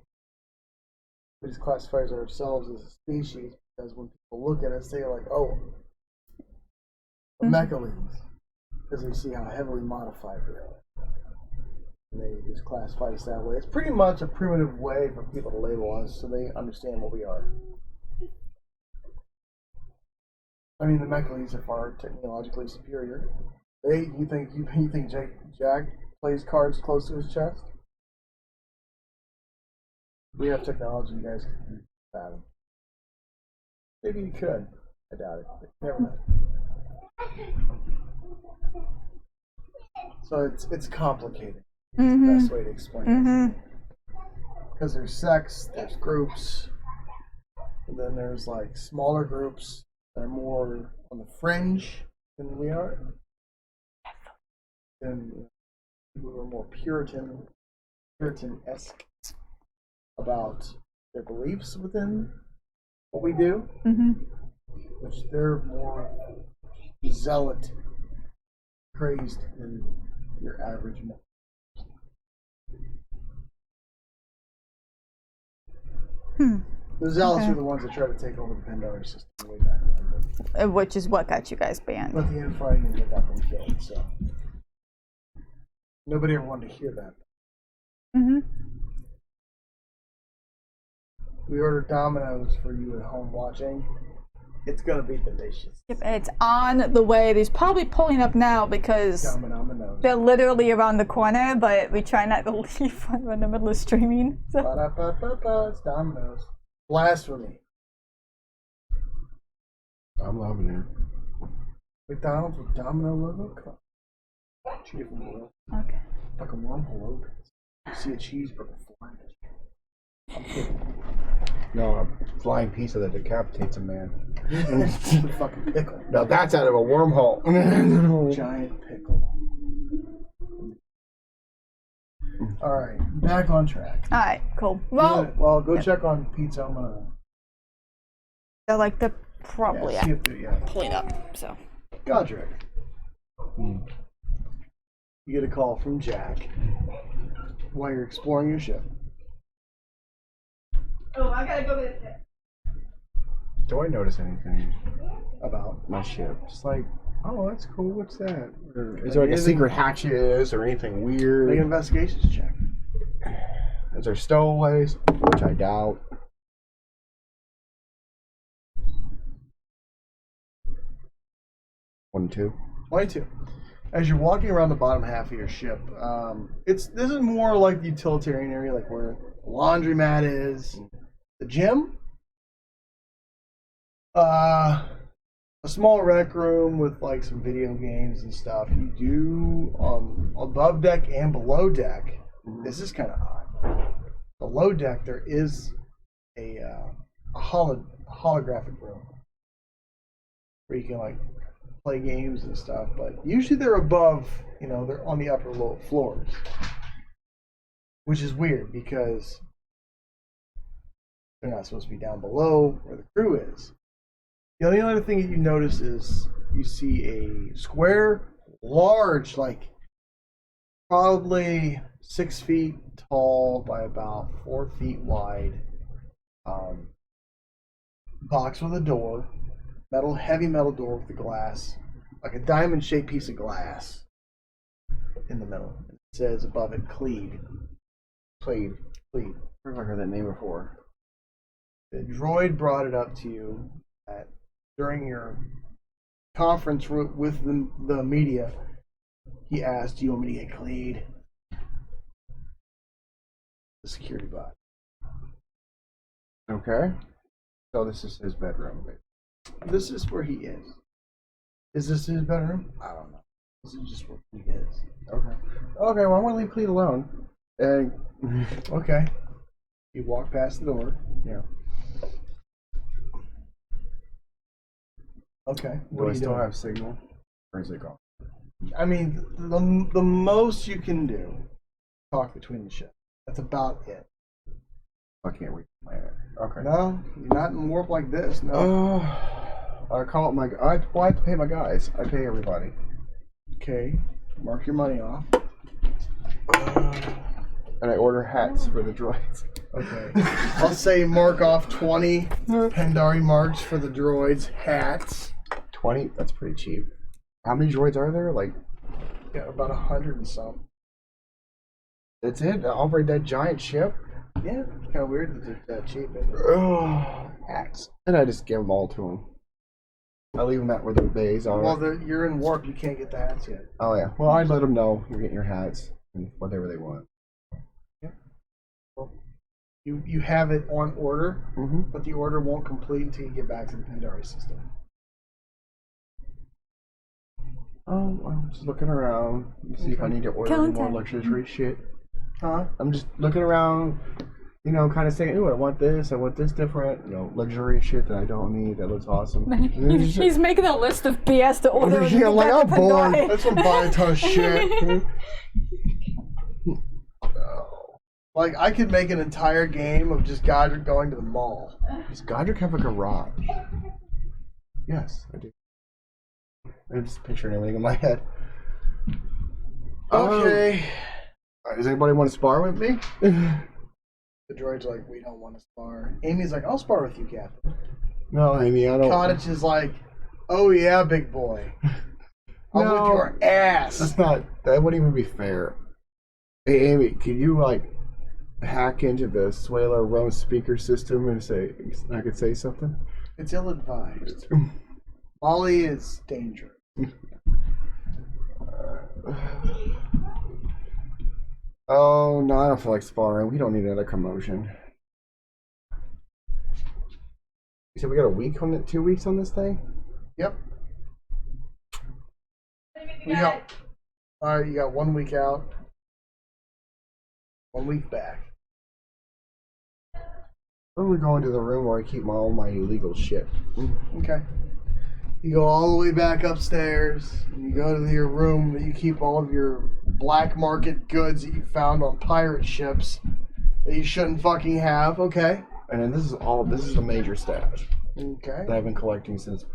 [SPEAKER 1] We just classify ourselves as a species because when people look at us, they're like, oh, a mechalines. Because they see how heavily modified we are. And they just classify us that way. It's pretty much a primitive way for people to label us so they understand what we are. I mean, the mechalines are far technologically superior. You think Jack plays cards close to his chest? We have technology you guys can fathom. Maybe you could. I doubt it. But never know. So it's complicated. It's the best way to explain it. Because there's sects, there's groups, and then there's like smaller groups that are more on the fringe than we are. And people who are more Puritan-esque about their beliefs within what we do, which they're more zealot, crazed than your average man. The zealots are the ones that try to take over the Pandora system way back when.
[SPEAKER 2] Which is what got you guys banned.
[SPEAKER 1] But the infighting and what got them killed, so. Nobody ever wanted to hear that. We ordered Domino's for you at home watching. It's gonna be delicious.
[SPEAKER 2] Yep, and it's on the way. There's probably pulling up now because
[SPEAKER 1] Domino's.
[SPEAKER 2] they're literally around the corner, but we try not to leave when we're in the middle of streaming. So.
[SPEAKER 1] Ba-da-ba-ba-ba, it's Domino's. Blasphemy.
[SPEAKER 3] I'm loving it.
[SPEAKER 1] McDonald's with Domino logo? Come on. Cheese from below.
[SPEAKER 2] Okay.
[SPEAKER 1] Like a wormhole opens. You see a cheeseburger flying. I'm kidding.
[SPEAKER 3] No, a flying pizza that decapitates a man.
[SPEAKER 1] The fucking pickle.
[SPEAKER 3] Now that's out of a wormhole.
[SPEAKER 1] Giant pickle. Alright, back on track.
[SPEAKER 2] Alright, cool. Well,
[SPEAKER 1] go check on pizza. I'm gonna.
[SPEAKER 2] they're like the probably
[SPEAKER 1] see if they're
[SPEAKER 2] pulling up. So.
[SPEAKER 1] Godrick. You get a call from Jack while you're exploring your ship.
[SPEAKER 2] Oh, I gotta go get it.
[SPEAKER 3] Do I notice anything
[SPEAKER 1] About
[SPEAKER 3] my ship? Just like, oh, that's cool. What's that? Or is there like a secret hatches or anything weird?
[SPEAKER 1] make an investigations check.
[SPEAKER 3] Is there stowaways? Which I doubt. 22.
[SPEAKER 1] 22. As you're walking around the bottom half of your ship, this is more like the utilitarian area, like where the laundromat is, the gym, a small rec room with like some video games and stuff. You do above deck and below deck. This is kind of odd. Below deck there is a holographic room where you can like play games and stuff, but usually they're above, they're on the upper low floors, which is weird because they're not supposed to be down below where the crew is. The only other thing that you notice is you see a square, large, like probably 6 feet tall by about 4 feet wide, box with a door, heavy metal door with the glass, like a diamond-shaped piece of glass in the middle. It says above it, Cleed.
[SPEAKER 3] Played. Where have I heard that name before?
[SPEAKER 1] The droid brought it up to you during your conference with the media. He asked, "Do you want me to get Cleed?" The security bot.
[SPEAKER 3] Okay. So this is his bedroom.
[SPEAKER 1] This is where he is. Is this his bedroom? I don't know. This is just where he is.
[SPEAKER 3] Okay. Okay, well, I'm going to leave Cleed alone. And
[SPEAKER 1] Okay. You walk past the door.
[SPEAKER 3] yeah.
[SPEAKER 1] Okay.
[SPEAKER 3] Do I still have signal? Or is it gone?
[SPEAKER 1] I mean, the most you can do, talk between the ships. That's about it.
[SPEAKER 3] I can't read my head. Okay.
[SPEAKER 1] No, you're not in warp like this. No.
[SPEAKER 3] I call it my. I have to pay my guys. I pay everybody.
[SPEAKER 1] Okay. Mark your money off.
[SPEAKER 3] And I order hats for the droids.
[SPEAKER 1] Okay. I'll say mark off 20 Pandari marks for the droids' hats.
[SPEAKER 3] 20? That's pretty cheap. How many droids are there? Like,
[SPEAKER 1] Yeah, about 100 and some.
[SPEAKER 3] that's it? To operate that giant ship?
[SPEAKER 1] Yeah, kind of weird that they're that cheap. Isn't it?
[SPEAKER 3] Hats. And I just give them all to them. I leave them at where their bays are.
[SPEAKER 1] Well, you're in warp. You can't get the hats yet.
[SPEAKER 3] Oh, yeah. Well, I let them know you're getting your hats and whatever they want.
[SPEAKER 1] Yeah. Well, you have it on order,
[SPEAKER 3] Mm-hmm.
[SPEAKER 1] but the order won't complete until you get back to the Pandari system.
[SPEAKER 3] Oh, I'm just looking around. See if I need to order any more luxury shit.
[SPEAKER 1] Huh?
[SPEAKER 3] I'm just looking around, kind of saying, "Ooh, I want this different, luxurious shit that I don't need. That looks awesome."
[SPEAKER 2] He's making a list of BS to order.
[SPEAKER 3] Yeah, I'm like, I'm bored.
[SPEAKER 1] That's some buy a ton of shit. Like, I could make an entire game of just Godrick going to the mall.
[SPEAKER 3] Does Godrick have a garage? Yes, I do. I'm just picturing everything in my head.
[SPEAKER 1] Okay.
[SPEAKER 3] Does anybody want to spar with me?
[SPEAKER 1] The droid's like, we don't want to spar. Amy's like, I'll spar with you, Captain.
[SPEAKER 3] No, Amy, I don't.
[SPEAKER 1] Cottage is like, oh yeah, big boy. I'll
[SPEAKER 3] No.
[SPEAKER 1] whip your ass.
[SPEAKER 3] That wouldn't even be fair. Hey, Amy, can you, hack into the Suela Rome speaker system and say, I could say something?
[SPEAKER 1] It's ill-advised. Molly is dangerous.
[SPEAKER 3] Oh, no, I don't feel like sparring. We don't need another commotion. You said we got a week on it, 2 weeks on this thing?
[SPEAKER 1] Yep. Alright, you got 1 week out. 1 week back.
[SPEAKER 3] I'm gonna go into the room where I keep all my illegal shit.
[SPEAKER 1] Okay. You go all the way back upstairs, and you go to your room that you keep all of your black market goods that you found on pirate ships that you shouldn't fucking have. Okay.
[SPEAKER 3] And then this is the major stash
[SPEAKER 1] Okay.
[SPEAKER 3] that I've been collecting since.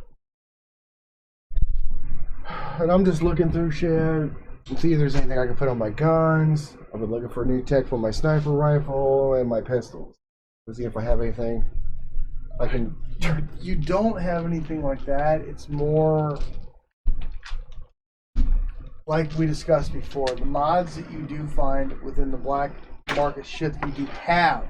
[SPEAKER 3] And I'm just looking through shit and see if there's anything I can put on my guns. I've been looking for new tech for my sniper rifle and my pistols. To see if I have anything I can.
[SPEAKER 1] You don't have anything like that. It's more like we discussed before. The mods that you do find within the black market shit that you do have.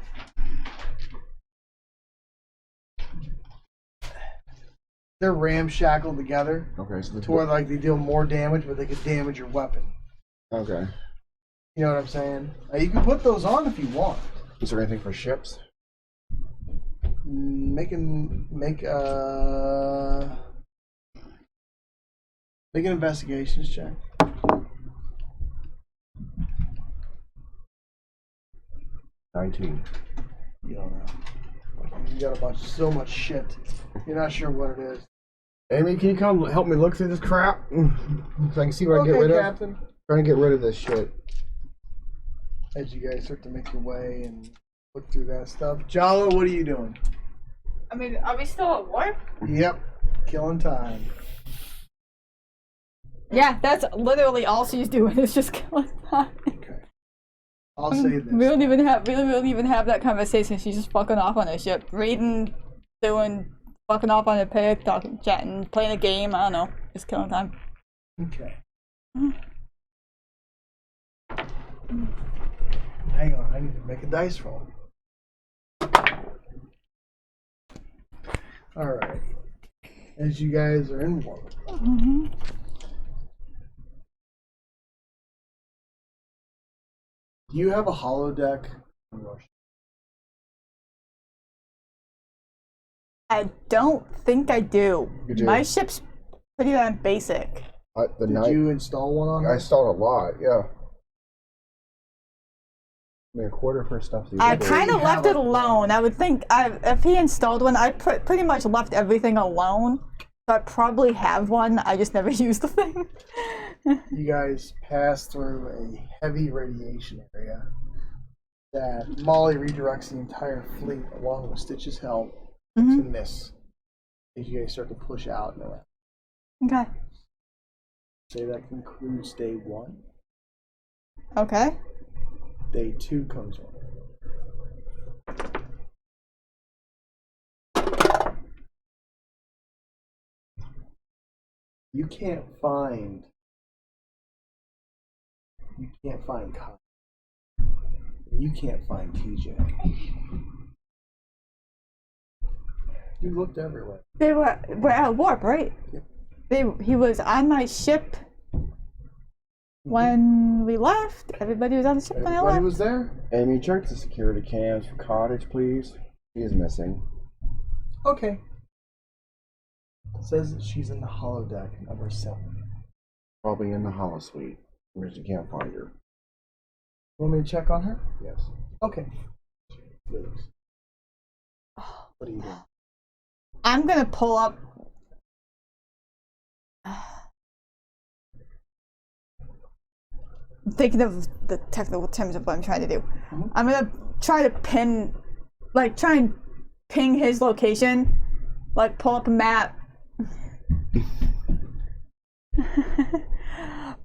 [SPEAKER 1] They're ramshackled together
[SPEAKER 3] Okay, so
[SPEAKER 1] to where like they deal more damage, but they could damage your weapon.
[SPEAKER 3] Okay.
[SPEAKER 1] You know what I'm saying? You can put those on if you want.
[SPEAKER 3] Is there anything for ships?
[SPEAKER 1] Make an investigations check.
[SPEAKER 3] 19.
[SPEAKER 1] You don't know. You got so much shit. You're not sure what it is.
[SPEAKER 3] Amy, can you come help me look through this crap? So I can see what I can get rid
[SPEAKER 1] Captain.
[SPEAKER 3] of? Trying to get rid of this shit.
[SPEAKER 1] As you guys start to make your way and look through that stuff. Jala, what are you doing?
[SPEAKER 2] I mean, are we still at war?
[SPEAKER 1] Yep. Killing time.
[SPEAKER 2] Yeah, that's literally all she's doing is just killing time.
[SPEAKER 1] Okay. I'll say this.
[SPEAKER 2] We don't even have that conversation. She's just fucking off on her ship, reading, fucking off on her pig, talking, chatting, playing a game. I don't know, just killing time.
[SPEAKER 1] Okay. Hang on, I need to make a dice roll. Alright. As you guys are in war. Do you have a holodeck?
[SPEAKER 2] I don't think I do.
[SPEAKER 3] You do.
[SPEAKER 2] My ship's pretty damn basic.
[SPEAKER 1] Did you install one on
[SPEAKER 3] I
[SPEAKER 1] her?
[SPEAKER 3] installed a lot, yeah. I mean, a quarter for stuff.
[SPEAKER 2] I kind of left it alone. I would think if he installed one, I pretty much left everything alone. So I probably have one. I just never used the thing.
[SPEAKER 1] You guys pass through a heavy radiation area that Molly redirects the entire fleet along with Stitch's help to miss. As you guys start to push out and around.
[SPEAKER 2] Okay.
[SPEAKER 1] Say that concludes day 1.
[SPEAKER 2] Okay.
[SPEAKER 1] Day 2 comes on. You can't find Kyle. You can't find TJ. You looked everywhere.
[SPEAKER 2] They were at warp, right?
[SPEAKER 1] Yep.
[SPEAKER 2] He was on my ship when we left. Everybody was on the ship when I
[SPEAKER 1] Everybody
[SPEAKER 2] left.
[SPEAKER 1] was there?
[SPEAKER 3] Amy, check the security cams for Cottage, please. He is missing.
[SPEAKER 1] Okay. It says that she's in the holodeck number 7.
[SPEAKER 3] Probably in the holo suite. Whereas you can't find her.
[SPEAKER 1] Want me to check on her?
[SPEAKER 3] Yes.
[SPEAKER 1] Okay. Please. What are you doing?
[SPEAKER 2] I'm gonna pull up. I'm thinking of the technical terms of what I'm trying to do. I'm gonna try to try and ping his location. Like pull up a map.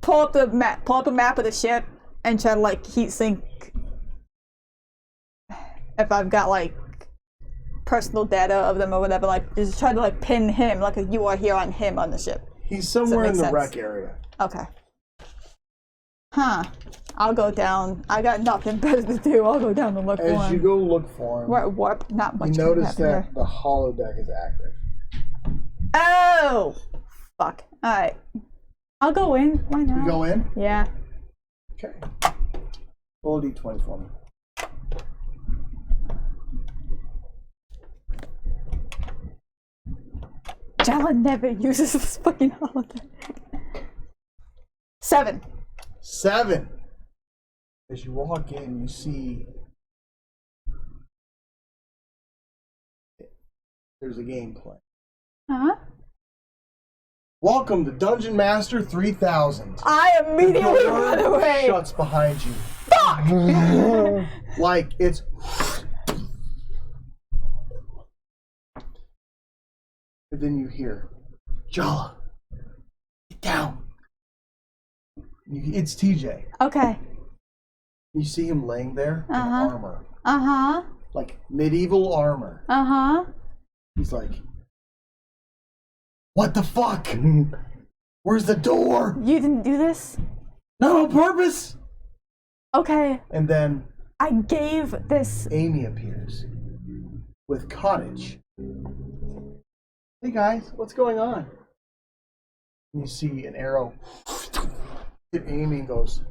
[SPEAKER 2] Pull up a map of the ship and try to like heat sync if I've got like personal data of them or whatever, like just try to like pin him like you are here on him on the ship.
[SPEAKER 1] He's somewhere in the
[SPEAKER 2] sense?
[SPEAKER 1] wreck area.
[SPEAKER 2] Okay. Huh. I'll go down. I got nothing better to do. I'll go down and look for him.
[SPEAKER 1] As you go look for him,
[SPEAKER 2] We're at warp. Not much.
[SPEAKER 1] you
[SPEAKER 2] can
[SPEAKER 1] notice
[SPEAKER 2] happen
[SPEAKER 1] that
[SPEAKER 2] here.
[SPEAKER 1] the holodeck is active.
[SPEAKER 2] Oh! Fuck. Alright. I'll go in. Why not?
[SPEAKER 1] You go in?
[SPEAKER 2] Yeah.
[SPEAKER 1] Okay. Roll a d20 for me.
[SPEAKER 2] Jala never uses this fucking holodeck. 7.
[SPEAKER 1] 7. As you walk in, you see there's a game play.
[SPEAKER 2] Huh?
[SPEAKER 1] Welcome to Dungeon Master 3000.
[SPEAKER 2] I immediately run away.
[SPEAKER 1] Shuts behind you.
[SPEAKER 2] Fuck!
[SPEAKER 1] Like it's. And then you hear, Jala, get down. It's TJ.
[SPEAKER 2] Okay.
[SPEAKER 1] You see him laying there in armor,
[SPEAKER 2] Uh-huh.
[SPEAKER 1] like medieval armor.
[SPEAKER 2] Uh-huh.
[SPEAKER 1] He's like, what the fuck? Where's the door?
[SPEAKER 2] You didn't do this?
[SPEAKER 1] Not on purpose.
[SPEAKER 2] Okay.
[SPEAKER 1] And then
[SPEAKER 2] I gave this.
[SPEAKER 1] Amy appears with Cottage Hey guys, what's going on? And you see an arrow hit Amy and goes,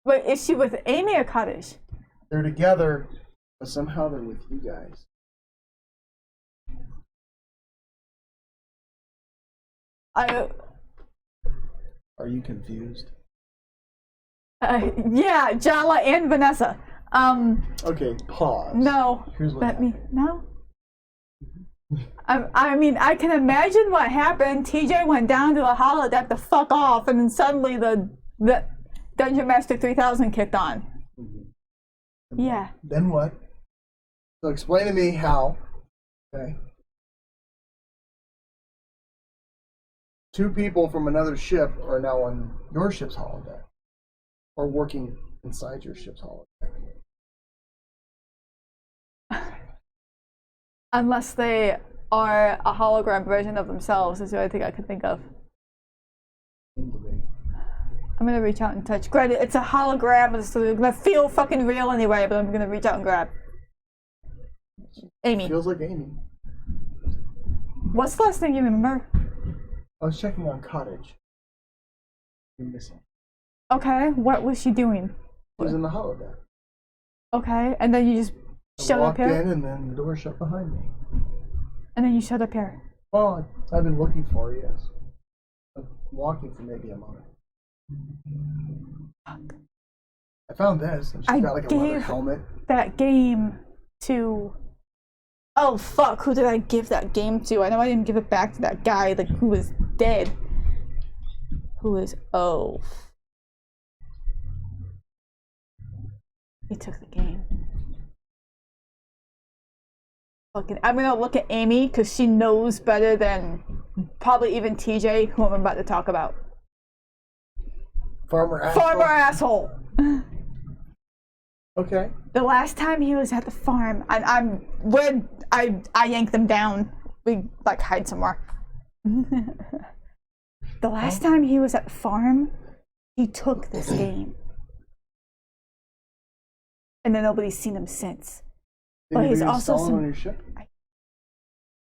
[SPEAKER 2] Wait, is she with Amy or Cottage?
[SPEAKER 1] they're together, but somehow they're with you guys. Are you confused?
[SPEAKER 2] Yeah, Jala and Vanessa.
[SPEAKER 1] Okay, pause.
[SPEAKER 2] No.
[SPEAKER 1] Here's what
[SPEAKER 2] Let me,
[SPEAKER 1] happened.
[SPEAKER 2] no? I mean, I can imagine what happened. TJ went down to the holodeck to fuck off, and then suddenly the Dungeon Master 3000 kicked on. Yeah.
[SPEAKER 1] Then what? So explain to me how. Okay. Two people from another ship are now on your ship's holodeck, or working inside your ship's holodeck.
[SPEAKER 2] Unless they are a hologram version of themselves, is the only thing I could think of.
[SPEAKER 1] Seemed to be.
[SPEAKER 2] I'm gonna reach out and touch. Granted, it's a hologram, so it's gonna feel fucking real anyway, but I'm gonna reach out and grab Amy.
[SPEAKER 1] Feels like Amy.
[SPEAKER 2] What's the last thing you remember?
[SPEAKER 1] I was checking on Cottage. You're missing.
[SPEAKER 2] Okay, what was she doing?
[SPEAKER 1] She was in the holodeck.
[SPEAKER 2] Okay, and then you just
[SPEAKER 1] I
[SPEAKER 2] showed up
[SPEAKER 1] walked
[SPEAKER 2] here?
[SPEAKER 1] in and then the door shut behind me.
[SPEAKER 2] And then you showed up here.
[SPEAKER 1] Well, I've been looking for her, yes. I'm walking for maybe a moment. I found this, and she's got like a leather helmet.
[SPEAKER 2] That game to... Oh fuck, who did I give that game to? I know I didn't give it back to that guy like who was dead. Who is... Oh. He took the game. Fucking, I'm gonna look at Amy because she knows better than probably even TJ, who I'm about to talk about.
[SPEAKER 1] Farmer asshole.
[SPEAKER 2] Farmer asshole!
[SPEAKER 1] Okay.
[SPEAKER 2] The last time he was at the farm, and I yanked them down. We like hide somewhere. The last time he was at the farm, he took this game, and then nobody's seen him since.
[SPEAKER 1] Did
[SPEAKER 2] But
[SPEAKER 1] you
[SPEAKER 2] he's
[SPEAKER 1] install
[SPEAKER 2] also
[SPEAKER 1] it
[SPEAKER 2] some.
[SPEAKER 1] on your ship?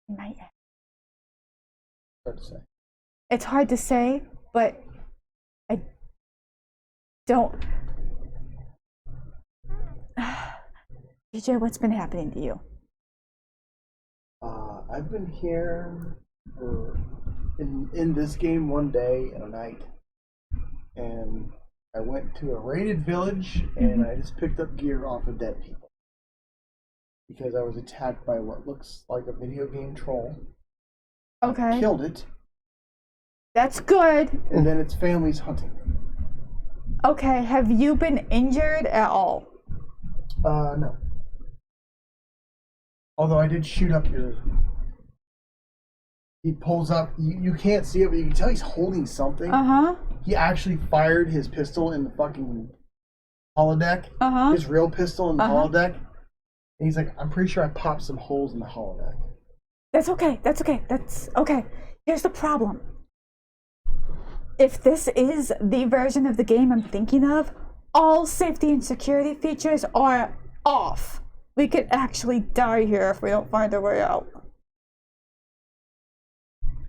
[SPEAKER 2] Might have.
[SPEAKER 1] Hard to say.
[SPEAKER 2] It's hard to say, but I don't. DJ, what's been happening to you?
[SPEAKER 1] I've been here for in this game one day and a night, and I went to a raided village and I just picked up gear off of dead people because I was attacked by what looks like a video game troll.
[SPEAKER 2] Okay.
[SPEAKER 1] Killed it,
[SPEAKER 2] That's good.
[SPEAKER 1] and then its family's hunting me.
[SPEAKER 2] Okay, have you been injured at all?
[SPEAKER 1] No. Although I did shoot up your... He pulls up, you can't see it, but you can tell he's holding something.
[SPEAKER 2] Uh-huh.
[SPEAKER 1] He actually fired his pistol in the fucking holodeck.
[SPEAKER 2] Uh-huh.
[SPEAKER 1] His real pistol in the holodeck. And he's like, I'm pretty sure I popped some holes in the holodeck.
[SPEAKER 2] That's okay. That's okay. That's okay. Here's the problem. If this is the version of the game I'm thinking of, all safety and security features are off. We could actually die here if we don't find our way out.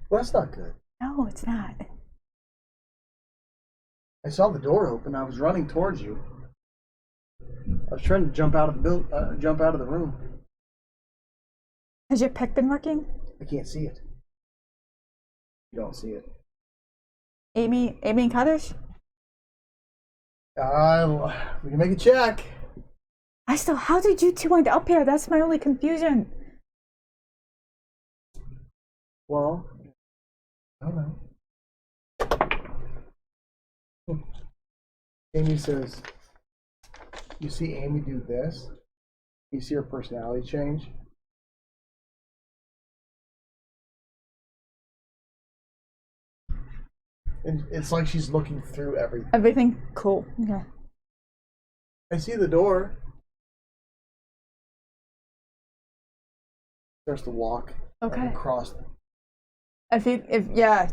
[SPEAKER 1] Well, that's not good.
[SPEAKER 2] No, it's not.
[SPEAKER 1] I saw the door open. I was running towards you. I was trying to jump out of the room.
[SPEAKER 2] Has your pick been working?
[SPEAKER 1] I can't see it. You don't see it.
[SPEAKER 2] Amy and Kaddish?
[SPEAKER 1] We can make a check.
[SPEAKER 2] How did you two end up here? That's my only confusion.
[SPEAKER 1] Well, I don't know. Amy says, you see Amy do this? You see her personality change? And it's like she's looking through everything.
[SPEAKER 2] Everything? Cool. Okay.
[SPEAKER 1] I see the door. Starts to walk across.
[SPEAKER 2] Yeah.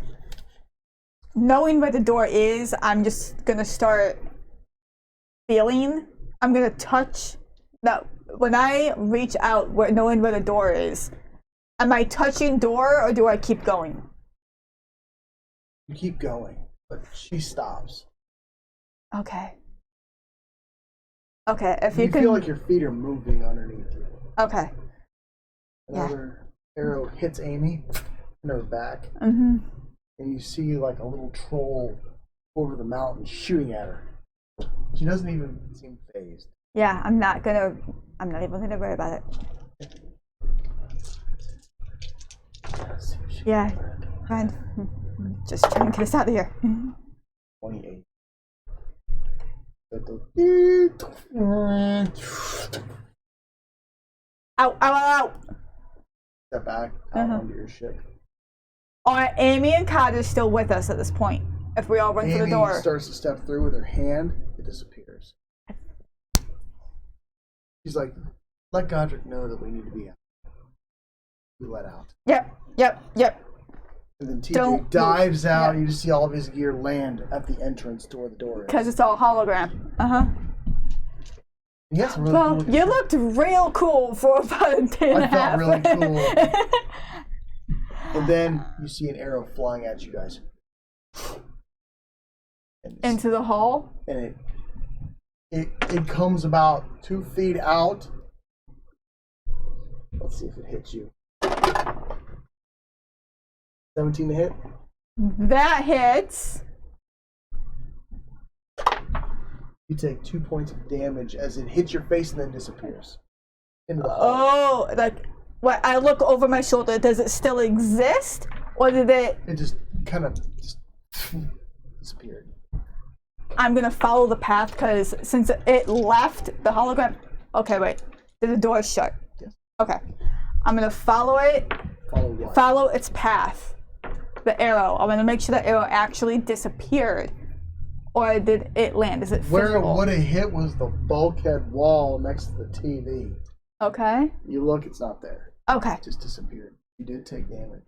[SPEAKER 2] Knowing where the door is, I'm just gonna start feeling. I'm gonna touch that. When I reach out, knowing where the door is, Am I touching door or do I keep going?
[SPEAKER 1] You keep going, but she stops.
[SPEAKER 2] Okay. Okay, if you
[SPEAKER 1] You
[SPEAKER 2] can...
[SPEAKER 1] feel like your feet are moving underneath you.
[SPEAKER 2] Okay.
[SPEAKER 1] Another arrow hits Amy in her back.
[SPEAKER 2] Mm-hmm.
[SPEAKER 1] And you see like a little troll over the mountain shooting at her. She doesn't even seem phased.
[SPEAKER 2] Yeah, I'm not even gonna worry about it. Yeah, fine. Just trying to get us out of here.
[SPEAKER 1] 28.
[SPEAKER 2] Ow, ow, ow!
[SPEAKER 1] Step back out onto your ship.
[SPEAKER 2] Are Amy and Carter still with us at this point? If we all run through the door.
[SPEAKER 1] Amy starts to step through with her hand. It disappears. She's like, let Godrick know that we need to be out. We let out.
[SPEAKER 2] Yep.
[SPEAKER 1] And then TJ dives out, and you just see all of his gear land at the entrance to where the door is.
[SPEAKER 2] Because it's all hologram.
[SPEAKER 1] Yes, really
[SPEAKER 2] well,
[SPEAKER 1] cool.
[SPEAKER 2] you looked real cool for about a day and a half.
[SPEAKER 1] I felt really cool. And then you see an arrow flying at you guys.
[SPEAKER 2] Into the hall?
[SPEAKER 1] And it comes about 2 feet out. Let's see if it hits you. 17 to hit.
[SPEAKER 2] That hits.
[SPEAKER 1] You take 2 points of damage as it hits your face and then disappears into the hole.
[SPEAKER 2] Oh, like what? I look over my shoulder. Does it still exist, or did it?
[SPEAKER 1] It just kind of disappeared.
[SPEAKER 2] I'm gonna follow the path because since it left the hologram. Okay, wait. Did the door shut?
[SPEAKER 1] Yes.
[SPEAKER 2] Okay. I'm gonna follow it.
[SPEAKER 1] Follow what?
[SPEAKER 2] Follow its path. The arrow. I'm gonna make sure the arrow actually disappeared. Or did it land? Is it physical?
[SPEAKER 1] Where it would have hit was the bulkhead wall next to the TV.
[SPEAKER 2] Okay.
[SPEAKER 1] You look, it's not there.
[SPEAKER 2] Okay.
[SPEAKER 1] It just disappeared. You did take damage.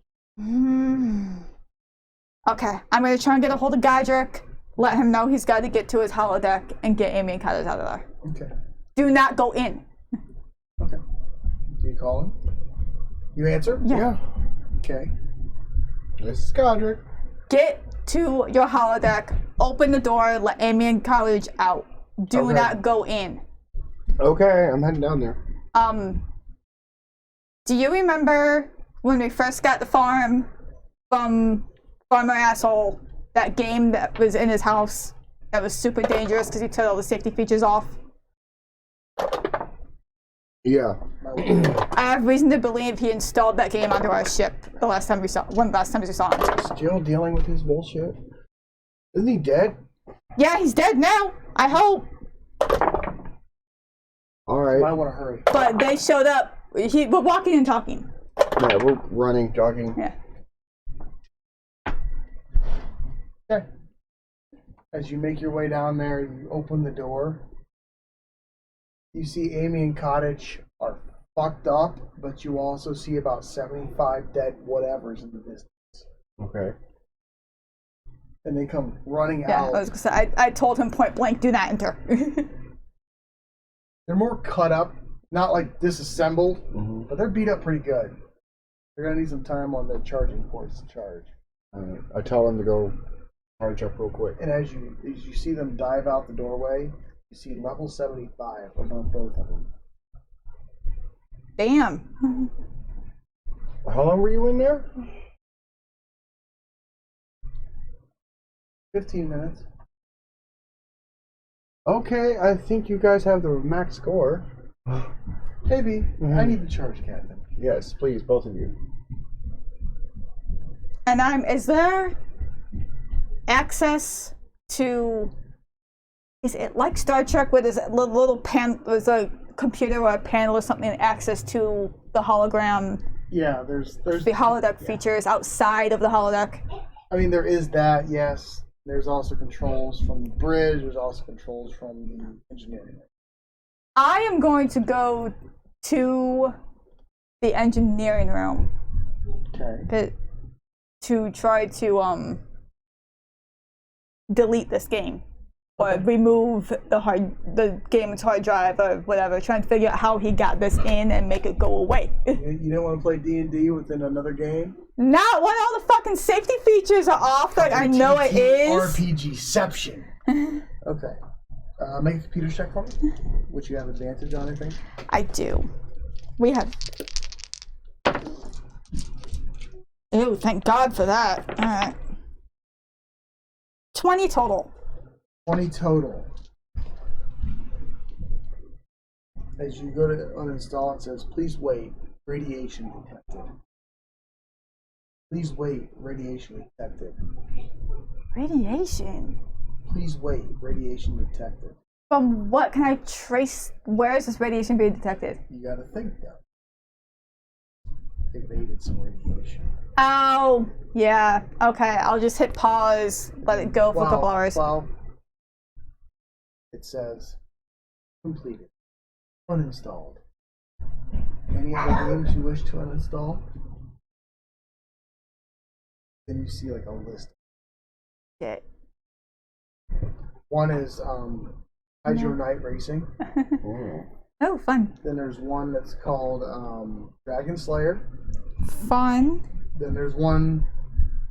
[SPEAKER 2] Okay. I'm going to try and get a hold of Godrick, let him know he's got to get to his holodeck, and get Amy and Cutters out of there.
[SPEAKER 1] Okay.
[SPEAKER 2] Do not go in.
[SPEAKER 1] Okay. Do you call him? You answer?
[SPEAKER 2] Yeah.
[SPEAKER 1] Okay. This is Godrick.
[SPEAKER 2] Get to your holodeck, open the door, let Amy and College out. Do not go in.
[SPEAKER 3] Okay, I'm heading down there.
[SPEAKER 2] Do you remember when we first got the farm from Farmer Asshole, that game that was in his house that was super dangerous because he took all the safety features off?
[SPEAKER 3] Yeah.
[SPEAKER 2] I have reason to believe he installed that game onto our ship one of the last times we saw him.
[SPEAKER 1] Still dealing with his bullshit? Isn't he dead?
[SPEAKER 2] Yeah, he's dead now. I hope.
[SPEAKER 3] Alright.
[SPEAKER 1] Might want to hurry.
[SPEAKER 2] But they showed up. We're walking and talking.
[SPEAKER 3] Yeah, we're running, jogging.
[SPEAKER 2] Yeah.
[SPEAKER 1] Okay. As you make your way down there, you open the door. You see Amy and Cottage are fucked up, but you also see about 75 dead whatevers in the distance.
[SPEAKER 3] Okay.
[SPEAKER 1] And they come running
[SPEAKER 2] Yeah,
[SPEAKER 1] out.
[SPEAKER 2] I was gonna say, I told him point blank, do not enter.
[SPEAKER 1] They're more cut up, not like disassembled, but they're beat up pretty good. They're gonna need some time on their charging ports to charge.
[SPEAKER 3] I tell them to go charge up real quick.
[SPEAKER 1] And as you see them dive out the doorway, you see level 75 above both of them.
[SPEAKER 2] Damn.
[SPEAKER 3] How long were you in there?
[SPEAKER 1] 15 minutes.
[SPEAKER 3] Okay, I think you guys have the max score.
[SPEAKER 1] Maybe. I need the charge, Captain.
[SPEAKER 3] Yes, please, both of you.
[SPEAKER 2] And is there access to, is it like Star Trek where there's a little there's a computer or a panel or something, access to the hologram?
[SPEAKER 1] Yeah, there's
[SPEAKER 2] the holodeck features outside of the holodeck.
[SPEAKER 1] I mean, there is that, yes. There's also controls from the bridge. There's also controls from the engineering.
[SPEAKER 2] I am going to go to the engineering room.
[SPEAKER 1] Okay.
[SPEAKER 2] To try to delete this game. or remove the game's hard drive or whatever, trying to figure out how he got this in and make it go away.
[SPEAKER 1] You don't want to play D&D within another game?
[SPEAKER 2] Not when all the fucking safety features are off, like I know it is.
[SPEAKER 1] RPGception. Okay. Make a computer check for me. Which you have advantage on, I think.
[SPEAKER 2] I do. We have. Ew, thank God for that. Alright. 20 total.
[SPEAKER 1] 20 total. As you go to uninstall, it says, please wait, radiation detected. Please wait, radiation detected.
[SPEAKER 2] Radiation?
[SPEAKER 1] Please wait, radiation detected.
[SPEAKER 2] From what can I trace? Where is this radiation being detected?
[SPEAKER 1] You gotta think though. Evaded some radiation.
[SPEAKER 2] Oh, yeah. Okay, I'll just hit pause, let it go for a couple hours.
[SPEAKER 1] Well, it says completed. Uninstalled. Any other games you wish to uninstall? Then you see like a list.
[SPEAKER 2] Shit.
[SPEAKER 1] One is Hydro Knight Racing.
[SPEAKER 2] Oh, fun.
[SPEAKER 1] Then there's one that's called Dragon Slayer.
[SPEAKER 2] Fun.
[SPEAKER 1] Then there's one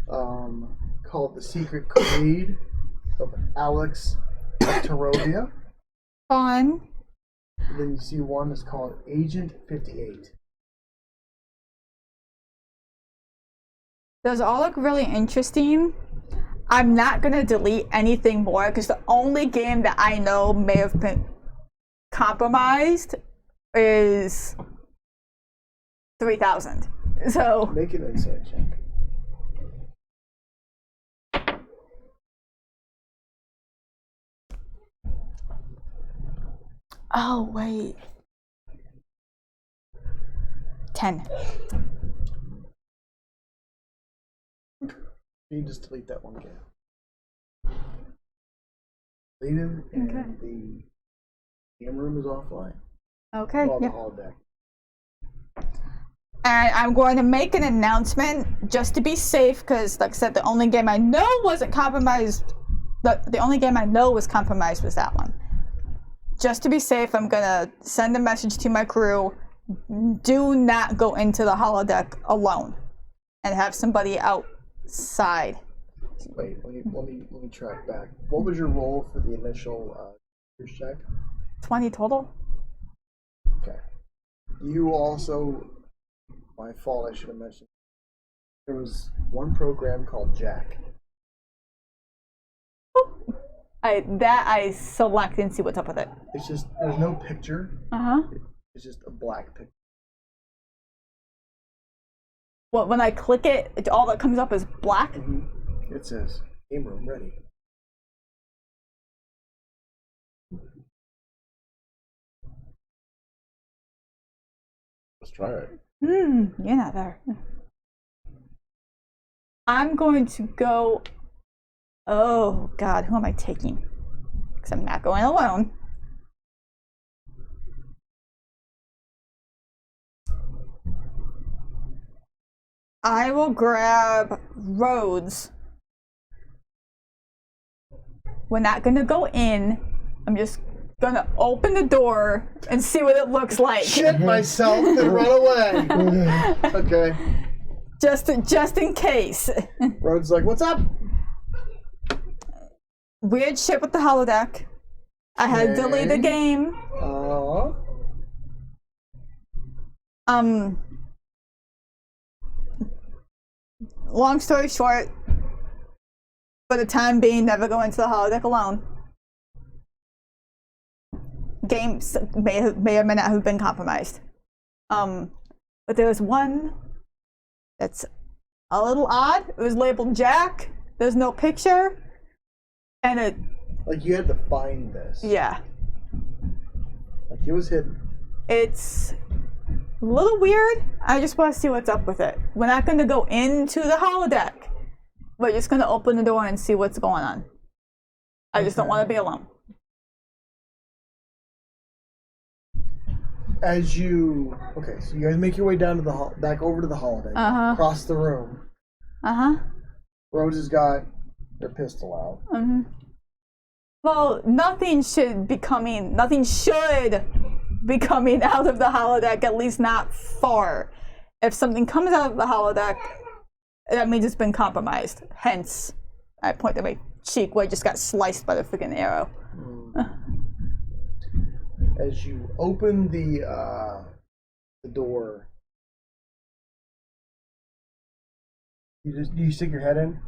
[SPEAKER 1] called The Secret Creed of Alex Tarovia.
[SPEAKER 2] Fun.
[SPEAKER 1] Then you see one that's called Agent 58.
[SPEAKER 2] Those all look really interesting. I'm not going to delete anything more because the only game that I know may have been compromised is 3000. So
[SPEAKER 1] Make an insight check.
[SPEAKER 2] oh wait, 10.
[SPEAKER 1] You just delete that one game. Delete it, and the game room is offline.
[SPEAKER 2] Okay.
[SPEAKER 1] Well, the
[SPEAKER 2] Yep.
[SPEAKER 1] holodeck.
[SPEAKER 2] And I'm going to make an announcement just to be safe, because, like I said, the only game I know wasn't compromised. The only game I know was compromised was that one. Just to be safe, I'm gonna send a message to my crew: do not go into the holodeck alone, and have somebody outside.
[SPEAKER 1] Wait, let me track back. What was your roll for the initial check?
[SPEAKER 2] 20 total.
[SPEAKER 1] Okay. You also, my fault, I should have mentioned. There was one program called Jack.
[SPEAKER 2] I select and see what's up with it.
[SPEAKER 1] It's just, there's no picture.
[SPEAKER 2] Uh-huh.
[SPEAKER 1] It's just a black picture.
[SPEAKER 2] Well, when I click it, all that comes up is black.
[SPEAKER 1] Mm-hmm. It says, game room ready.
[SPEAKER 3] Let's try it.
[SPEAKER 2] You're not there. I'm going to go. Oh God, who am I taking? Because I'm not going alone. I will grab Rhodes. We're not gonna go in. I'm just gonna open the door and see what it looks like.
[SPEAKER 1] Shit myself and run away. Okay.
[SPEAKER 2] Just in case.
[SPEAKER 1] Rhodes like, what's up?
[SPEAKER 2] Weird shit with the holodeck. I had to delete the game. Long story short, for the time being, never go into the holodeck alone. Games may or may not have been compromised. But there was one that's a little odd. It was labeled Jack. There's no picture. And it...
[SPEAKER 1] Like, you had to find this.
[SPEAKER 2] Yeah.
[SPEAKER 1] Like, it was hidden.
[SPEAKER 2] It's a little weird. I just want to see what's up with it. We're not going to go into the holodeck. We're just going to open the door and see what's going on. I just don't want to be alone.
[SPEAKER 1] As you... Okay, so you guys make your way down to the back over to the holodeck.
[SPEAKER 2] Uh-huh.
[SPEAKER 1] Across the room.
[SPEAKER 2] Uh-huh.
[SPEAKER 1] Rhodes has got their pistol out.
[SPEAKER 2] Mm-hmm. Well, nothing should be coming out of the holodeck, at least not far. If something comes out of the holodeck, that means it's been compromised. Hence, I point to my cheek where I just got sliced by the freaking arrow.
[SPEAKER 1] As you open the door, do you stick your head in?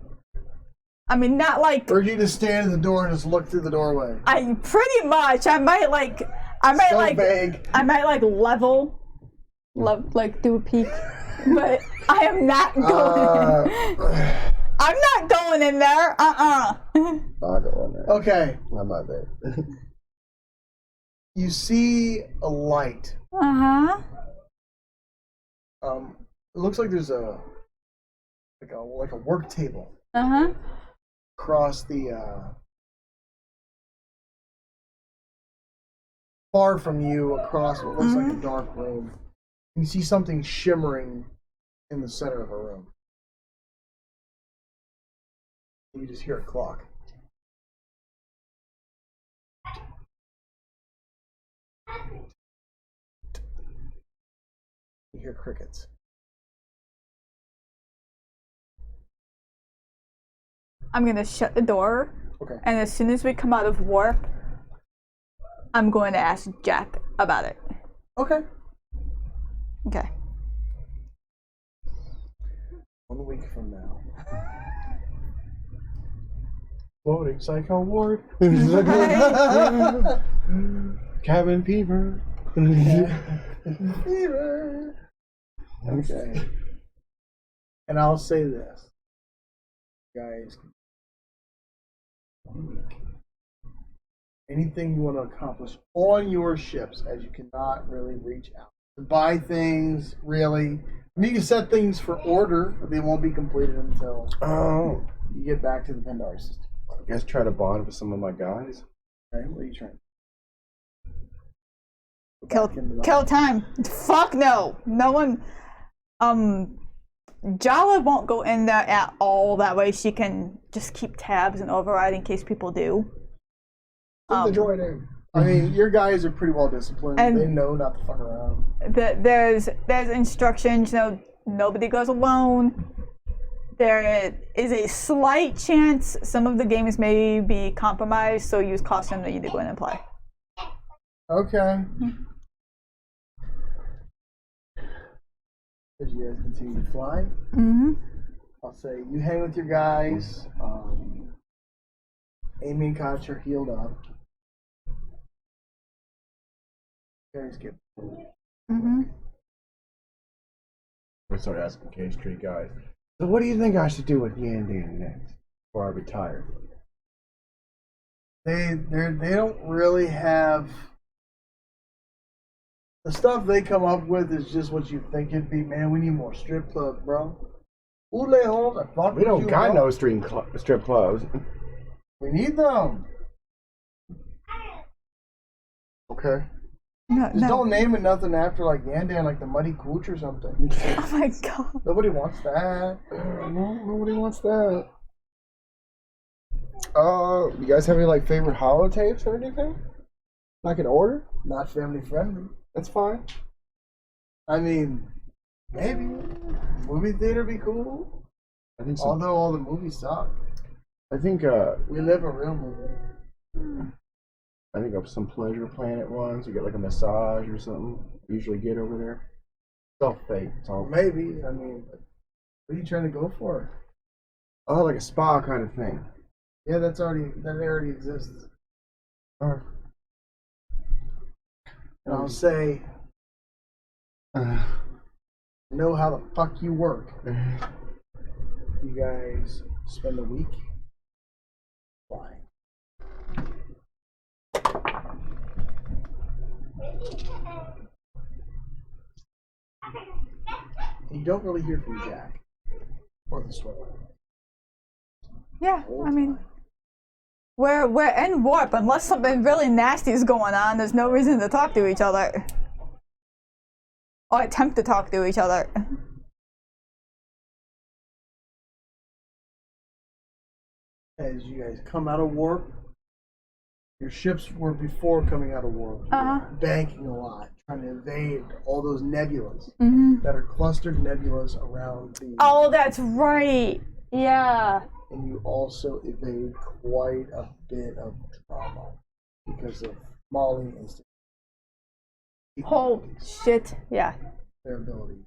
[SPEAKER 2] I mean, not like.
[SPEAKER 1] Or do you just stand in the door and just look through the doorway?
[SPEAKER 2] I pretty much. I might
[SPEAKER 1] vague.
[SPEAKER 2] I might like like do a peek, but I am not going. I'm not going in there.
[SPEAKER 3] I'll go in there.
[SPEAKER 1] Okay.
[SPEAKER 3] I'm not there.
[SPEAKER 1] You see a light.
[SPEAKER 2] Uh-huh.
[SPEAKER 1] It looks like there's a work table.
[SPEAKER 2] Uh-huh.
[SPEAKER 1] Across the far from you, across what looks like a dark room. You see something shimmering in the center of the room. You just hear a clock. You hear crickets.
[SPEAKER 2] I'm gonna shut the door.
[SPEAKER 1] Okay.
[SPEAKER 2] And as soon as we come out of warp, I'm going to ask Jack about it.
[SPEAKER 1] Okay.
[SPEAKER 2] Okay.
[SPEAKER 1] 1 week from now. Loading Psycho Ward.
[SPEAKER 3] Cabin fever.
[SPEAKER 1] Fever. Okay. And I'll say this. Guys, anything you want to accomplish on your ships, as you cannot really reach out to buy things, really. I mean, you can set things for order, but they won't be completed until you get back to the Pandora system.
[SPEAKER 3] I guess try to bond with some of my guys.
[SPEAKER 1] Okay, what are you trying to
[SPEAKER 2] Kill time. Fuck no. No one. Jala won't go in there at all. That way she can just keep tabs and override in case people do.
[SPEAKER 1] the droid in. I mean, your guys are pretty well disciplined.
[SPEAKER 2] And
[SPEAKER 1] they know not to fuck around.
[SPEAKER 2] There's instructions. Nobody goes alone. There is a slight chance some of the games may be compromised, so use caution that you need to go in and play.
[SPEAKER 1] Okay. As you guys continue to fly, I'll say you hang with your guys. Amy and Koch are healed up. You guys get.
[SPEAKER 3] We start asking K Street guys. So what do you think I should do with Yandan next before I retire?
[SPEAKER 1] They don't really have. The stuff they come up with is just what you think it'd be. Man, we need more strip clubs, bro. We
[SPEAKER 3] don't got no strip clubs.
[SPEAKER 1] We need them.
[SPEAKER 3] Okay.
[SPEAKER 1] Just don't name it nothing after like Yandan, like the Muddy Cooch or something.
[SPEAKER 2] Oh my god.
[SPEAKER 1] Nobody wants that.
[SPEAKER 3] No, nobody wants that. You guys have any like favorite holotapes or anything? I can order?
[SPEAKER 1] Not family friendly.
[SPEAKER 3] That's fine.
[SPEAKER 1] I mean, maybe movie theater be cool.
[SPEAKER 3] I think so.
[SPEAKER 1] Although all the movies suck.
[SPEAKER 3] I think
[SPEAKER 1] we live a real movie.
[SPEAKER 3] I think of some Pleasure Planet ones. You get like a massage or something. Usually get over there. It's all fake. It's all
[SPEAKER 1] maybe. I mean, what are you trying to go for?
[SPEAKER 3] Oh, like a spa kind of thing.
[SPEAKER 1] Yeah, that already exists.
[SPEAKER 3] Alright.
[SPEAKER 1] And I'll say, know how the fuck you work. You guys spend a week flying. You don't really hear from Jack or the swimmer.
[SPEAKER 2] Yeah, I mean, we're in warp. Unless something really nasty is going on, there's no reason to talk to each other. Or attempt to talk to each other.
[SPEAKER 1] As you guys come out of warp, Your ships were before coming out of war. Banking a lot, trying to evade all those nebulas that are clustered nebulas around the.
[SPEAKER 2] Oh, that's right. Yeah.
[SPEAKER 1] And you also evade quite a bit of trauma because of Molly and
[SPEAKER 2] Oh shit. Yeah.
[SPEAKER 1] their abilities.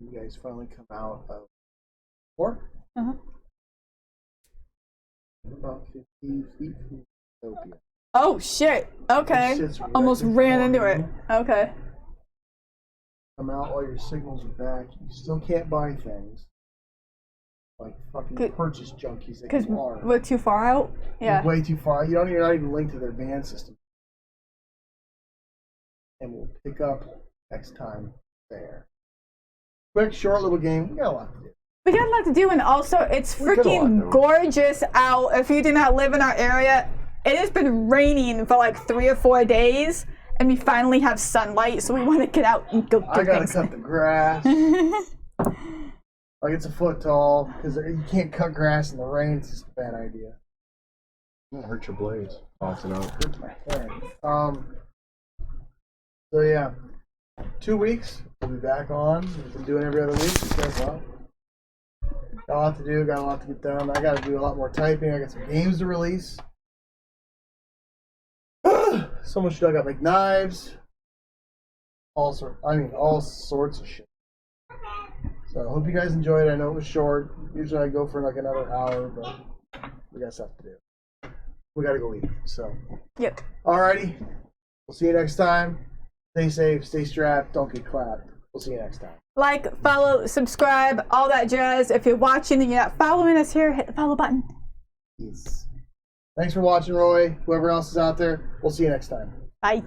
[SPEAKER 1] You guys finally come out of war. About 50 feet from Utopia.
[SPEAKER 2] Oh shit. Okay.
[SPEAKER 1] Right
[SPEAKER 2] Almost ran into it.
[SPEAKER 1] you.
[SPEAKER 2] Okay.
[SPEAKER 1] Come out, all your signals are back. You still can't buy things. Like fucking purchase junkies that
[SPEAKER 2] Because
[SPEAKER 1] you are.
[SPEAKER 2] we're too far out? Yeah.
[SPEAKER 1] You're way too far. You're not even linked to their band system. And we'll pick up next time there. Quick, short little game. We got a lot to do.
[SPEAKER 2] We got a lot to do, and also it's freaking gorgeous out. If you do not live in our area, it has been raining for like 3 or 4 days, and we finally have sunlight, so we want to get out and go do
[SPEAKER 1] I gotta
[SPEAKER 2] things.
[SPEAKER 1] cut the grass. Like it's a foot tall because you can't cut grass in the rain. It's just a bad idea.
[SPEAKER 3] It'll hurt your blades. Toss it out.
[SPEAKER 1] Hurts my hand. So yeah, 2 weeks. We'll be back on. We've been doing every other week. Because, well, got a lot to do. Got a lot to get done. I got to do a lot more typing. I got some games to release. Someone should got make knives. All sorts of shit. So I hope you guys enjoyed it. I know it was short. Usually I go for like another hour, but we got stuff to do. We gotta go eat. So
[SPEAKER 2] Yep.
[SPEAKER 1] alrighty. We'll see you next time. Stay safe, stay strapped, don't get clapped. We'll see you next time.
[SPEAKER 2] Like, follow, subscribe, all that jazz. If you're watching and you're not following us here, hit the follow button.
[SPEAKER 1] Yes. Thanks for watching, Roy. Whoever else is out there, we'll see you next time.
[SPEAKER 2] Bye.